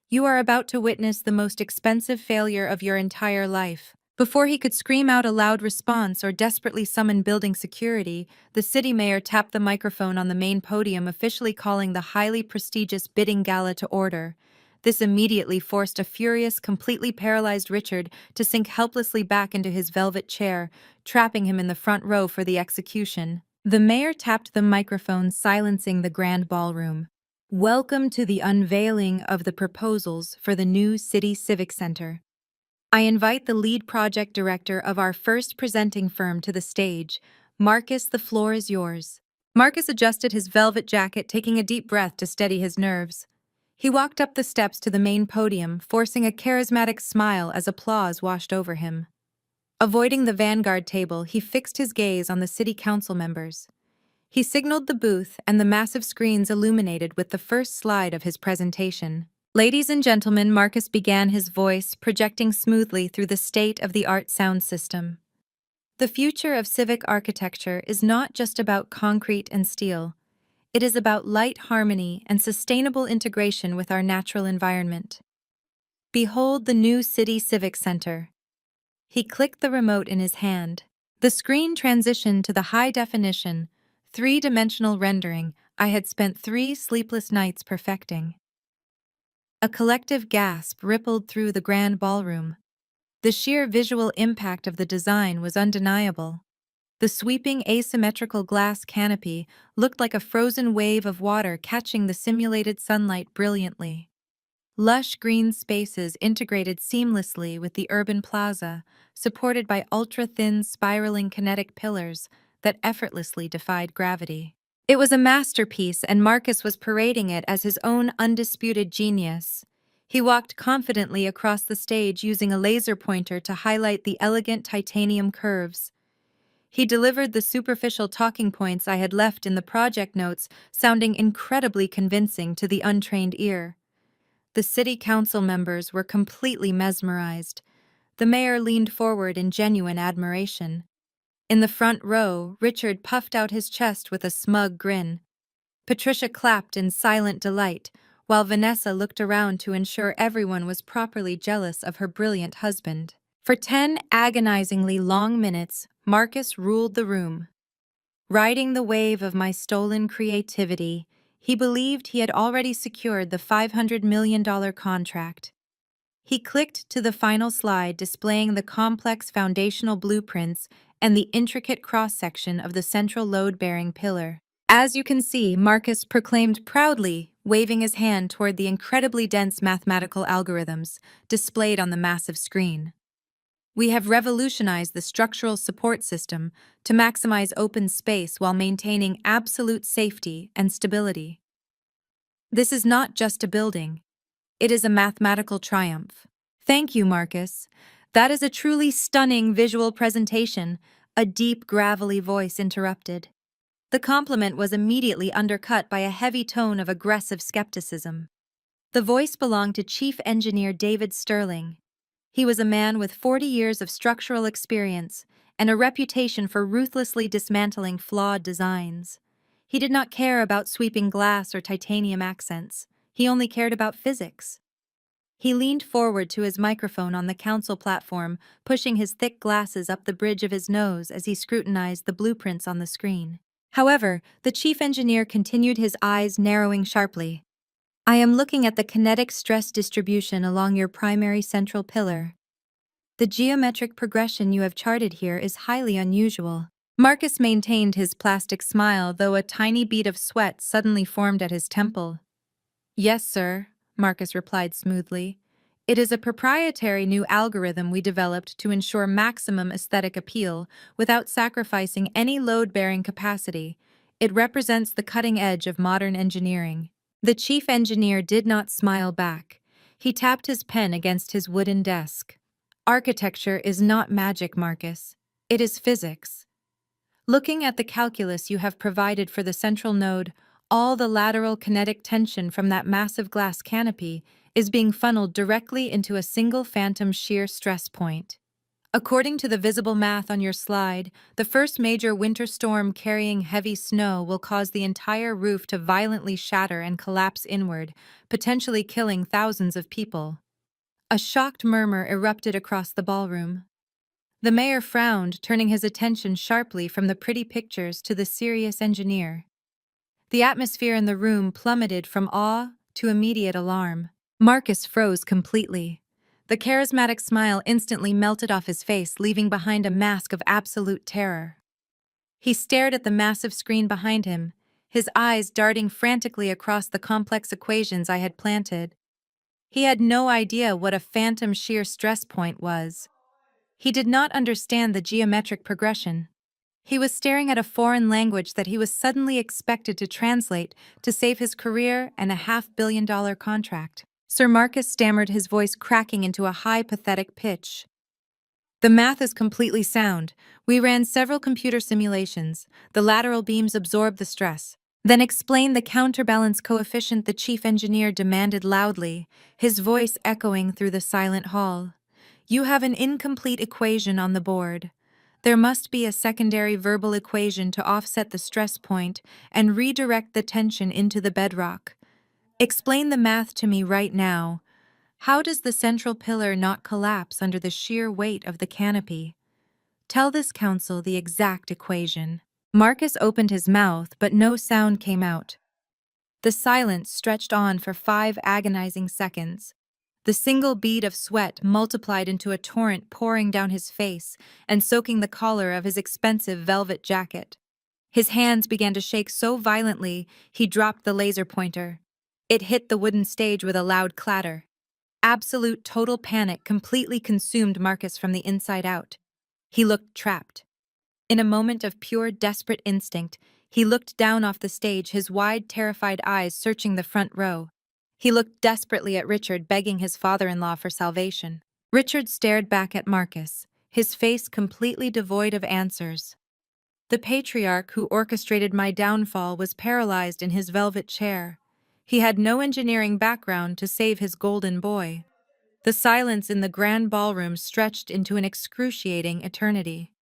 You are about to witness the most expensive failure of your entire life. Before he could scream out a loud response or desperately summon building security, the city mayor tapped the microphone on the main podium, officially calling the highly prestigious bidding gala to order. This immediately forced a furious, completely paralyzed Richard to sink helplessly back into his velvet chair, trapping him in the front row for the execution. The mayor tapped the microphone, silencing the grand ballroom. Welcome to the unveiling of the proposals for the new City Civic Center. I invite the lead project director of our first presenting firm to the stage. Marcus, the floor is yours. Marcus adjusted his velvet jacket, taking a deep breath to steady his nerves. He walked up the steps to the main podium, forcing a charismatic smile as applause washed over him. Avoiding the vanguard table, he fixed his gaze on the city council members. He signaled the booth, and the massive screens illuminated with the first slide of his presentation. Ladies and gentlemen, Marcus began, his voice projecting smoothly through the state-of-the-art sound system. The future of civic architecture is not just about concrete and steel. It is about light harmony and sustainable integration with our natural environment. Behold the new City Civic Center. He clicked the remote in his hand. The screen transitioned to the high-definition, three-dimensional rendering I had spent 3 sleepless nights perfecting. A collective gasp rippled through the grand ballroom. The sheer visual impact of the design was undeniable. The sweeping asymmetrical glass canopy looked like a frozen wave of water catching the simulated sunlight brilliantly. Lush green spaces integrated seamlessly with the urban plaza, supported by ultra-thin spiraling kinetic pillars that effortlessly defied gravity. It was a masterpiece, and Marcus was parading it as his own undisputed genius. He walked confidently across the stage using a laser pointer to highlight the elegant titanium curves. He delivered the superficial talking points I had left in the project notes, sounding incredibly convincing to the untrained ear. The city council members were completely mesmerized. The mayor leaned forward in genuine admiration. In the front row, Richard puffed out his chest with a smug grin. Patricia clapped in silent delight, while Vanessa looked around to ensure everyone was properly jealous of her brilliant husband. For 10 agonizingly long minutes, Marcus ruled the room. Riding the wave of my stolen creativity, he believed he had already secured the $500 million contract. He clicked to the final slide, displaying the complex foundational blueprints and the intricate cross-section of the central load-bearing pillar. As you can see, Marcus proclaimed proudly, waving his hand toward the incredibly dense mathematical algorithms displayed on the massive screen. We have revolutionized the structural support system to maximize open space while maintaining absolute safety and stability. This is not just a building. It is a mathematical triumph. Thank you, Marcus. That is a truly stunning visual presentation, a deep, gravelly voice interrupted. The compliment was immediately undercut by a heavy tone of aggressive skepticism. The voice belonged to Chief Engineer David Sterling. He was a man with 40 years of structural experience and a reputation for ruthlessly dismantling flawed designs. He did not care about sweeping glass or titanium accents. He only cared about physics. He leaned forward to his microphone on the council platform, pushing his thick glasses up the bridge of his nose as he scrutinized the blueprints on the screen. However, the chief engineer continued, his eyes narrowing sharply. I am looking at the kinetic stress distribution along your primary central pillar. The geometric progression you have charted here is highly unusual. Marcus maintained his plastic smile, though a tiny bead of sweat suddenly formed at his temple. Yes, sir, Marcus replied smoothly. It is a proprietary new algorithm we developed to ensure maximum aesthetic appeal without sacrificing any load-bearing capacity. It represents the cutting edge of modern engineering. The chief engineer did not smile back. He tapped his pen against his wooden desk. Architecture is not magic, Marcus. It is physics. Looking at the calculus you have provided for the central node, all the lateral kinetic tension from that massive glass canopy is being funneled directly into a single phantom shear stress point. According to the visible math on your slide, the first major winter storm carrying heavy snow will cause the entire roof to violently shatter and collapse inward, potentially killing thousands of people. A shocked murmur erupted across the ballroom. The mayor frowned, turning his attention sharply from the pretty pictures to the serious engineer. The atmosphere in the room plummeted from awe to immediate alarm. Marcus froze completely. The charismatic smile instantly melted off his face, leaving behind a mask of absolute terror. He stared at the massive screen behind him, his eyes darting frantically across the complex equations I had planted. He had no idea what a phantom shear stress point was. He did not understand the geometric progression. He was staring at a foreign language that he was suddenly expected to translate to save his career and a $500 million contract. Sir Marcus stammered, his voice cracking into a high, pathetic pitch. The math is completely sound. We ran several computer simulations. The lateral beams absorb the stress. Then explain the counterbalance coefficient, the chief engineer demanded loudly, his voice echoing through the silent hall. You have an incomplete equation on the board. There must be a secondary verbal equation to offset the stress point and redirect the tension into the bedrock. Explain the math to me right now. How does the central pillar not collapse under the sheer weight of the canopy? Tell this council the exact equation. Marcus opened his mouth, but no sound came out. The silence stretched on for 5 agonizing seconds. The single bead of sweat multiplied into a torrent, pouring down his face and soaking the collar of his expensive velvet jacket. His hands began to shake so violently he dropped the laser pointer. It hit the wooden stage with a loud clatter. Absolute total panic completely consumed Marcus from the inside out. He looked trapped. In a moment of pure, desperate instinct, he looked down off the stage, his wide, terrified eyes searching the front row. He looked desperately at Richard, begging his father-in-law for salvation. Richard stared back at Marcus, his face completely devoid of answers. The patriarch who orchestrated my downfall was paralyzed in his velvet chair. He had no engineering background to save his golden boy. The silence in the grand ballroom stretched into an excruciating eternity.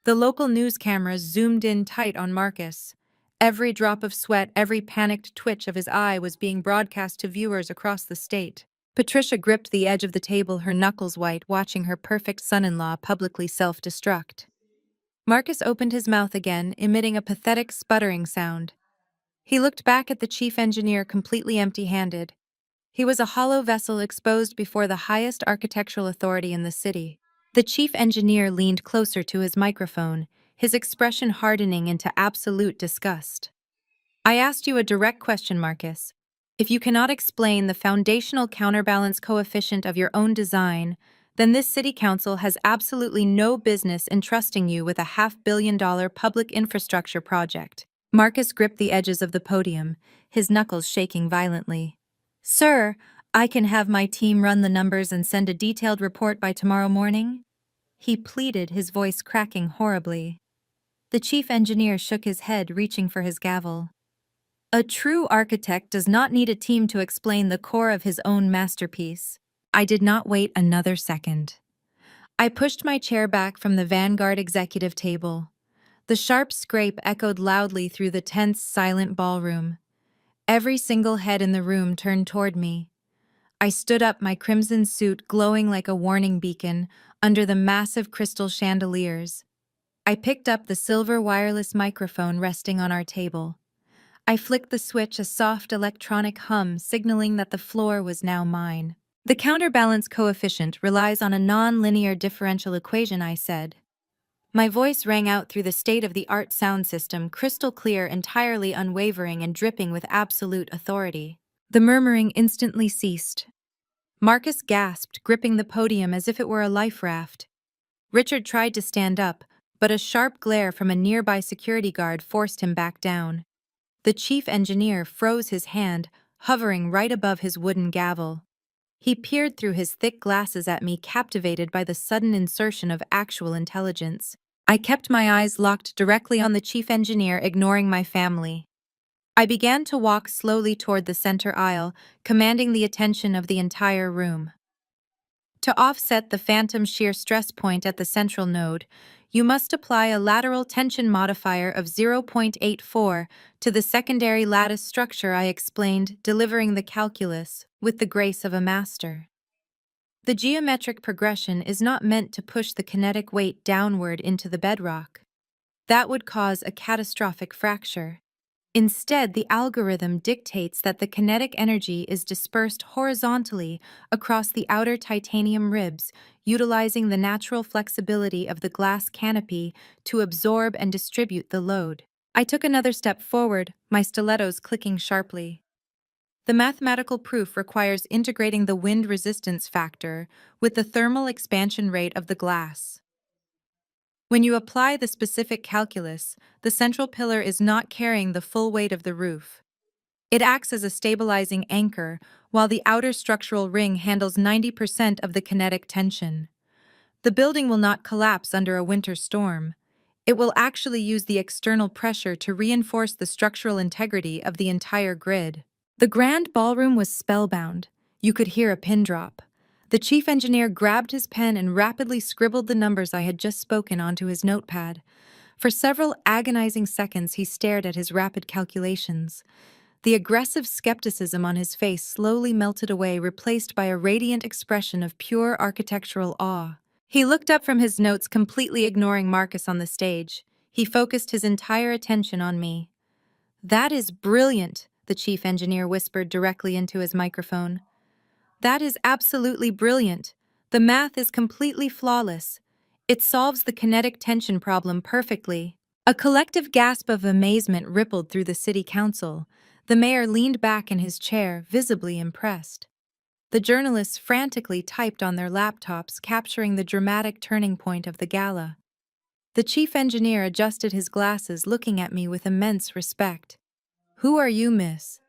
The local news cameras zoomed in tight on Marcus. Every drop of sweat, every panicked twitch of his eye was being broadcast to viewers across the state. Patricia gripped the edge of the table, her knuckles white, watching her perfect son-in-law publicly self-destruct. Marcus opened his mouth again, emitting a pathetic sputtering sound. He looked back at the chief engineer, completely empty-handed. He was a hollow vessel exposed before the highest architectural authority in the city. The chief engineer leaned closer to his microphone, his expression hardening into absolute disgust. I asked you a direct question, Marcus. If you cannot explain the foundational counterbalance coefficient of your own design, then this city council has absolutely no business entrusting you with a $500 million public infrastructure project. Marcus gripped the edges of the podium, his knuckles shaking violently. Sir, I can have my team run the numbers and send a detailed report by tomorrow morning? He pleaded, his voice cracking horribly. The chief engineer shook his head, reaching for his gavel. A true architect does not need a team to explain the core of his own masterpiece. I did not wait another second. I pushed my chair back from the Vanguard executive table. The sharp scrape echoed loudly through the tense, silent ballroom. Every single head in the room turned toward me. I stood up, my crimson suit glowing like a warning beacon under the massive crystal chandeliers. I picked up the silver wireless microphone resting on our table. I flicked the switch, a soft electronic hum signaling that the floor was now mine. The counterbalance coefficient relies on a non-linear differential equation, I said. My voice rang out through the state-of-the-art sound system, crystal clear, entirely unwavering, and dripping with absolute authority. The murmuring instantly ceased. Marcus gasped, gripping the podium as if it were a life raft. Richard tried to stand up, but a sharp glare from a nearby security guard forced him back down. The chief engineer froze his hand, hovering right above his wooden gavel. He peered through his thick glasses at me, captivated by the sudden insertion of actual intelligence. I kept my eyes locked directly on the chief engineer, ignoring my family. I began to walk slowly toward the center aisle, commanding the attention of the entire room. To offset the phantom shear stress point at the central node, you must apply a lateral tension modifier of 0.84 to the secondary lattice structure I explained, delivering the calculus with the grace of a master. The geometric progression is not meant to push the kinetic weight downward into the bedrock. That would cause a catastrophic fracture. Instead, the algorithm dictates that the kinetic energy is dispersed horizontally across the outer titanium ribs, utilizing the natural flexibility of the glass canopy to absorb and distribute the load. I took another step forward, my stilettos clicking sharply. The mathematical proof requires integrating the wind resistance factor with the thermal expansion rate of the glass. When you apply the specific calculus, the central pillar is not carrying the full weight of the roof. It acts as a stabilizing anchor, while the outer structural ring handles 90% of the kinetic tension. The building will not collapse under a winter storm. It will actually use the external pressure to reinforce the structural integrity of the entire grid. The grand ballroom was spellbound. You could hear a pin drop. The chief engineer grabbed his pen and rapidly scribbled the numbers I had just spoken onto his notepad. For several agonizing seconds, he stared at his rapid calculations. The aggressive skepticism on his face slowly melted away, replaced by a radiant expression of pure architectural awe. He looked up from his notes, completely ignoring Marcus on the stage. He focused his entire attention on me. "That is brilliant," the chief engineer whispered directly into his microphone. "That is absolutely brilliant. The math is completely flawless. It solves the kinetic tension problem perfectly." A collective gasp of amazement rippled through the city council. The mayor leaned back in his chair, visibly impressed. The journalists frantically typed on their laptops, capturing the dramatic turning point of the gala. The chief engineer adjusted his glasses, looking at me with immense respect. "Who are you, miss?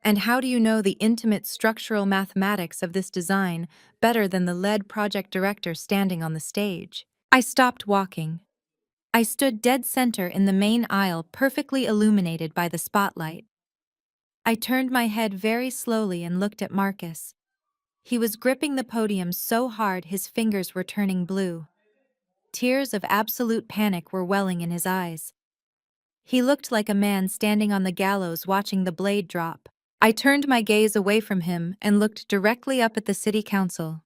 And how do you know the intimate structural mathematics of this design better than the lead project director standing on the stage?" I stopped walking. I stood dead center in the main aisle, perfectly illuminated by the spotlight. I turned my head very slowly and looked at Marcus. He was gripping the podium so hard his fingers were turning blue. Tears of absolute panic were welling in his eyes. He looked like a man standing on the gallows watching the blade drop. I turned my gaze away from him and looked directly up at the city council.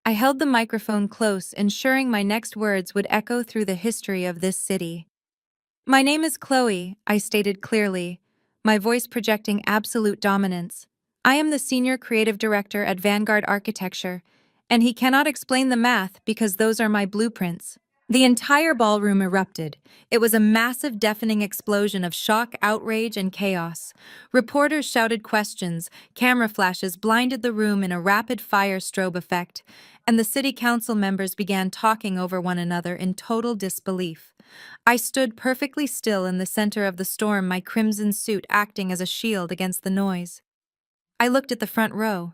I held the microphone close, ensuring my next words would echo through the history of this city. "My name is Chloe," I stated clearly, my voice projecting absolute dominance. "I am the senior creative director at Vanguard Architecture, and he cannot explain the math because those are my blueprints." The entire ballroom erupted. It was a massive, deafening explosion of shock, outrage, and chaos. Reporters shouted questions, camera flashes blinded the room in a rapid-fire strobe effect, and the city council members began talking over one another in total disbelief. I stood perfectly still in the center of the storm, my crimson suit acting as a shield against the noise. I looked at the front row.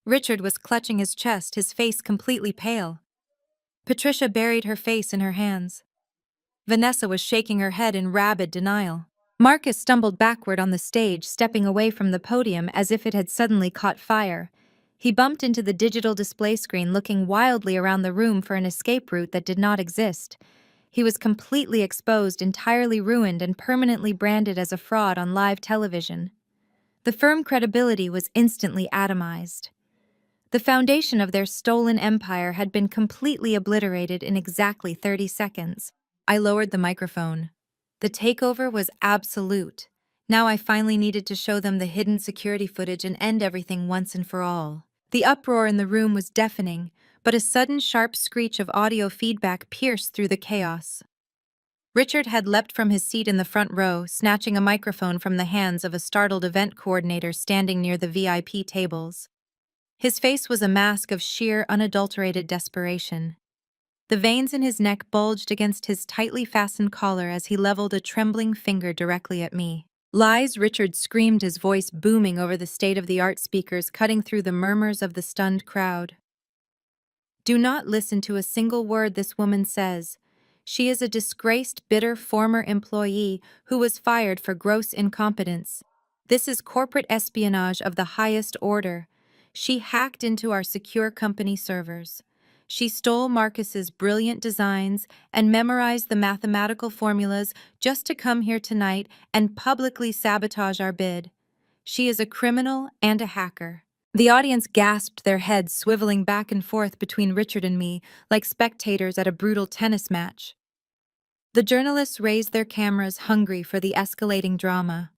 Richard was clutching his chest, his face completely pale. Patricia buried her face in her hands. Vanessa was shaking her head in rabid denial. Marcus stumbled backward on the stage, stepping away from the podium as if it had suddenly caught fire. He bumped into the digital display screen, looking wildly around the room for an escape route that did not exist. He was completely exposed, entirely ruined, and permanently branded as a fraud on live television. The firm credibility was instantly atomized. The foundation of their stolen empire had been completely obliterated in exactly 30 seconds. I lowered the microphone. The takeover was absolute. Now I finally needed to show them the hidden security footage and end everything once and for all. The uproar in the room was deafening, but a sudden sharp screech of audio feedback pierced through the chaos. Richard had leapt from his seat in the front row, snatching a microphone from the hands of a startled event coordinator standing near the VIP tables. His face was a mask of sheer, unadulterated desperation. The veins in his neck bulged against his tightly fastened collar as he leveled a trembling finger directly at me. Lies, Richard screamed, his voice booming over the state-of-the-art speakers, cutting through the murmurs of the stunned crowd. Do not listen to a single word this woman says. She is a disgraced, bitter former employee who was fired for gross incompetence. This is corporate espionage of the highest order. She hacked into our secure company servers. She stole Marcus's brilliant designs and memorized the mathematical formulas just to come here tonight and publicly sabotage our bid. She is a criminal and a hacker. The audience gasped, their heads swiveling back and forth between Richard and me, like spectators at a brutal tennis match. The journalists raised their cameras, hungry for the escalating drama.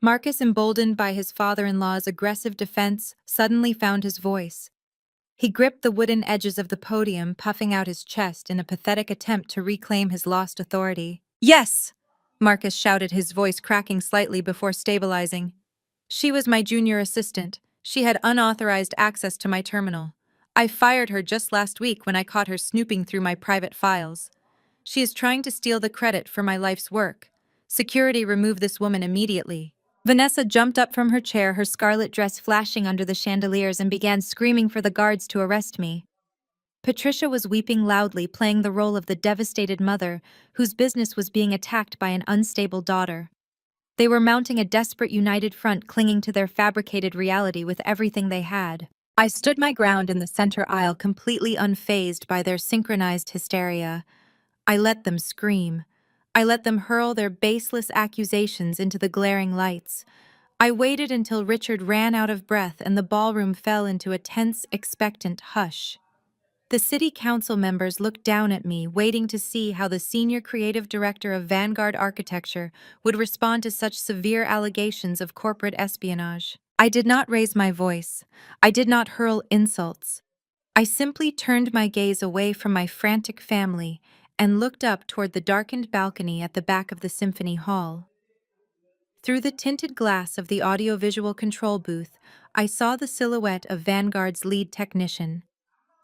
Marcus, emboldened by his father-in-law's aggressive defense, suddenly found his voice. He gripped the wooden edges of the podium, puffing out his chest in a pathetic attempt to reclaim his lost authority. "Yes!" Marcus shouted, his voice cracking slightly before stabilizing. "She was my junior assistant. She had unauthorized access to my terminal. I fired her just last week when I caught her snooping through my private files. She is trying to steal the credit for my life's work. Security, remove this woman immediately." Vanessa jumped up from her chair, her scarlet dress flashing under the chandeliers, and began screaming for the guards to arrest me. Patricia was weeping loudly, playing the role of the devastated mother whose business was being attacked by an unstable daughter. They were mounting a desperate united front, clinging to their fabricated reality with everything they had. I stood my ground in the center aisle, completely unfazed by their synchronized hysteria. I let them scream. I let them hurl their baseless accusations into the glaring lights. I waited until Richard ran out of breath and the ballroom fell into a tense, expectant hush. The city council members looked down at me, waiting to see how the senior creative director of Vanguard Architecture would respond to such severe allegations of corporate espionage. I did not raise my voice. I did not hurl insults. I simply turned my gaze away from my frantic family and looked up toward the darkened balcony at the back of the symphony hall. Through the tinted glass of the audiovisual control booth, I saw the silhouette of Vanguard's lead technician.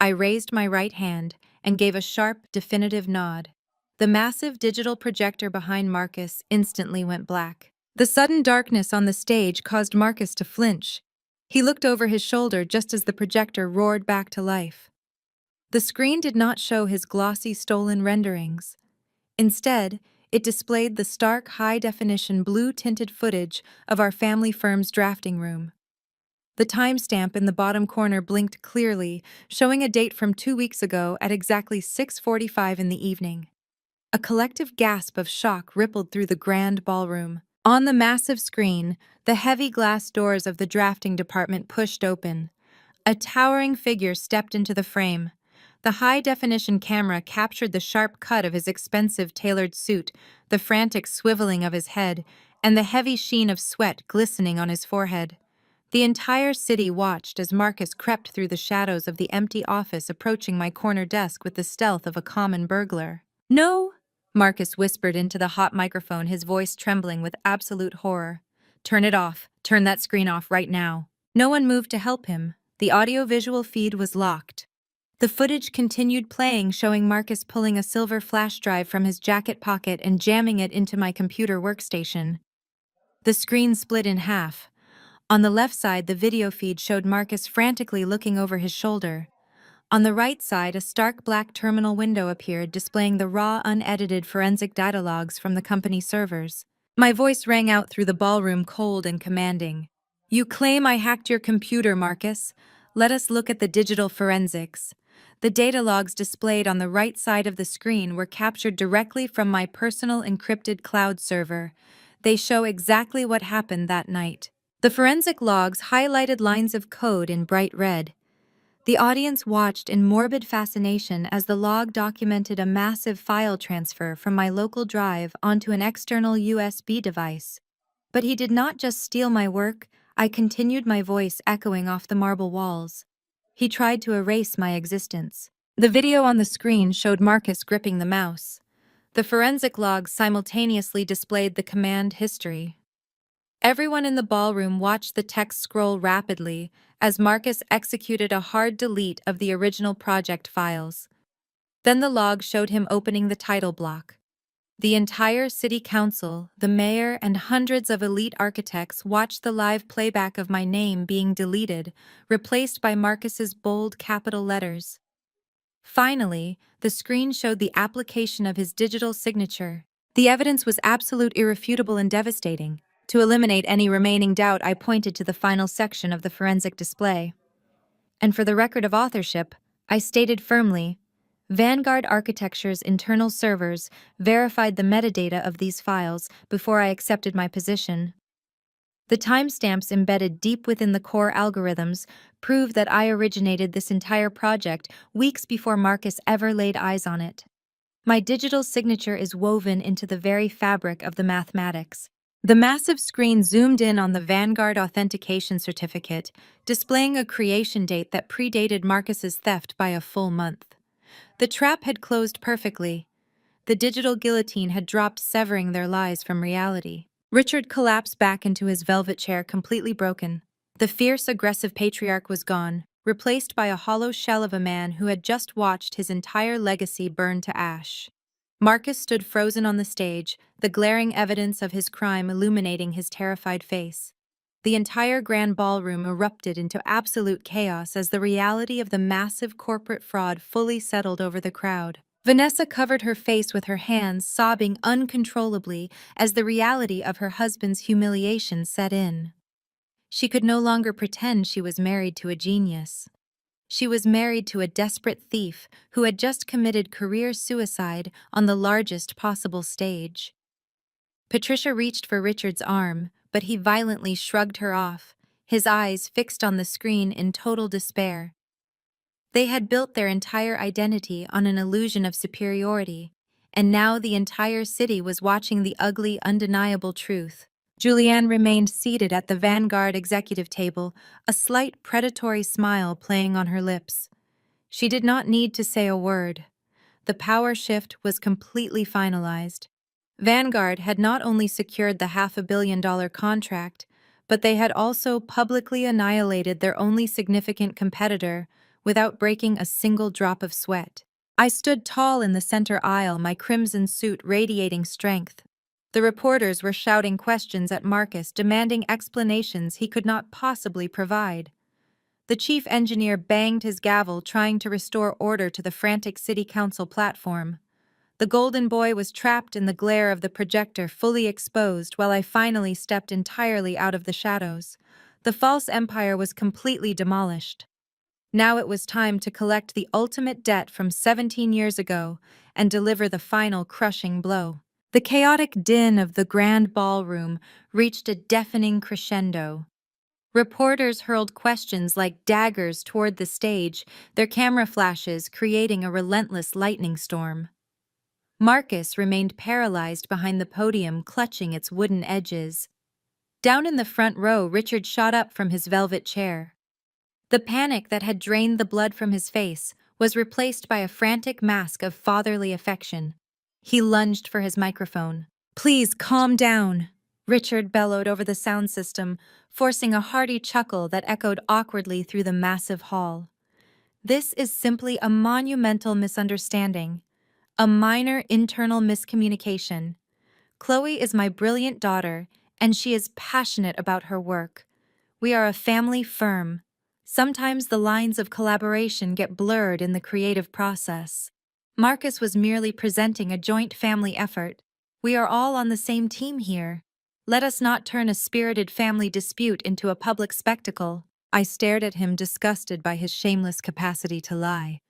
I raised my right hand and gave a sharp, definitive nod. The massive digital projector behind Marcus instantly went black. The sudden darkness on the stage caused Marcus to flinch. He looked over his shoulder just as the projector roared back to life. The screen did not show his glossy, stolen renderings. Instead, it displayed the stark, high-definition, blue-tinted footage of our family firm's drafting room. The timestamp in the bottom corner blinked clearly, showing a date from 2 weeks ago at exactly 6:45 in the evening. A collective gasp of shock rippled through the grand ballroom. On the massive screen, the heavy glass doors of the drafting department pushed open. A towering figure stepped into the frame. The high-definition camera captured the sharp cut of his expensive tailored suit, the frantic swiveling of his head, and the heavy sheen of sweat glistening on his forehead. The entire city watched as Marcus crept through the shadows of the empty office, approaching my corner desk with the stealth of a common burglar. "No," Marcus whispered into the hot microphone, his voice trembling with absolute horror. "Turn it off. Turn that screen off right now." No one moved to help him. The audio-visual feed was locked. The footage continued playing, showing Marcus pulling a silver flash drive from his jacket pocket and jamming it into my computer workstation. The screen split in half. On the left side, the video feed showed Marcus frantically looking over his shoulder. On the right side, a stark black terminal window appeared, displaying the raw, unedited forensic data logs from the company servers. My voice rang out through the ballroom, cold and commanding. "You claim I hacked your computer, Marcus. Let us look at the digital forensics." The data logs displayed on the right side of the screen were captured directly from my personal encrypted cloud server. They show exactly what happened that night. The forensic logs highlighted lines of code in bright red. The audience watched in morbid fascination as the log documented a massive file transfer from my local drive onto an external USB device. But he did not just steal my work, I continued, my voice echoing off the marble walls. He tried to erase my existence. The video on the screen showed Marcus gripping the mouse. The forensic logs simultaneously displayed the command history. Everyone in the ballroom watched the text scroll rapidly as Marcus executed a hard delete of the original project files. Then the log showed him opening the title block. The entire city council, the mayor, and hundreds of elite architects watched the live playback of my name being deleted, replaced by Marcus's bold capital letters. Finally, the screen showed the application of his digital signature. The evidence was absolute, irrefutable, and devastating. To eliminate any remaining doubt, I pointed to the final section of the forensic display. And for the record of authorship, I stated firmly, Vanguard Architecture's internal servers verified the metadata of these files before I accepted my position. The timestamps embedded deep within the core algorithms prove that I originated this entire project weeks before Marcus ever laid eyes on it. My digital signature is woven into the very fabric of the mathematics. The massive screen zoomed in on the Vanguard authentication certificate, displaying a creation date that predated Marcus's theft by a full month. The trap had closed perfectly. The digital guillotine had dropped, severing their lies from reality. Richard collapsed back into his velvet chair, completely broken. The fierce, aggressive patriarch was gone, replaced by a hollow shell of a man who had just watched his entire legacy burn to ash. Marcus stood frozen on the stage, the glaring evidence of his crime illuminating his terrified face. The entire grand ballroom erupted into absolute chaos as the reality of the massive corporate fraud fully settled over the crowd. Vanessa covered her face with her hands, sobbing uncontrollably as the reality of her husband's humiliation set in. She could no longer pretend she was married to a genius. She was married to a desperate thief who had just committed career suicide on the largest possible stage. Patricia reached for Richard's arm, but he violently shrugged her off, his eyes fixed on the screen in total despair. They had built their entire identity on an illusion of superiority, and now the entire city was watching the ugly, undeniable truth. Julianne remained seated at the Vanguard executive table, a slight predatory smile playing on her lips. She did not need to say a word. The power shift was completely finalized. Vanguard had not only secured the $500 million contract, but they had also publicly annihilated their only significant competitor without breaking a single drop of sweat. I stood tall in the center aisle, my crimson suit radiating strength. The reporters were shouting questions at Marcus, demanding explanations he could not possibly provide. The chief engineer banged his gavel, trying to restore order to the frantic city council platform. The golden boy was trapped in the glare of the projector, fully exposed, while I finally stepped entirely out of the shadows. The false empire was completely demolished. Now it was time to collect the ultimate debt from 17 years ago and deliver the final crushing blow. The chaotic din of the grand ballroom reached a deafening crescendo. Reporters hurled questions like daggers toward the stage, their camera flashes creating a relentless lightning storm. Marcus remained paralyzed behind the podium, clutching its wooden edges. Down in the front row, Richard shot up from his velvet chair. The panic that had drained the blood from his face was replaced by a frantic mask of fatherly affection. He lunged for his microphone. "Please calm down," Richard bellowed over the sound system, forcing a hearty chuckle that echoed awkwardly through the massive hall. "This is simply a monumental misunderstanding, a minor internal miscommunication. Chloe is my brilliant daughter, and she is passionate about her work. We are a family firm. Sometimes the lines of collaboration get blurred in the creative process. Marcus was merely presenting a joint family effort. We are all on the same team here. Let us not turn a spirited family dispute into a public spectacle." I stared at him, disgusted by his shameless capacity to lie.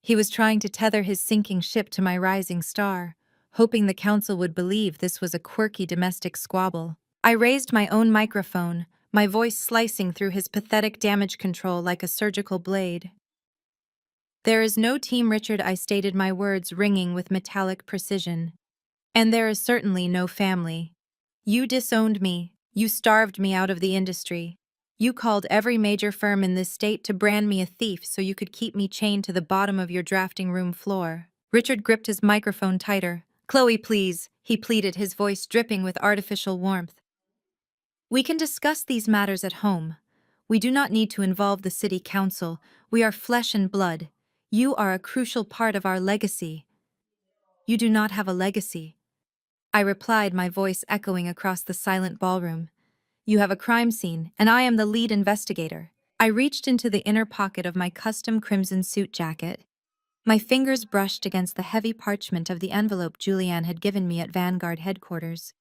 He was trying to tether his sinking ship to my rising star, hoping the council would believe this was a quirky domestic squabble. I raised my own microphone, my voice slicing through his pathetic damage control like a surgical blade. "There is no team, Richard," I stated, my words ringing with metallic precision. "And there is certainly no family. You disowned me. You starved me out of the industry. You called every major firm in this state to brand me a thief so you could keep me chained to the bottom of your drafting room floor." Richard gripped his microphone tighter. "Chloe, please," he pleaded, his voice dripping with artificial warmth. "We can discuss these matters at home. We do not need to involve the city council. We are flesh and blood. You are a crucial part of our legacy." "You do not have a legacy." I replied, my voice echoing across the silent ballroom. You have a crime scene, and I am the lead investigator. I reached into the inner pocket of my custom crimson suit jacket. My fingers brushed against the heavy parchment of the envelope Julianne had given me at Vanguard headquarters.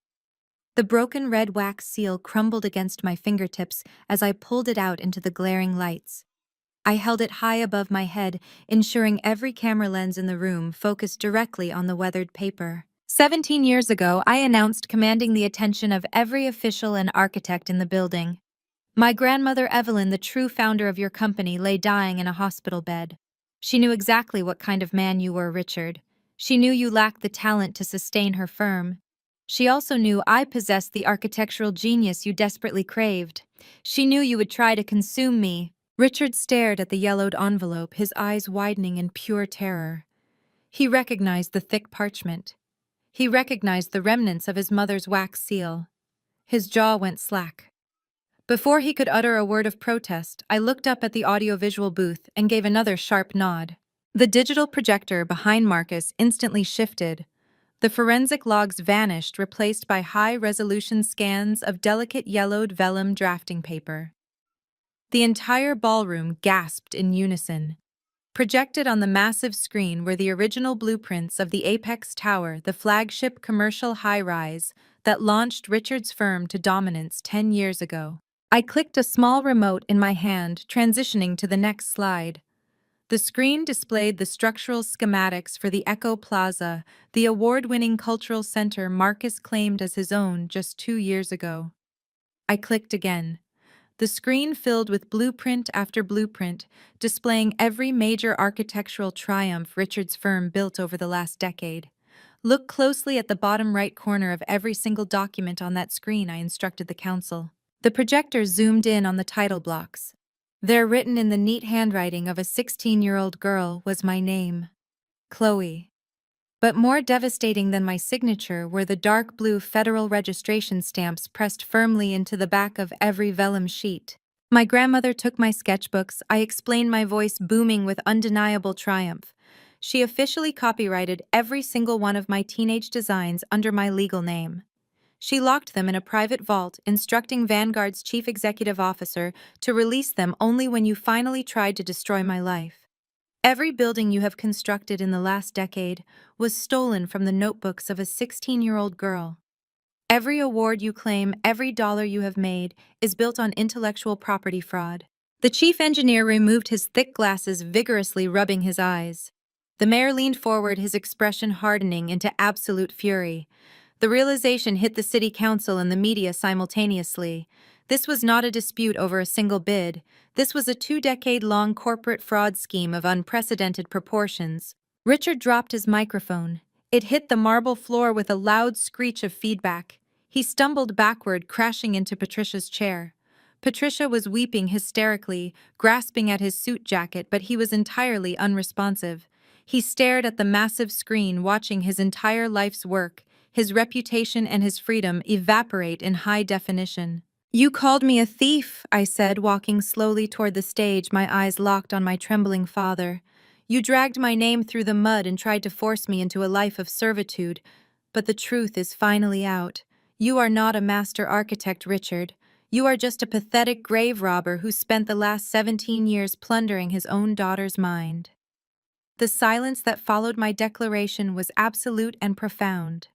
The broken red wax seal crumbled against my fingertips as I pulled it out into the glaring lights. I held it high above my head, ensuring every camera lens in the room focused directly on the weathered paper. 17 years ago, I announced commanding the attention of every official and architect in the building. My grandmother Evelyn, the true founder of your company, lay dying in a hospital bed. She knew exactly what kind of man you were, Richard. She knew you lacked the talent to sustain her firm. She also knew I possessed the architectural genius you desperately craved. She knew you would try to consume me. Richard stared at the yellowed envelope, his eyes widening in pure terror. He recognized the thick parchment. He recognized the remnants of his mother's wax seal. His jaw went slack. Before he could utter a word of protest, I looked up at the audiovisual booth and gave another sharp nod. The digital projector behind Marcus instantly shifted. The forensic logs vanished, replaced by high-resolution scans of delicate yellowed vellum drafting paper. The entire ballroom gasped in unison. Projected on the massive screen were the original blueprints of the Apex Tower, the flagship commercial high-rise that launched Richard's firm to dominance 10 years ago. I clicked a small remote in my hand, transitioning to the next slide. The screen displayed the structural schematics for the Echo Plaza, the award-winning cultural center Marcus claimed as his own just 2 years ago. I clicked again. The screen filled with blueprint after blueprint, displaying every major architectural triumph Richard's firm built over the last decade. Look closely at the bottom right corner of every single document on that screen, I instructed the council. The projector zoomed in on the title blocks. There, written in the neat handwriting of a 16-year-old girl, was my name, Chloe. But more devastating than my signature were the dark blue federal registration stamps pressed firmly into the back of every vellum sheet. My grandmother took my sketchbooks, I explained, my voice booming with undeniable triumph. She officially copyrighted every single one of my teenage designs under my legal name. She locked them in a private vault, instructing Vanguard's chief executive officer to release them only when you finally tried to destroy my life. Every building you have constructed in the last decade was stolen from the notebooks of a 16-year-old girl. Every award you claim, every dollar you have made, is built on intellectual property fraud. The chief engineer removed his thick glasses, vigorously rubbing his eyes. The mayor leaned forward, his expression hardening into absolute fury. The realization hit the city council and the media simultaneously. This was not a dispute over a single bid. This was a 2-decade-long corporate fraud scheme of unprecedented proportions. Richard dropped his microphone. It hit the marble floor with a loud screech of feedback. He stumbled backward, crashing into Patricia's chair. Patricia was weeping hysterically, grasping at his suit jacket, but he was entirely unresponsive. He stared at the massive screen, watching his entire life's work, his reputation and his freedom evaporate in high definition. You called me a thief, I said, walking slowly toward the stage, my eyes locked on my trembling father. You dragged my name through the mud and tried to force me into a life of servitude. But the truth is finally out. You are not a master architect, Richard. You are just a pathetic grave robber who spent the last 17 years plundering his own daughter's mind. The silence that followed my declaration was absolute and profound.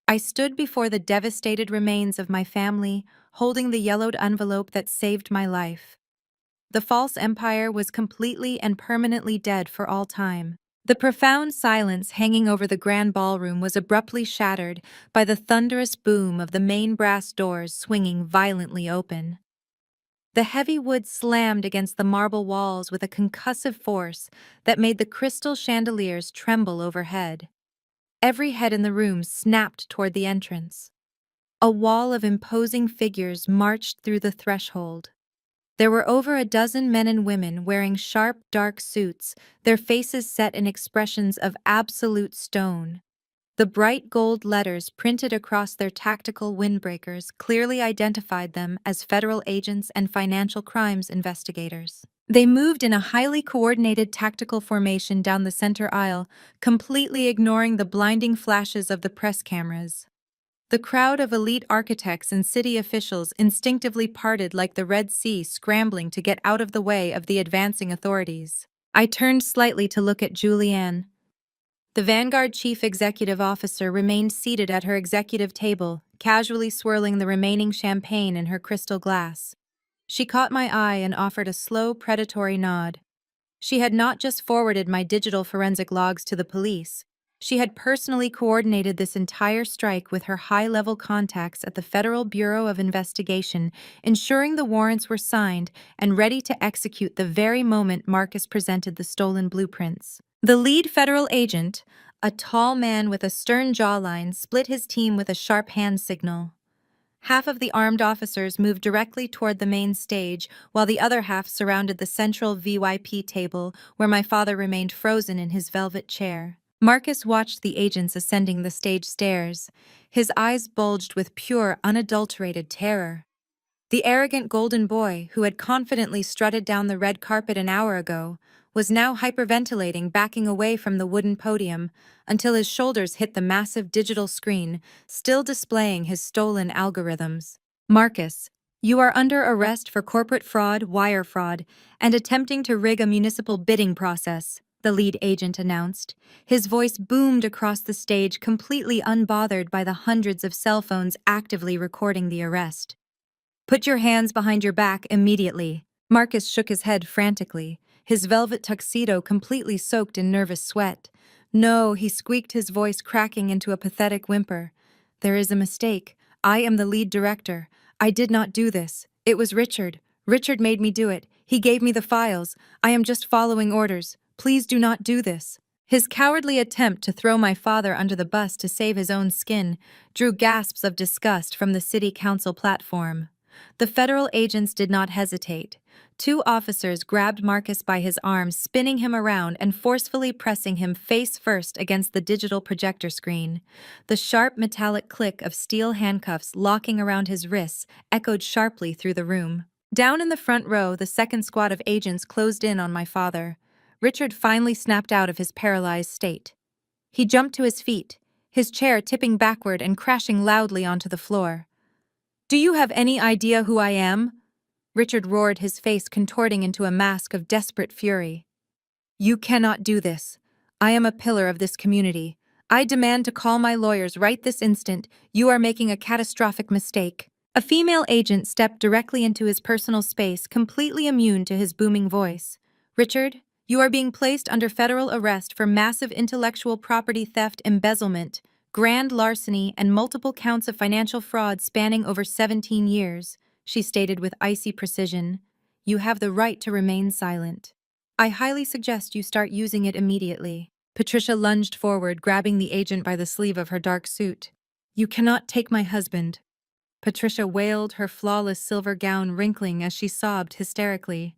I stood before the devastated remains of my family, holding the yellowed envelope that saved my life. The false empire was completely and permanently dead for all time. The profound silence hanging over the grand ballroom was abruptly shattered by the thunderous boom of the main brass doors swinging violently open. The heavy wood slammed against the marble walls with a concussive force that made the crystal chandeliers tremble overhead. Every head in the room snapped toward the entrance. A wall of imposing figures marched through the threshold. There were over a dozen men and women wearing sharp, dark suits, their faces set in expressions of absolute stone. The bright gold letters printed across their tactical windbreakers clearly identified them as federal agents and financial crimes investigators. They moved in a highly coordinated tactical formation down the center aisle, completely ignoring the blinding flashes of the press cameras. The crowd of elite architects and city officials instinctively parted like the Red Sea, scrambling to get out of the way of the advancing authorities. I turned slightly to look at Julianne. The Vanguard chief executive officer remained seated at her executive table, casually swirling the remaining champagne in her crystal glass. She caught my eye and offered a slow, predatory nod. She had not just forwarded my digital forensic logs to the police. She had personally coordinated this entire strike with her high-level contacts at the Federal Bureau of Investigation, ensuring the warrants were signed and ready to execute the very moment Marcus presented the stolen blueprints. The lead federal agent, a tall man with a stern jawline, split his team with a sharp hand signal. Half of the armed officers moved directly toward the main stage, while the other half surrounded the central VIP table where my father remained frozen in his velvet chair. Marcus watched the agents ascending the stage stairs. His eyes bulged with pure, unadulterated terror. The arrogant golden boy, who had confidently strutted down the red carpet an hour ago, was now hyperventilating, backing away from the wooden podium until his shoulders hit the massive digital screen, still displaying his stolen algorithms. Marcus, you are under arrest for corporate fraud, wire fraud, and attempting to rig a municipal bidding process, the lead agent announced. His voice boomed across the stage, completely unbothered by the hundreds of cell phones actively recording the arrest. Put your hands behind your back immediately. Marcus shook his head frantically, his velvet tuxedo completely soaked in nervous sweat. No, he squeaked, his voice cracking into a pathetic whimper. There is a mistake. I am the lead director. I did not do this. It was Richard. Richard made me do it. He gave me the files. I am just following orders. Please do not do this. His cowardly attempt to throw my father under the bus to save his own skin drew gasps of disgust from the city council platform. The federal agents did not hesitate. Two officers grabbed Marcus by his arms, spinning him around and forcefully pressing him face first against the digital projector screen. The sharp metallic click of steel handcuffs locking around his wrists echoed sharply through the room. Down in the front row, the second squad of agents closed in on my father. Richard finally snapped out of his paralyzed state. He jumped to his feet, his chair tipping backward and crashing loudly onto the floor. Do you have any idea who I am? Richard roared, his face contorting into a mask of desperate fury. You cannot do this. I am a pillar of this community. I demand to call my lawyers right this instant. You are making a catastrophic mistake. A female agent stepped directly into his personal space, completely immune to his booming voice. Richard, you are being placed under federal arrest for massive intellectual property theft, embezzlement, grand larceny, and multiple counts of financial fraud spanning over 17 years, she stated with icy precision. You have the right to remain silent. I highly suggest you start using it immediately. Patricia lunged forward, grabbing the agent by the sleeve of her dark suit. You cannot take my husband. Patricia wailed, her flawless silver gown wrinkling as she sobbed hysterically.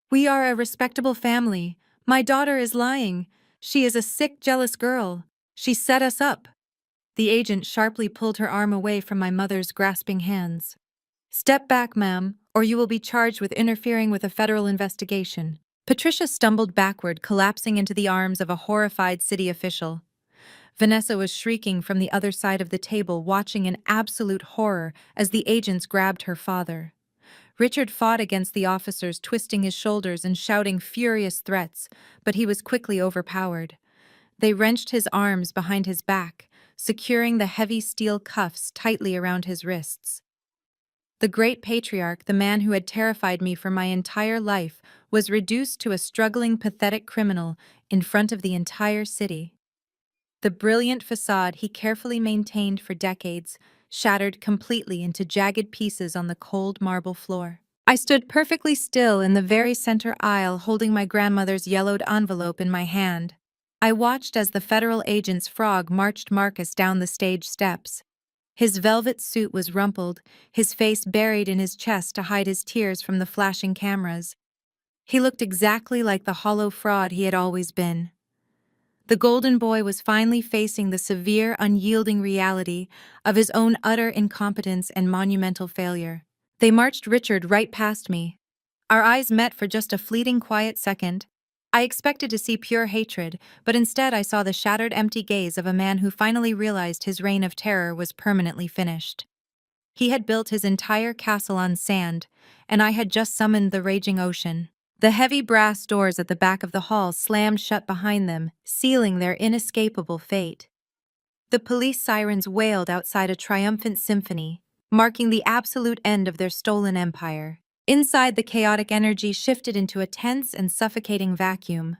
We are a respectable family. My daughter is lying. She is a sick, jealous girl. She set us up. The agent sharply pulled her arm away from my mother's grasping hands. Step back, ma'am, or you will be charged with interfering with a federal investigation. Patricia stumbled backward, collapsing into the arms of a horrified city official. Vanessa was shrieking from the other side of the table, watching in absolute horror as the agents grabbed her father. Richard fought against the officers, twisting his shoulders and shouting furious threats, but he was quickly overpowered. They wrenched his arms behind his back, securing the heavy steel cuffs tightly around his wrists. The great patriarch, the man who had terrified me for my entire life, was reduced to a struggling, pathetic criminal in front of the entire city. The brilliant facade he carefully maintained for decades shattered completely into jagged pieces on the cold marble floor. I stood perfectly still in the very center aisle, holding my grandmother's yellowed envelope in my hand. I watched as the federal agent's frog marched Marcus down the stage steps. His velvet suit was rumpled, his face buried in his chest to hide his tears from the flashing cameras. He looked exactly like the hollow fraud he had always been. The golden boy was finally facing the severe, unyielding reality of his own utter incompetence and monumental failure. They marched Richard right past me. Our eyes met for just a fleeting quiet second. I expected to see pure hatred, but instead I saw the shattered, empty gaze of a man who finally realized his reign of terror was permanently finished. He had built his entire castle on sand, and I had just summoned the raging ocean. The heavy brass doors at the back of the hall slammed shut behind them, sealing their inescapable fate. The police sirens wailed outside a triumphant symphony, marking the absolute end of their stolen empire. Inside, the chaotic energy shifted into a tense and suffocating vacuum.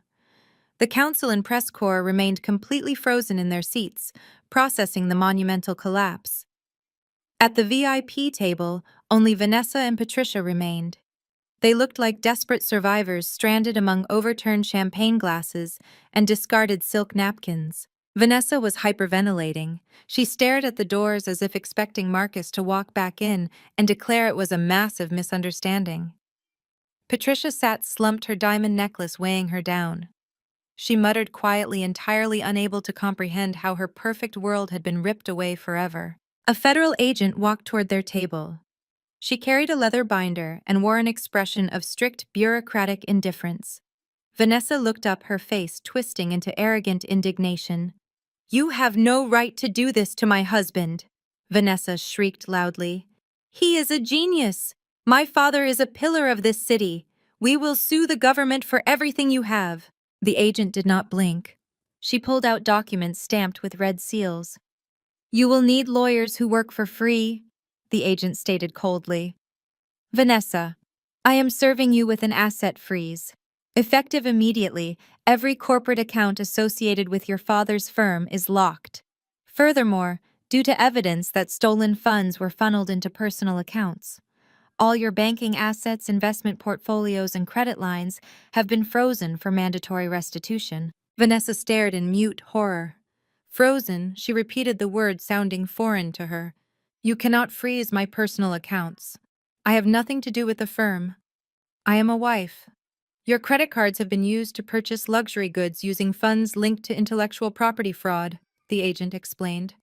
The council and press corps remained completely frozen in their seats, processing the monumental collapse. At the VIP table, only Vanessa and Patricia remained. They looked like desperate survivors stranded among overturned champagne glasses and discarded silk napkins. Vanessa was hyperventilating. She stared at the doors as if expecting Marcus to walk back in and declare it was a massive misunderstanding. Patricia sat slumped, her diamond necklace weighing her down. She muttered quietly, entirely unable to comprehend how her perfect world had been ripped away forever. A federal agent walked toward their table. She carried a leather binder and wore an expression of strict bureaucratic indifference. Vanessa looked up, her face twisting into arrogant indignation. "You have no right to do this to my husband," Vanessa shrieked loudly. "He is a genius. My father is a pillar of this city. We will sue the government for everything you have." The agent did not blink. She pulled out documents stamped with red seals. "You will need lawyers who work for free," the agent stated coldly. "Vanessa, I am serving you with an asset freeze. Effective immediately, every corporate account associated with your father's firm is locked. Furthermore, due to evidence that stolen funds were funneled into personal accounts, all your banking assets, investment portfolios, and credit lines have been frozen for mandatory restitution." Vanessa stared in mute horror. Frozen, she repeated the word sounding foreign to her. "You cannot freeze my personal accounts. I have nothing to do with the firm. I am a wife. Your credit cards have been used to purchase luxury goods using funds linked to intellectual property fraud," the agent explained.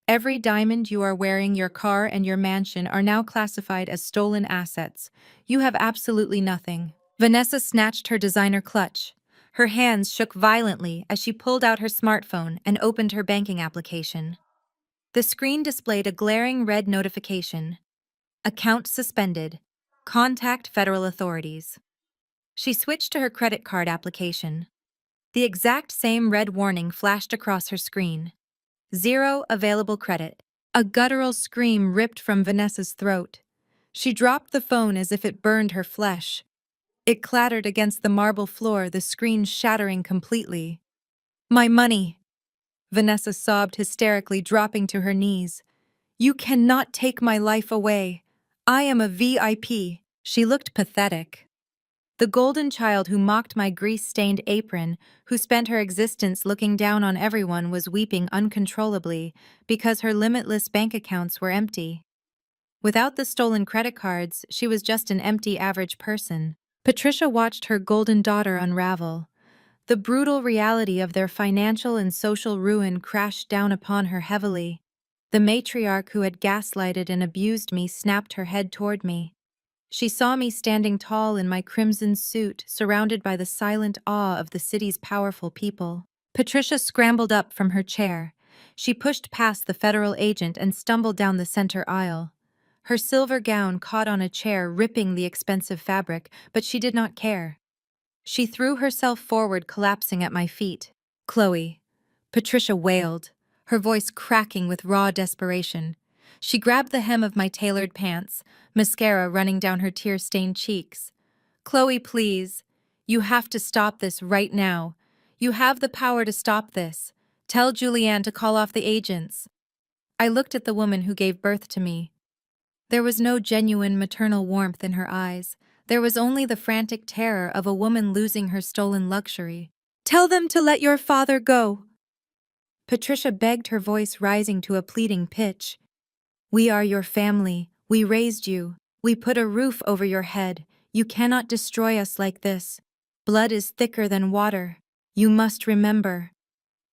"Every diamond you are wearing, your car, and your mansion are now classified as stolen assets. You have absolutely nothing." Vanessa snatched her designer clutch. Her hands shook violently as she pulled out her smartphone and opened her banking application. The screen displayed a glaring red notification. "Account suspended. Contact federal authorities." She switched to her credit card application. The exact same red warning flashed across her screen. "Zero available credit." A guttural scream ripped from Vanessa's throat. She dropped the phone as if it burned her flesh. It clattered against the marble floor, the screen shattering completely. "My money!" Vanessa sobbed hysterically, dropping to her knees. "You cannot take my life away. I am a VIP." She looked pathetic. The golden child who mocked my grease-stained apron, who spent her existence looking down on everyone, was weeping uncontrollably because her limitless bank accounts were empty. Without the stolen credit cards, she was just an empty average person. Patricia watched her golden daughter unravel. The brutal reality of their financial and social ruin crashed down upon her heavily. The matriarch who had gaslighted and abused me snapped her head toward me. She saw me standing tall in my crimson suit, surrounded by the silent awe of the city's powerful people. Patricia scrambled up from her chair. She pushed past the federal agent and stumbled down the center aisle. Her silver gown caught on a chair, ripping the expensive fabric, but she did not care. She threw herself forward, collapsing at my feet. "Chloe," Patricia wailed, her voice cracking with raw desperation. She grabbed the hem of my tailored pants, mascara running down her tear-stained cheeks. "Chloe, please. You have to stop this right now. You have the power to stop this. Tell Julianne to call off the agents." I looked at the woman who gave birth to me. There was no genuine maternal warmth in her eyes. There was only the frantic terror of a woman losing her stolen luxury. "Tell them to let your father go," Patricia begged, her voice rising to a pleading pitch. "We are your family. We raised you. We put a roof over your head. You cannot destroy us like this. Blood is thicker than water. You must remember."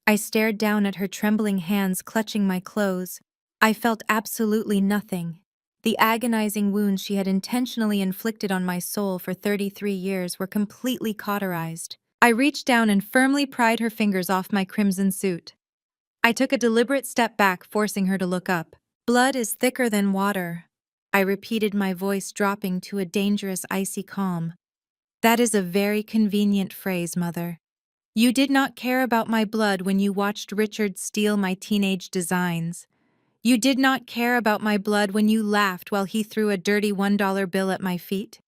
I stared down at her trembling hands clutching my clothes. I felt absolutely nothing. The agonizing wounds she had intentionally inflicted on my soul for 33 years were completely cauterized. I reached down and firmly pried her fingers off my crimson suit. I took a deliberate step back, forcing her to look up. "Blood is thicker than water," I repeated, my voice dropping to a dangerous icy calm. "That is a very convenient phrase, Mother. You did not care about my blood when you watched Richard steal my teenage designs. You did not care about my blood when you laughed while he threw a dirty $1 bill at my feet.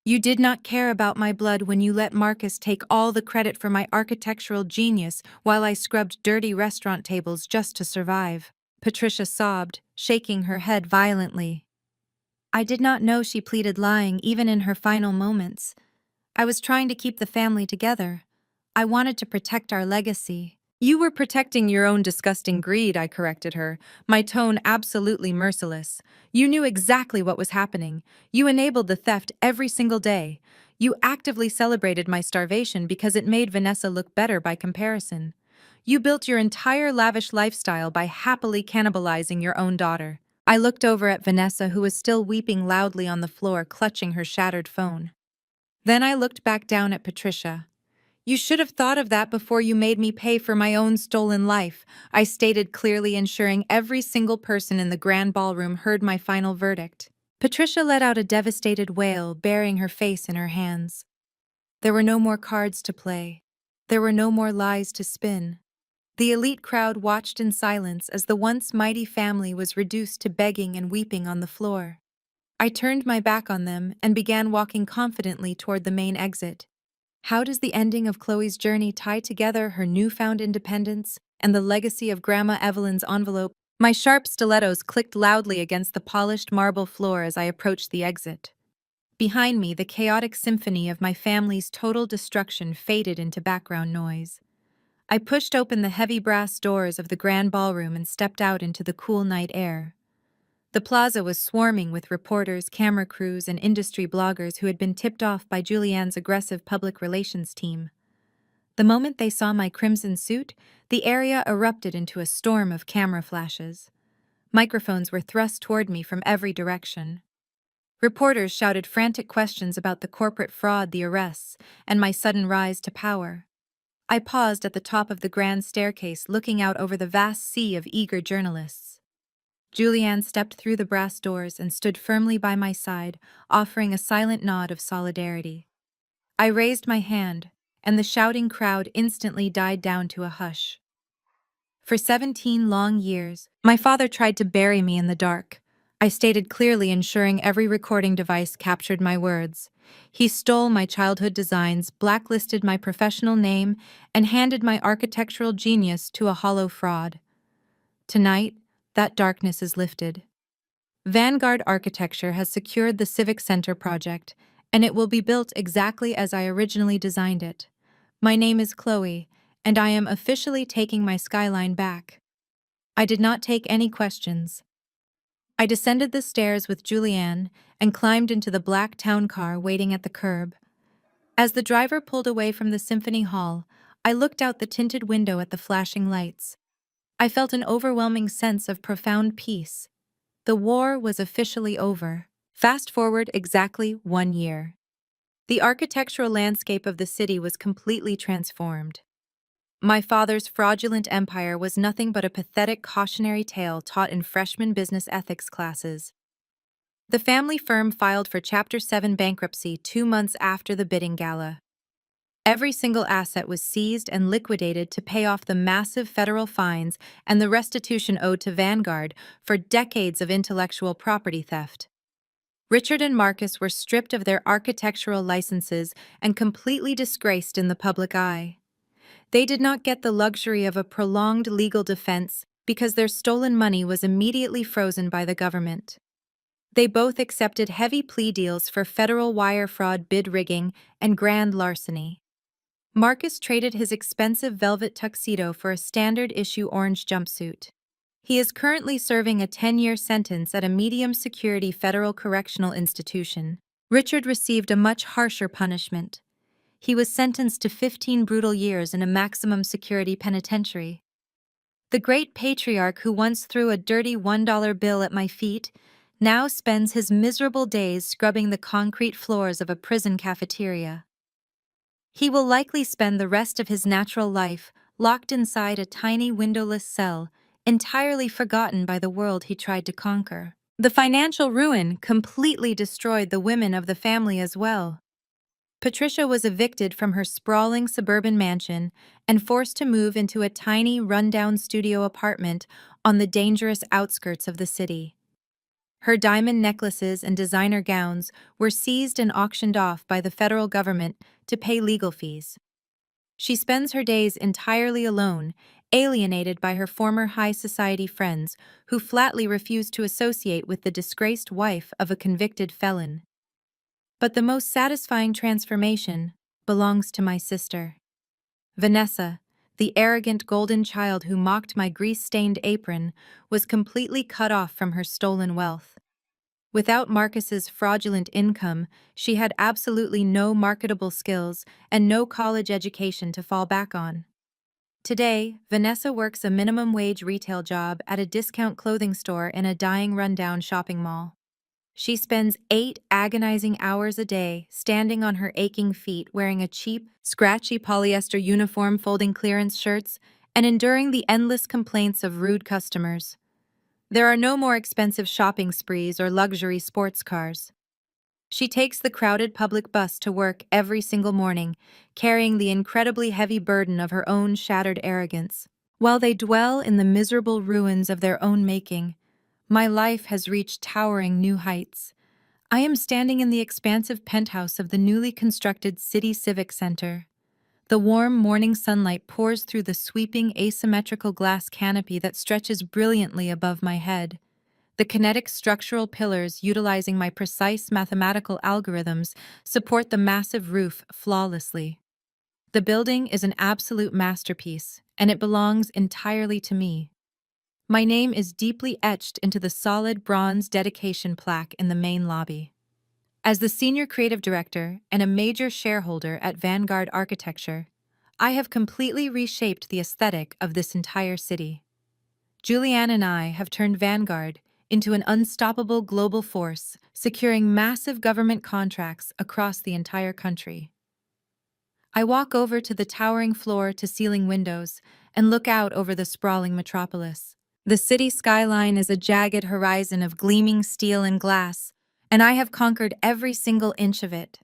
You did not care about my blood when you let Marcus take all the credit for my architectural genius while I scrubbed dirty restaurant tables just to survive." Patricia sobbed, shaking her head violently. I did not know she pleaded, lying even in her final moments. I was trying to keep the family together. I wanted to protect our legacy. "You were protecting your own disgusting greed," I corrected her, my tone absolutely merciless. "You knew exactly what was happening. You enabled the theft every single day. You actively celebrated my starvation because it made Vanessa look better by comparison. You built your entire lavish lifestyle by happily cannibalizing your own daughter." I looked over at Vanessa, who was still weeping loudly on the floor, clutching her shattered phone. Then I looked back down at Patricia. "You should have thought of that before you made me pay for my own stolen life," I stated clearly, ensuring every single person in the grand ballroom heard my final verdict. Patricia let out a devastated wail, burying her face in her hands. There were no more cards to play. There were no more lies to spin. The elite crowd watched in silence as the once mighty family was reduced to begging and weeping on the floor. I turned my back on them and began walking confidently toward the main exit. How does the ending of Chloe's journey tie together her newfound independence and the legacy of Grandma Evelyn's envelope? My sharp stilettos clicked loudly against the polished marble floor as I approached the exit. Behind me, the chaotic symphony of my family's total destruction faded into background noise. I pushed open the heavy brass doors of the grand ballroom and stepped out into the cool night air. The plaza was swarming with reporters, camera crews, and industry bloggers who had been tipped off by Julianne's aggressive public relations team. The moment they saw my crimson suit, the area erupted into a storm of camera flashes. Microphones were thrust toward me from every direction. Reporters shouted frantic questions about the corporate fraud, the arrests, and my sudden rise to power. I paused at the top of the grand staircase, looking out over the vast sea of eager journalists. Julianne stepped through the brass doors and stood firmly by my side, offering a silent nod of solidarity. I raised my hand, and the shouting crowd instantly died down to a hush. For 17 long years, my father tried to bury me in the dark. I stated clearly, ensuring every recording device captured my words. He stole my childhood designs, blacklisted my professional name, and handed my architectural genius to a hollow fraud. Tonight, that darkness is lifted. Vanguard Architecture has secured the Civic Center project, and it will be built exactly as I originally designed it. My name is Chloe, and I am officially taking my skyline back. I did not take any questions. I descended the stairs with Julianne and climbed into the black town car waiting at the curb. As the driver pulled away from the Symphony Hall, I looked out the tinted window at the flashing lights. I felt an overwhelming sense of profound peace. The war was officially over. Fast forward exactly 1 year. The architectural landscape of the city was completely transformed. My father's fraudulent empire was nothing but a pathetic cautionary tale taught in freshman business ethics classes. The family firm filed for Chapter 7 bankruptcy 2 months after the bidding gala. Every single asset was seized and liquidated to pay off the massive federal fines and the restitution owed to Vanguard for decades of intellectual property theft. Richard and Marcus were stripped of their architectural licenses and completely disgraced in the public eye. They did not get the luxury of a prolonged legal defense because their stolen money was immediately frozen by the government. They both accepted heavy plea deals for federal wire fraud, bid rigging, and grand larceny. Marcus traded his expensive velvet tuxedo for a standard-issue orange jumpsuit. He is currently serving a 10-year sentence at a medium-security federal correctional institution. Richard received a much harsher punishment. He was sentenced to 15 brutal years in a maximum security penitentiary. The great patriarch who once threw a dirty $1 bill at my feet now spends his miserable days scrubbing the concrete floors of a prison cafeteria. He will likely spend the rest of his natural life locked inside a tiny windowless cell, entirely forgotten by the world he tried to conquer. The financial ruin completely destroyed the women of the family as well. Patricia was evicted from her sprawling suburban mansion and forced to move into a tiny, rundown studio apartment on the dangerous outskirts of the city. Her diamond necklaces and designer gowns were seized and auctioned off by the federal government to pay legal fees. She spends her days entirely alone, alienated by her former high society friends who flatly refuse to associate with the disgraced wife of a convicted felon. But the most satisfying transformation belongs to my sister. Vanessa, the arrogant golden child who mocked my grease-stained apron, was completely cut off from her stolen wealth. Without Marcus's fraudulent income, she had absolutely no marketable skills and no college education to fall back on. Today, Vanessa works a minimum wage retail job at a discount clothing store in a dying rundown shopping mall. She spends 8 agonizing hours a day standing on her aching feet wearing a cheap, scratchy polyester uniform folding clearance shirts and enduring the endless complaints of rude customers. There are no more expensive shopping sprees or luxury sports cars. She takes the crowded public bus to work every single morning, carrying the incredibly heavy burden of her own shattered arrogance. While they dwell in the miserable ruins of their own making, my life has reached towering new heights. I am standing in the expansive penthouse of the newly constructed City Civic Center. The warm morning sunlight pours through the sweeping asymmetrical glass canopy that stretches brilliantly above my head. The kinetic structural pillars utilizing my precise mathematical algorithms support the massive roof flawlessly. The building is an absolute masterpiece, and it belongs entirely to me. My name is deeply etched into the solid bronze dedication plaque in the main lobby. As the senior creative director and a major shareholder at Vanguard Architecture, I have completely reshaped the aesthetic of this entire city. Julianne and I have turned Vanguard into an unstoppable global force, securing massive government contracts across the entire country. I walk over to the towering floor-to-ceiling windows and look out over the sprawling metropolis. The city skyline is a jagged horizon of gleaming steel and glass, and I have conquered every single inch of it.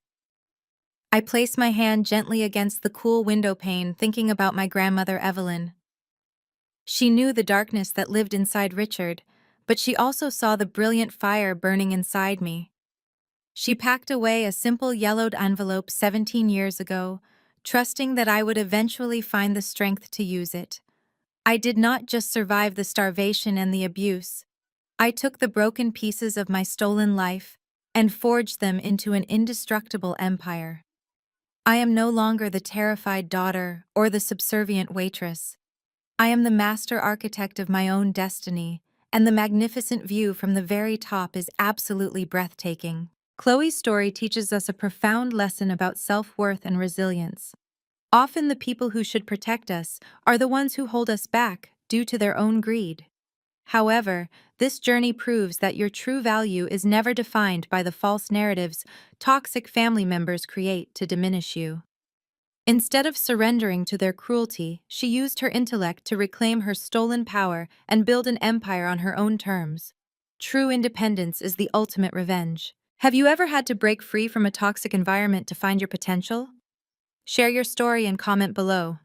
I place my hand gently against the cool window pane, thinking about my grandmother Evelyn. She knew the darkness that lived inside Richard, but she also saw the brilliant fire burning inside me. She packed away a simple yellowed envelope 17 years ago, trusting that I would eventually find the strength to use it. I did not just survive the starvation and the abuse. I took the broken pieces of my stolen life and forged them into an indestructible empire. I am no longer the terrified daughter or the subservient waitress. I am the master architect of my own destiny, and the magnificent view from the very top is absolutely breathtaking. Chloe's story teaches us a profound lesson about self-worth and resilience. Often the people who should protect us are the ones who hold us back due to their own greed. However, this journey proves that your true value is never defined by the false narratives toxic family members create to diminish you. Instead of surrendering to their cruelty, she used her intellect to reclaim her stolen power and build an empire on her own terms. True independence is the ultimate revenge. Have you ever had to break free from a toxic environment to find your potential? Share your story and comment below.